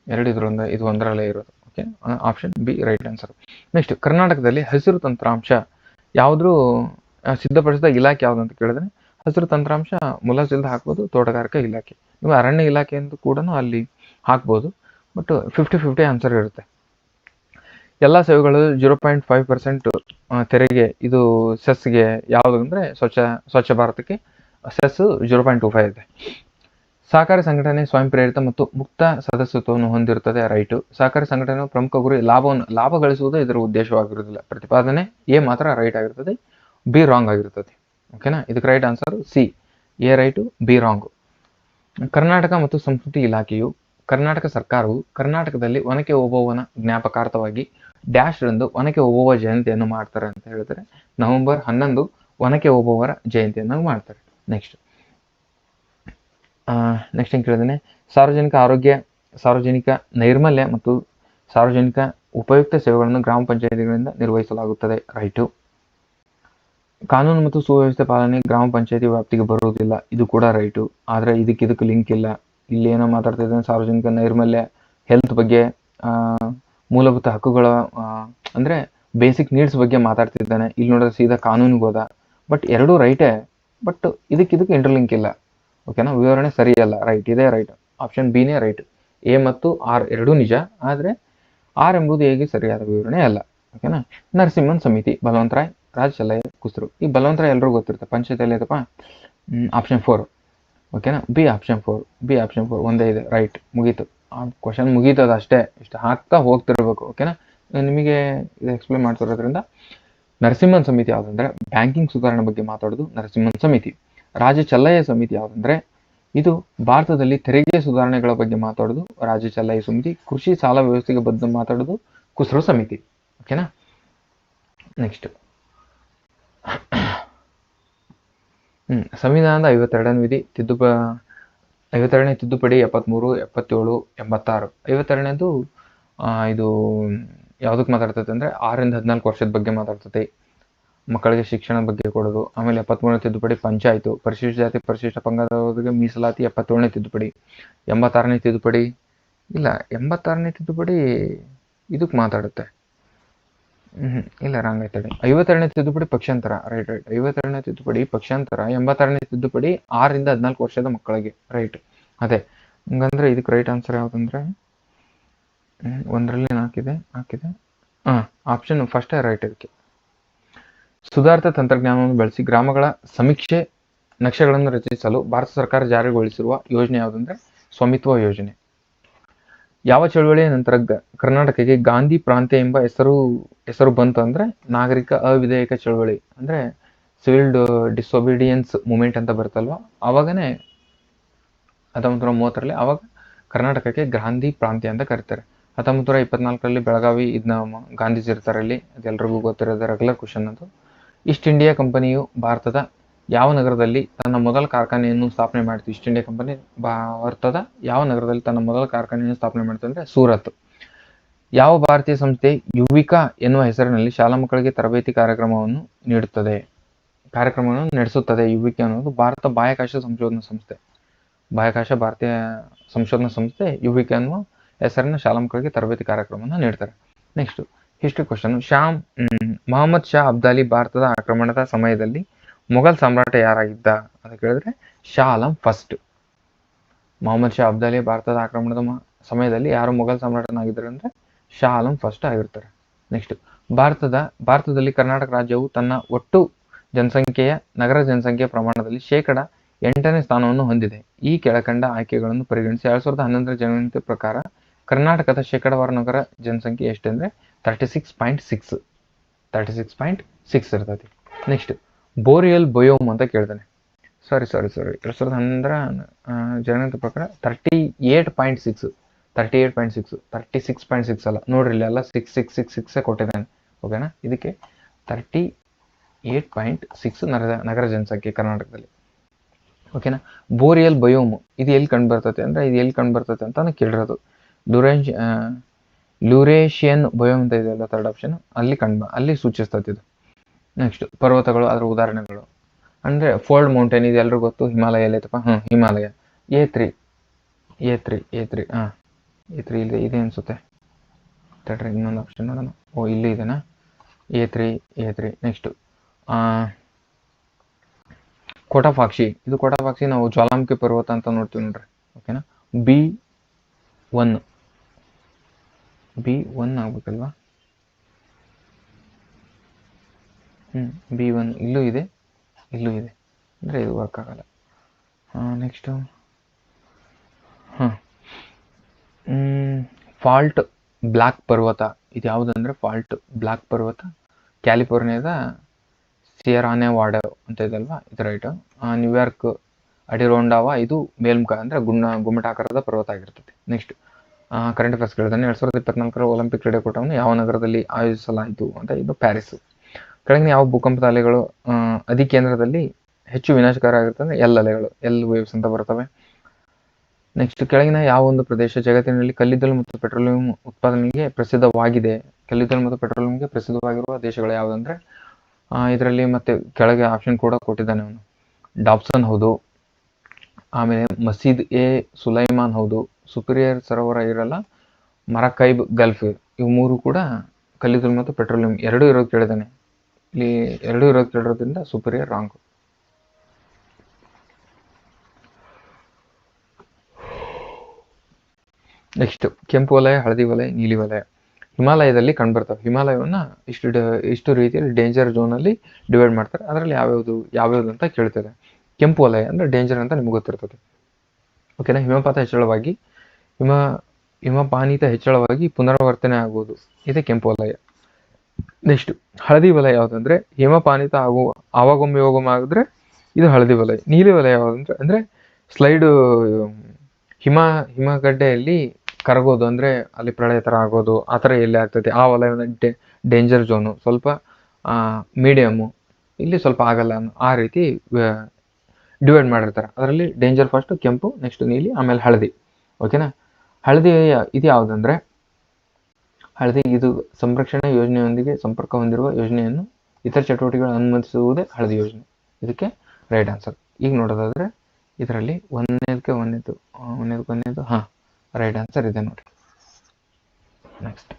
2 ಇದು ಒಂದರಲ್ಲೇ ಇರೋದು. Okay, option B right answer. Next, ಕರ್ನಾಟಕದಲ್ಲಿ ಹಸಿರು ತಂತ್ರಾಂಶ ಯಾವ್ದು ಸಿದ್ಧಪಡಿಸಿದ ಇಲಾಖೆ ಯಾವ್ದು ಅಂತ ಕೇಳಿದ್ರೆ, ಹಸಿರು ತಂತ್ರಾಂಶ ಮುಲಾಜಿಲ್ದ ಹಾಕ್ಬೋದು, ತೋಟಗಾರಿಕಾ ಇಲಾಖೆ, ನೀವು ಅರಣ್ಯ ಇಲಾಖೆ ಅಂತ ಕೂಡ ಅಲ್ಲಿ ಹಾಕ್ಬೋದು, ಬಟ್ 50-50 ಆನ್ಸರ್ ಇರುತ್ತೆ. ಎಲ್ಲ ಸೇವೆಗಳು 0.5% ತೆರಿಗೆ, ಇದು ಸೆಸ್ಗೆ ಯಾವುದು ಅಂದರೆ ಸ್ವಚ್ಛ ಭಾರತಕ್ಕೆ ಸೆಸ್ 0.25 ಇದೆ. ಸಹಕಾರಿ ಸಂಘಟನೆ ಸ್ವಯಂ ಪ್ರೇರಿತ ಮತ್ತು ಮುಕ್ತ ಸದಸ್ಯತ್ವವನ್ನು ಹೊಂದಿರುತ್ತದೆ, ರೈಟು. ಸಹಕಾರಿ ಸಂಘಟನೆ ಪ್ರಮುಖ ಗುರಿ ಲಾಭ ಗಳಿಸುವುದು ಇದರ ಉದ್ದೇಶವಾಗಿರುವುದಿಲ್ಲ. ಪ್ರತಿಪಾದನೆ ಎ ಮಾತ್ರ ರೈಟ್ ಆಗಿರುತ್ತದೆ, ಬಿ ರಾಂಗ್ ಆಗಿರುತ್ತದೆ. ಓಕೆನಾ, ಇದಕ್ಕೆ right answer C, A right, B wrong. Karnataka ಮತ್ತು ಸಂಸ್ಕೃತಿ ಇಲಾಖೆಯು, ಕರ್ನಾಟಕ ಸರ್ಕಾರವು ಕರ್ನಾಟಕದಲ್ಲಿ ಒನಕೆ ಓಬವ್ವನ ಜ್ಞಾಪಕಾರ್ಥವಾಗಿ ಡ್ಯಾಶ್ ರಂದು ಒನಕೆ ಓಬವ್ವ ಜಯಂತಿಯನ್ನು ಮಾಡ್ತಾರೆ ಅಂತ ಹೇಳಿದರೆ ನವೆಂಬರ್ 11 ಒನಕೆ ಓಬವ್ವರ ಜಯಂತಿಯನ್ನು ಮಾಡ್ತಾರೆ. ನೆಕ್ಸ್ಟ್ ಏನು ಕೇಳಿದ್ದೇನೆ, ಸಾರ್ವಜನಿಕ ಆರೋಗ್ಯ, ಸಾರ್ವಜನಿಕ ನೈರ್ಮಲ್ಯ ಮತ್ತು ಸಾರ್ವಜನಿಕ ಉಪಯುಕ್ತ ಸೇವೆಗಳನ್ನು ಗ್ರಾಮ ಪಂಚಾಯಿತಿಗಳಿಂದ ನಿರ್ವಹಿಸಲಾಗುತ್ತದೆ, ರೈಟು. ಕಾನೂನು ಮತ್ತು ಸುವ್ಯವಸ್ಥೆ ಪಾಲನೆ ಗ್ರಾಮ ಪಂಚಾಯಿತಿ ವ್ಯಾಪ್ತಿಗೆ ಬರುವುದಿಲ್ಲ, ಇದು ಕೂಡ ರೈಟು. ಆದರೆ ಇದಕ್ಕೆ ಲಿಂಕ್ ಇಲ್ಲ. ಇಲ್ಲಿ ಏನೋ ಮಾತಾಡ್ತಿದ್ದೇನೆ, ಸಾರ್ವಜನಿಕ ನೈರ್ಮಲ್ಯ, ಹೆಲ್ತ್ ಬಗ್ಗೆ, ಮೂಲಭೂತ ಹಕ್ಕುಗಳ ಅಂದರೆ ಬೇಸಿಕ್ ನೀಡ್ಸ್ ಬಗ್ಗೆ ಮಾತಾಡ್ತಿದ್ದಾನೆ. ಇಲ್ಲಿ ನೋಡಿದ್ರೆ ಸೀದಾ ಕಾನೂನಿಗೆ ಹೋದ, ಬಟ್ ಎರಡೂ ರೈಟೇ, ಬಟ್ ಇದಕ್ಕೆ ಇಂಟರ್ಲಿಂಕ್ ಇಲ್ಲ. ಓಕೆನಾ, ವಿವರಣೆ ಸರಿಯಲ್ಲ, ರೈಟ್, ಇದೇ ರೈಟ್, ಆಪ್ಷನ್ ಬಿನೇ ರೈಟ್. ಎ ಮತ್ತು ಆರ್ ಎರಡೂ ನಿಜ, ಆದರೆ ಆರ್ ಎಂಬುದು ಹೇಗೆ ಸರಿಯಾದ ವಿವರಣೆ ಅಲ್ಲ. ಓಕೆನಾ. ನರಸಿಂಹನ್ ಸಮಿತಿ, ಬಲವಂತರಾಯ್, ರಾಜ್ ಚಲ್ಲಯ್ಯ, ಕುಸ್ರು. ಈ ಬಲವಂತರಾಯ್ ಎಲ್ಲರೂ ಗೊತ್ತಿರುತ್ತೆ, ಪಂಚಾಯತಿಯಲ್ಲಿ ಐತಪ್ಪ, ಆಪ್ಷನ್ 4. ಓಕೆನಾ, ಬಿ ಆಪ್ಷನ್ 4 ಒಂದೇ ಇದೆ, ರೈಟ್, ಮುಗೀತು. ಆ ಕ್ವಶನ್ ಮುಗೀತದ ಅಷ್ಟೇ, ಇಷ್ಟು ಹಾಕ್ತಾ ಹೋಗ್ತಿರ್ಬೇಕು. ಓಕೆನಾ, ನಿಮಗೆ ಇದು ಎಕ್ಸ್ಪ್ಲೇನ್ ಮಾಡ್ತಿರೋದ್ರಿಂದ ನರಸಿಂಹನ್ ಸಮಿತಿ ಯಾವುದಂದ್ರೆ ಬ್ಯಾಂಕಿಂಗ್ ಸುಧಾರಣೆ ಬಗ್ಗೆ ಮಾತಾಡೋದು ನರಸಿಂಹನ್ ಸಮಿತಿ. ರಾಜ ಚಲ್ಲಯ್ಯ ಸಮಿತಿ ಯಾವುದಂದ್ರೆ ಇದು ಭಾರತದಲ್ಲಿ ತೆರಿಗೆ ಸುಧಾರಣೆಗಳ ಬಗ್ಗೆ ಮಾತಾಡೋದು ರಾಜ ಚಲ್ಲಯ್ಯ ಸಮಿತಿ. ಕೃಷಿ ಸಾಲ ವ್ಯವಸ್ಥೆಗೆ ಬಗ್ಗೆ ಮಾತಾಡೋದು ಕುಸ್ರು ಸಮಿತಿ. ಓಕೆನಾ. ನೆಕ್ಸ್ಟ್ ಸಂವಿಧಾನದ 52ನೇ ವಿಧಿ 52ನೇ ತಿದ್ದುಪಡಿ 73, 77, 86. 52ನೇದು ಇದು ಯಾವುದಕ್ಕೆ ಮಾತಾಡ್ತೈತೆ ಅಂದರೆ 6 ರಿಂದ 14 ವರ್ಷದ ಬಗ್ಗೆ ಮಾತಾಡ್ತೈತೆ. ಮಕ್ಕಳಿಗೆ ಶಿಕ್ಷಣ ಬಗ್ಗೆ ಕೊಡೋದು. ಆಮೇಲೆ 73ನೇ ತಿದ್ದುಪಡಿ ಪಂಚಾಯತು, ಪರಿಶಿಷ್ಟ ಜಾತಿ ಪರಿಶಿಷ್ಟ ಪಂಗಡದವರಿಗೆ ಮೀಸಲಾತಿ 77ನೇ ತಿದ್ದುಪಡಿ, 86ನೇ ತಿದ್ದುಪಡಿ ಇಲ್ಲ 86ನೇ ತಿದ್ದುಪಡಿ ಇದಕ್ಕೆ ಮಾತಾಡುತ್ತೆ. ಇಲ್ಲ ರಾಂಗ್ ಆಯ್ತದೆ. 52ನೇ ತಿದ್ದುಪಡಿ ಪಕ್ಷಾಂತರ, ರೈಟ್ 52ನೇ ತಿದ್ದುಪಡಿ ಪಕ್ಷಾಂತರ, 86ನೇ ತಿದ್ದುಪಡಿ 6 ರಿಂದ 14 ವರ್ಷದ ಮಕ್ಕಳಿಗೆ, ರೈಟ್. ಅದೇ ಹಂಗಂದ್ರೆ ಇದಕ್ಕೆ ರೈಟ್ ಆನ್ಸರ್ ಯಾವುದಂದ್ರೆ ಒಂದರಲ್ಲಿ ಹಾಕಿದೆ ಆಪ್ಷನ್ ಫಸ್ಟೇ ರೈಟ್. ಇದಕ್ಕೆ ಸುಧಾರಿತ ತಂತ್ರಜ್ಞಾನವನ್ನು ಬಳಸಿ ಗ್ರಾಮಗಳ ಸಮೀಕ್ಷೆ ನಕ್ಷೆಗಳನ್ನು ರಚಿಸಲು ಭಾರತ ಸರ್ಕಾರ ಜಾರಿಗೊಳಿಸಿರುವ ಯೋಜನೆ ಯಾವುದಂದ್ರೆ ಸ್ವಾಮಿತ್ವ ಯೋಜನೆ. ಯಾವ ಚಳುವಳಿಯ ನಂತರ ಕರ್ನಾಟಕಕ್ಕೆ ಗಾಂಧಿ ಪ್ರಾಂತ್ಯ ಎಂಬ ಹೆಸರು ಬಂತು ಅಂದ್ರೆ ನಾಗರಿಕ ಅವಿಧೇಯಕ ಚಳುವಳಿ, ಅಂದ್ರೆ ಸಿವಿಲ್ ಡಿಸೊಬಿಡಿಯನ್ಸ್ ಮೂವ್ಮೆಂಟ್ ಅಂತ ಬರುತ್ತಲ್ವ, ಅವಾಗನೇ 1930ರಲ್ಲಿ ಅವಾಗ ಕರ್ನಾಟಕಕ್ಕೆ ಗಾಂಧಿ ಪ್ರಾಂತ್ಯ ಅಂತ ಕರೀತಾರೆ. 1924ರಲ್ಲಿ ಬೆಳಗಾವಿ ಇದನ್ನ ಗಾಂಧೀಜಿ ಇರ್ತಾರೆ ಇಲ್ಲಿ, ಅದೆಲ್ಲರಿಗೂ ಗೊತ್ತಿರೋದು ರೆಗ್ಯುಲರ್ ಕ್ವಶನ್. ಅದು ಈಸ್ಟ್ ಇಂಡಿಯಾ ಕಂಪನಿಯು ಭಾರತದ ಯಾವ ನಗರದಲ್ಲಿ ತನ್ನ ಮೊದಲ ಕಾರ್ಖಾನೆಯನ್ನು ಸ್ಥಾಪನೆ ಮಾಡಿತು? ಈಸ್ಟ್ ಇಂಡಿಯಾ ಕಂಪನಿ ಭಾರತದ ಯಾವ ನಗರದಲ್ಲಿ ತನ್ನ ಮೊದಲ ಕಾರ್ಖಾನೆಯನ್ನು ಸ್ಥಾಪನೆ ಮಾಡಿತು ಅಂದ್ರೆ ಸೂರತ್. ಯಾವ ಭಾರತೀಯ ಸಂಸ್ಥೆ ಯುವಿಕಾ ಎನ್ನುವ ಹೆಸರಿನಲ್ಲಿ ಶಾಲಾ ಮಕ್ಕಳಿಗೆ ತರಬೇತಿ ಕಾರ್ಯಕ್ರಮವನ್ನು ನಡೆಸುತ್ತದೆ? ಯುವಿಕಾ ಅನ್ನೋದು ಭಾರತ ಬಾಹ್ಯಾಕಾಶ ಸಂಶೋಧನಾ ಸಂಸ್ಥೆ. ಬಾಹ್ಯಾಕಾಶ ಭಾರತೀಯ ಸಂಶೋಧನಾ ಸಂಸ್ಥೆ ಯುವಿಕಾ ಎನ್ನುವ ಹೆಸರಿನ ಶಾಲಾ ಮಕ್ಕಳಿಗೆ ತರಬೇತಿ ಕಾರ್ಯಕ್ರಮವನ್ನು ನೀಡ್ತಾರೆ. Next history question. Mohammad Shah Abdali ಭಾರತದ ಆಕ್ರಮಣದ ಸಮಯದಲ್ಲಿ ಮೊಘಲ್ ಸಾಮ್ರಾಟ ಯಾರಾಗಿದ್ದ ಅಂತ ಕೇಳಿದ್ರೆ ಶಾ ಆಲಂ ಫಸ್ಟ್. ಮೊಹಮ್ಮದ್ ಶಾ ಅಬ್ದಾಲಿ ಭಾರತದ ಆಕ್ರಮಣದ ಸಮಯದಲ್ಲಿ ಯಾರು ಮೊಘಲ್ ಸಾಮ್ರಾಟನಾಗಿದ್ದಾರೆ ಅಂದ್ರೆ ಶಾ ಆಲಂ ಫಸ್ಟ್ ಆಗಿರ್ತಾರೆ. ನೆಕ್ಸ್ಟ್ ಭಾರತದಲ್ಲಿ ಕರ್ನಾಟಕ ರಾಜ್ಯವು ತನ್ನ ಒಟ್ಟು ಜನಸಂಖ್ಯೆಯ ನಗರ ಜನಸಂಖ್ಯೆಯ ಪ್ರಮಾಣದಲ್ಲಿ 8ನೇ ಸ್ಥಾನವನ್ನು ಹೊಂದಿದೆ. ಈ ಕೆಳಕಂಡ ಆಯ್ಕೆಗಳನ್ನು ಪರಿಗಣಿಸಿ 2011ರ ಜನಗಣತಿ ಪ್ರಕಾರ ಕರ್ನಾಟಕದ ಶೇಕಡಾವಾರು ನಗರ ಜನಸಂಖ್ಯೆ ಎಷ್ಟು ಅಂದ್ರೆ 36.6 ಇರ್ತೈತಿ. ನೆಕ್ಸ್ಟ್ ಬೋರಿಯಲ್ ಬಯೋಮ್ ಅಂತ ಕೇಳ್ತಾನೆ. ಸಾರಿ 2011ರ ಜನಗಣತಿ ಪ್ರಕಾರ 38.6 36.6 ಅಲ್ಲ ನೋಡ್ರಿ, ಇಲ್ಲಿ ಎಲ್ಲ 6666 ಕೊಟ್ಟಿದ್ದಾನೆ. ಓಕೆನಾ, ಇದಕ್ಕೆ 38.6 ನಗರ ಜನಸಂಖ್ಯೆ ಕರ್ನಾಟಕದಲ್ಲಿ. ಓಕೆನಾ. ಬೋರಿಯಲ್ ಬಯೋಮ್ ಇದು ಎಲ್ಲಿ ಕಂಡು ಬರ್ತೈತೆ ಅಂತ ಕೇಳಿರೋದು. ಲ್ಯೂರೇಷಿಯನ್ ಬಯೋಮ್ ಅಂತ ಇದೆಯಲ್ಲ ಥರ್ಡ್ ಆಪ್ಷನ್, ಅಲ್ಲಿ ಸೂಚಿಸ್ತೈತೆ ಇದು. ನೆಕ್ಸ್ಟ್ ಪರ್ವತಗಳು, ಅದರ ಉದಾಹರಣೆಗಳು ಅಂದ್ರೆ ಫೋಲ್ಡ್ ಮೌಂಟೇನ್ ಇದು ಎಲ್ರಿಗೂ ಗೊತ್ತು, ಹಿಮಾಲಯ ಎಲ್ಲೈತಪ್ಪ, ಹಿಮಾಲಯ. A3 ಇಲ್ಲಿ ಇದೆ ಅನ್ಸುತ್ತೆ, ತಡ್ರಿ ಇನ್ನೊಂದು ಆಪ್ಷನ್ ನೋಡೋಣ. ಇಲ್ಲಿ ಇದೆನಾ A3. ನೆಕ್ಸ್ಟ್ ಕೋಟಫಾಕ್ಷಿ, ಇದು ಕೋಟಫಾಕ್ಷಿ ನಾವು ಜ್ವಾಲಾಮುಖಿ ಪರ್ವತ ಅಂತ ನೋಡ್ತೀವಿ ನೋಡ್ರಿ. ಓಕೆನಾ. B1 ಆಗ್ಬೇಕಲ್ವಾ? B1 ಇಲ್ಲೂ ಇದೆ ಅಂದ್ರೆ ಇದು ವರ್ಕ್ ಆಗಲ್ಲ. ನೆಕ್ಸ್ಟ್ ಫಾಲ್ಟ್ ಬ್ಲಾಕ್ ಪರ್ವತ, ಇದು ಯಾವುದಂದ್ರೆ ಫಾಲ್ಟ್ ಬ್ಲಾಕ್ ಪರ್ವತ ಕ್ಯಾಲಿಫೋರ್ನಿಯಾದ ಸಿಯರಾ ನೆವಾಡಾ ಅಂತ ಇದಲ್ವಾ, ಇದು ರೈಟ್. ನ್ಯೂಯಾರ್ಕ್ ಅಡಿರೋಂಡಾವಾ ಇದು ಮೇಲ್ಮುಖ ಅಂದ್ರೆ ಗುಮ್ಮಟಾಕಾರದ ಪರ್ವತ ಆಗಿರ್ತದೆ. ನೆಕ್ಸ್ಟ್ ಕರೆಂಟ್ ಅಫೇರ್ಸ್ ಕೇಳಿದಾನೆ. 2024ರ ಒಲಿಂಪಿಕ್ ಕ್ರೀಡಾಕೂಟವನ್ನು ಯಾವ ನಗರದಲ್ಲಿ ಆಯೋಜಿಸಲಾಯಿತು ಅಂತ, ಇದು ಪ್ಯಾರಿಸ್. ಕೆಳಗಿನ ಯಾವ ಭೂಕಂಪದ ಅಲೆಗಳು ಅಧಿಕೇಂದ್ರದಲ್ಲಿ ಹೆಚ್ಚು ವಿನಾಶಕಾರಿ ಆಗಿರ್ತದೆ? ಎಲ್ ಅಲೆಗಳು, ಎಲ್ ವೇವ್ಸ್ ಅಂತ ಬರ್ತವೆ. ನೆಕ್ಸ್ಟ್ ಕೆಳಗಿನ ಯಾವ ಒಂದು ಪ್ರದೇಶ ಜಗತ್ತಿನಲ್ಲಿ ಕಲ್ಲಿದ್ದಲು ಮತ್ತು ಪೆಟ್ರೋಲಿಯಂ ಉತ್ಪಾದನೆಗೆ ಪ್ರಸಿದ್ಧವಾಗಿದೆ? ಕಲ್ಲಿದ್ದಲು ಮತ್ತು ಪೆಟ್ರೋಲಿಯಂಗೆ ಪ್ರಸಿದ್ಧವಾಗಿರುವ ದೇಶಗಳು ಯಾವುದಂದ್ರೆ ಇದರಲ್ಲಿ ಮತ್ತೆ ಕೆಳಗೆ ಆಪ್ಷನ್ ಕೂಡ ಕೊಟ್ಟಿದ್ದಾನೆ ಅವನು. ಡಾಬ್ಸನ್ ಹೌದು, ಆಮೇಲೆ ಮಸೀದ್ ಎ ಸುಲೈಮಾನ್ ಹೌದು, ಸುಪೀರಿಯರ್ ಸರೋವರ ಇರಲ್ಲ, ಮರಕೈಬ್ ಗಲ್ಫ್, ಇವು ಮೂರು ಕೂಡ ಕಲ್ಲಿದ್ದಲು ಮತ್ತು ಪೆಟ್ರೋಲಿಯಂ ಎರಡೂ ಇರೋದು ಕೇಳಿದ್ದಾನೆ. ಇಲ್ಲಿ ಎರಡೂ ಇರೋದು ಕೇಳಿರೋದ್ರಿಂದ ಸುಪೀರಿಯರ್ ರಾಂಗ್. ನೆಕ್ಸ್ಟ್ ಕೆಂಪು ವಲಯ, ಹಳದಿ ವಲಯ, ನೀಲಿ ವಲಯ ಹಿಮಾಲಯದಲ್ಲಿ ಕಂಡುಬರ್ತವೆ. ಹಿಮಾಲಯವನ್ನ ಇಷ್ಟು ರೀತಿಯಲ್ಲಿ ಡೇಂಜರ್ ಝೋನ್ ಅಲ್ಲಿ ಡಿವೈಡ್ ಮಾಡ್ತಾರೆ. ಅದರಲ್ಲಿ ಯಾವ್ಯಾವುದು ಅಂತ ಕೇಳ್ತಾರೆ. ಕೆಂಪು ವಲಯ ಅಂದ್ರೆ ಡೇಂಜರ್ ಅಂತ ನಿಮ್ಗೆ ಗೊತ್ತಿರ್ತದೆ. ಓಕೆನಾ. ಹಿಮಪಾನಿತ ಹೆಚ್ಚಳವಾಗಿ ಪುನರಾವರ್ತನೆ ಆಗುವುದು, ಇದೇ ಕೆಂಪು ವಲಯ. ನೆಕ್ಸ್ಟ್ ಹಳದಿ ವಲಯ ಯಾವುದಂದ್ರೆ ಹಿಮಪಾನಿತ ಆವಾಗೊಮ್ಮೆ ಆಗಿದ್ರೆ ಇದು ಹಳದಿ ವಲಯ. ನೀಲಿ ವಲಯ ಯಾವುದಂದ್ರೆ ಅಂದ್ರೆ ಸ್ಲೈಡ್ ಹಿಮಗಡ್ಡೆಯಲ್ಲಿ ಕರಗೋದು, ಅಂದ್ರೆ ಅಲ್ಲಿ ಪ್ರಳಯ ತರ ಆಗೋದು, ಆ ಥರ ಎಲ್ಲಿ ಆಗ್ತದೆ ಆ ವಲಯವನ್ನು ಡೇಂಜರ್ ಝೋನು, ಸ್ವಲ್ಪ ಮೀಡಿಯಮ್ಮು, ಇಲ್ಲಿ ಸ್ವಲ್ಪ ಆಗಲ್ಲ ಆ ರೀತಿ ಡಿವೈಡ್ ಮಾಡಿರ್ತಾರೆ. ಅದರಲ್ಲಿ ಡೇಂಜರ್ ಫಸ್ಟ್ ಕೆಂಪು, ನೆಕ್ಸ್ಟ್ ನೀಲಿ, ಆಮೇಲೆ ಹಳದಿ. ಓಕೆನಾ. ಹಳದಿ ಇದು ಯಾವುದಂದ್ರೆ ಹಳದಿ ಇದು ಸಂರಕ್ಷಣಾ ಯೋಜನೆಯೊಂದಿಗೆ ಸಂಪರ್ಕ ಹೊಂದಿರುವ ಯೋಜನೆಯನ್ನು ಇತರ ಚಟುವಟಿಕೆಗಳನ್ನು ಅನುಮತಿಸುವುದೇ ಹಳದಿ ಯೋಜನೆ. ಇದಕ್ಕೆ ರೈಟ್ ಆನ್ಸರ್. ಈಗ ನೋಡೋದಾದ್ರೆ ಇದರಲ್ಲಿ ಒಂದನೇದು ಹಾಂ ರೈಟ್ ಆನ್ಸರ್ ಇದೆ ನೋಡಿ. ನೆಕ್ಸ್ಟ್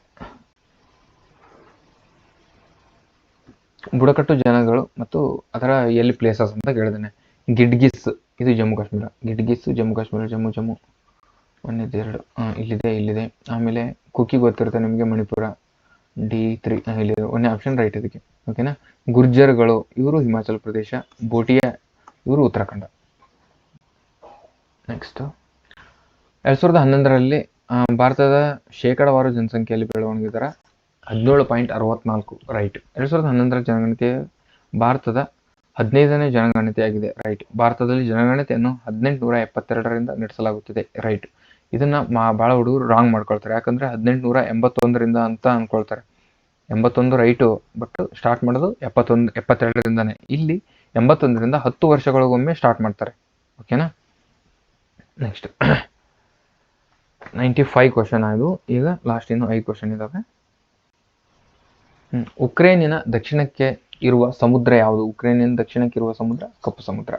ಬುಡಕಟ್ಟು ಜನಗಳು ಮತ್ತು ಅದರ ಎಲ್ಲಿ ಪ್ಲೇಸಸ್ ಅಂತ ಕೇಳಿದ್ದೇನೆ. ಗಿಡ್ಗಿಸ್ ಇದು ಜಮ್ಮು ಕಾಶ್ಮೀರ. ಗಿಡ್ಗಿಸ್ ಜಮ್ಮು ಕಾಶ್ಮೀರ. ಜಮ್ಮು ಒಂದನೇದು ಇಲ್ಲಿದೆ. ಆಮೇಲೆ ಕುಕಿ ಗೊತ್ತಿರುತ್ತೆ ನಿಮಗೆ, ಮಣಿಪುರ. D3 ಇಲ್ಲಿದೆ. ಒಂದೇ ಆಪ್ಷನ್ ರೈಟ್ ಇದಕ್ಕೆ. ಓಕೆನಾ. ಗುರ್ಜರ್ಗಳು ಇವರು ಹಿಮಾಚಲ ಪ್ರದೇಶ. ಬೋಟಿಯಾ ಇವರು ಉತ್ತರಾಖಂಡ. ನೆಕ್ಸ್ಟ್ 2011ರಲ್ಲಿ ಭಾರತದ ಶೇಕಡಾವಾರು ಜನಸಂಖ್ಯೆಯಲ್ಲಿ ಬೆಳವಣಿಗೆ ದರ 17.64 ರೈಟ್. 2011ರ ಜನಗಣತಿ ಭಾರತದ 15ನೇ ಜನಗಣತಿಯಾಗಿದೆ ರೈಟ್. ಭಾರತದಲ್ಲಿ ಜನಗಣತಿಯನ್ನು 1872ರಿಂದ ನಡೆಸಲಾಗುತ್ತಿದೆ ರೈಟ್. ಇದನ್ನ ಭಾಳ ಹುಡುಗರು ರಾಂಗ್ ಮಾಡ್ಕೊಳ್ತಾರೆ. ಯಾಕಂದ್ರೆ 1881ರಿಂದ ಅಂತ ಅನ್ಕೊಳ್ತಾರೆ. 81 ರೈಟು, ಬಟ್ ಸ್ಟಾರ್ಟ್ ಮಾಡೋದು 72ರಿಂದಾನೆ. ಇಲ್ಲಿ 81ರಿಂದ 10 ವರ್ಷಗಳಿಗೊಮ್ಮೆ ಸ್ಟಾರ್ಟ್ ಮಾಡ್ತಾರೆ. ಓಕೆನಾ. ನೆಕ್ಸ್ಟ್ 95 ಕ್ವಶನ್ ಆಯಿತು. ಈಗ ಲಾಸ್ಟ್ ಇನ್ನು 5 ಕ್ವಶನ್ ಇದಾವೆ. ಉಕ್ರೇನಿನ ದಕ್ಷಿಣಕ್ಕೆ ಇರುವ ಸಮುದ್ರ ಯಾವುದು? ಉಕ್ರೇನಿನ ದಕ್ಷಿಣಕ್ಕೆ ಇರುವ ಸಮುದ್ರ ಕಪ್ಪು ಸಮುದ್ರ.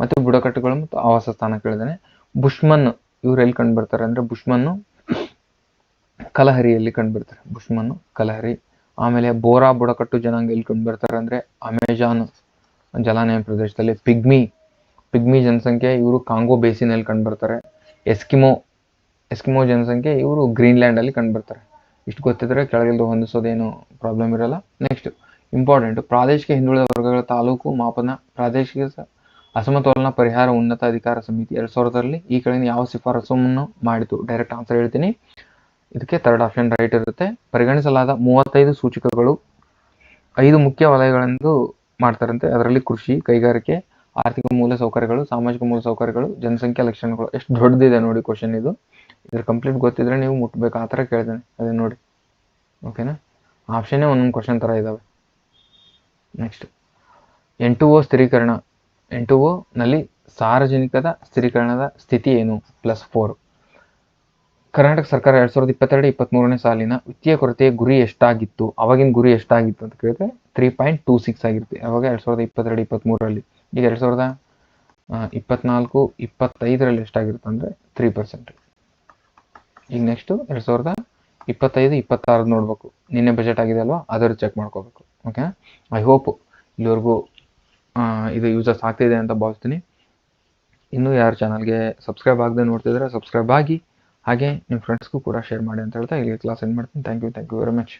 ಮತ್ತು ಬುಡಕಟ್ಟುಗಳು ಮತ್ತು ಆವಾಸ ಸ್ಥಾನ ಕೇಳಿದಾನೆ. ಬುಷ್ಮನ್ ಇವ್ರು ಎಲ್ಲಿ ಕಂಡು ಬರ್ತಾರೆ ಅಂದ್ರೆ ಬುಷ್ಮನ್ನು ಕಲಹರಿಯಲ್ಲಿ ಕಂಡು ಬರ್ತಾರೆ. ಬುಷ್ಮನ್ನು ಕಲಹರಿ. ಆಮೇಲೆ ಬೋರಾ ಬುಡಕಟ್ಟು ಜನಾಂಗ ಎಲ್ಲಿ ಕಂಡು ಬರ್ತಾರೆ ಅಂದ್ರೆ ಅಮೆಜಾನ್ ಜಲಾನಯ ಪ್ರದೇಶದಲ್ಲಿ. ಪಿಗ್ಮಿ ಜನಸಂಖ್ಯೆ ಇವರು ಕಾಂಗೋ ಬೇಸಿನಲ್ಲಿ ಕಂಡು ಬರ್ತಾರೆ. ಎಸ್ಕಿಮೋ ಜನಸಂಖ್ಯೆ ಇವರು ಗ್ರೀನ್ಲ್ಯಾಂಡ್ ಅಲ್ಲಿ ಕಂಡು ಬರ್ತಾರೆ. ಇಷ್ಟು ಗೊತ್ತಿದ್ರೆ ಕೆಳಗಿಲ್ದು ಹೊಂದಿಸೋದೇನು ಪ್ರಾಬ್ಲಮ್ ಇರಲ್ಲ. ನೆಕ್ಸ್ಟ್ ಇಂಪಾರ್ಟೆಂಟ್, ಪ್ರಾದೇಶಿಕ ಹಿಂದುಳಿದ ವರ್ಗಗಳ ತಾಲೂಕು ಮಾಪನ ಪ್ರಾದೇಶಿಕ ಅಸಮತೋಲನ ಪರಿಹಾರ ಉನ್ನತ ಅಧಿಕಾರ ಸಮಿತಿ 2000ರಲ್ಲಿ ಈ ಕೆಳಗಿನ ಯಾವ ಶಿಫಾರಸನ್ನು ಮಾಡಿತು? ಡೈರೆಕ್ಟ್ ಆನ್ಸರ್ ಹೇಳ್ತೀನಿ. ಇದಕ್ಕೆ ಥರ್ಡ್ ಆಪ್ಷನ್ ರೈಟ್ ಇರುತ್ತೆ. ಪರಿಗಣಿಸಲಾದ 35 ಸೂಚಕಗಳು 5 ಮುಖ್ಯ ವಲಯಗಳೆಂದು ಮಾಡ್ತಾರಂತೆ. ಅದರಲ್ಲಿ ಕೃಷಿ, ಕೈಗಾರಿಕೆ, ಆರ್ಥಿಕ ಮೂಲ ಸೌಕರ್ಯಗಳು, ಸಾಮಾಜಿಕ ಮೂಲ ಸೌಕರ್ಯಗಳು, ಜನಸಂಖ್ಯಾ ಲಕ್ಷಣಗಳು. ಎಷ್ಟು ದೊಡ್ಡದಿದೆ ನೋಡಿ ಕ್ವಶನ್ ಇದು. ಇದ್ರ ಕಂಪ್ಲೀಟ್ ಗೊತ್ತಿದ್ರೆ ನೀವು ಮುಟ್ಬೇಕು, ಆ ಥರ ಕೇಳಿದ್ದೇನೆ. ಅದೇ ನೋಡಿ. ಓಕೆನಾ. ಆಪ್ಷನ್ನೇ ಒಂದೊಂದು ಕ್ವಶನ್ ಥರ ಇದ್ದಾವೆ. Next N2O ಸ್ಥಿರೀಕರಣ. N2O ನಲ್ಲಿ ಸಾರಜನಕದ ಸ್ಥಿರೀಕರಣದ ಸ್ಥಿತಿ ಏನು? +4. ಕರ್ನಾಟಕ ಸರ್ಕಾರ 2022-23ನೇ ಸಾಲಿನ ವಿತ್ತೀಯ ಕೊರತೆಯ ಗುರಿ ಎಷ್ಟಾಗಿತ್ತು? ಅವಾಗಿನ ಗುರಿ ಎಷ್ಟಾಗಿತ್ತು ಅಂತ ಕೇಳಿದ್ರೆ 3.26 ಆಗಿರುತ್ತೆ ಅವಾಗ 2022-23ರಲ್ಲಿ. ಈಗ 2024-25ರಲ್ಲಿ ಎಷ್ಟಾಗಿರುತ್ತೆ ಅಂದರೆ 3%. ಈಗ ನೆಕ್ಸ್ಟು 2025-26 ನೋಡ್ಬೇಕು. ನಿನ್ನೆ ಬಜೆಟ್ ಆಗಿದೆ ಅಲ್ವಾ, ಅದರ ಚೆಕ್ ಮಾಡ್ಕೋಬೇಕು. ಓಕೆ. ಐ ಹೋಪ್ ಇಲ್ಲಿವರೆಗೂ ಇದು ಯೂಸಸ್ ಆಗ್ತಿದೆ ಅಂತ ಭಾವಿಸ್ತೀನಿ. ಇನ್ನೂ ಯಾರು ಚಾನಲ್ಗೆ ಸಬ್ಸ್ಕ್ರೈಬ್ ಆಗದೆ ನೋಡ್ತಿದ್ರೆ ಸಬ್ಸ್ಕ್ರೈಬ್ ಆಗಿ, ಹಾಗೆ ನಿಮ್ಮ ಫ್ರೆಂಡ್ಸ್ಗೂ ಕೂಡ ಶೇರ್ ಮಾಡಿ ಅಂತ ಹೇಳ್ತಾ ಇಲ್ಲಿ ಕ್ಲಾಸ್ ಎಂಡ್ ಮಾಡ್ತೀನಿ. Thank you very much.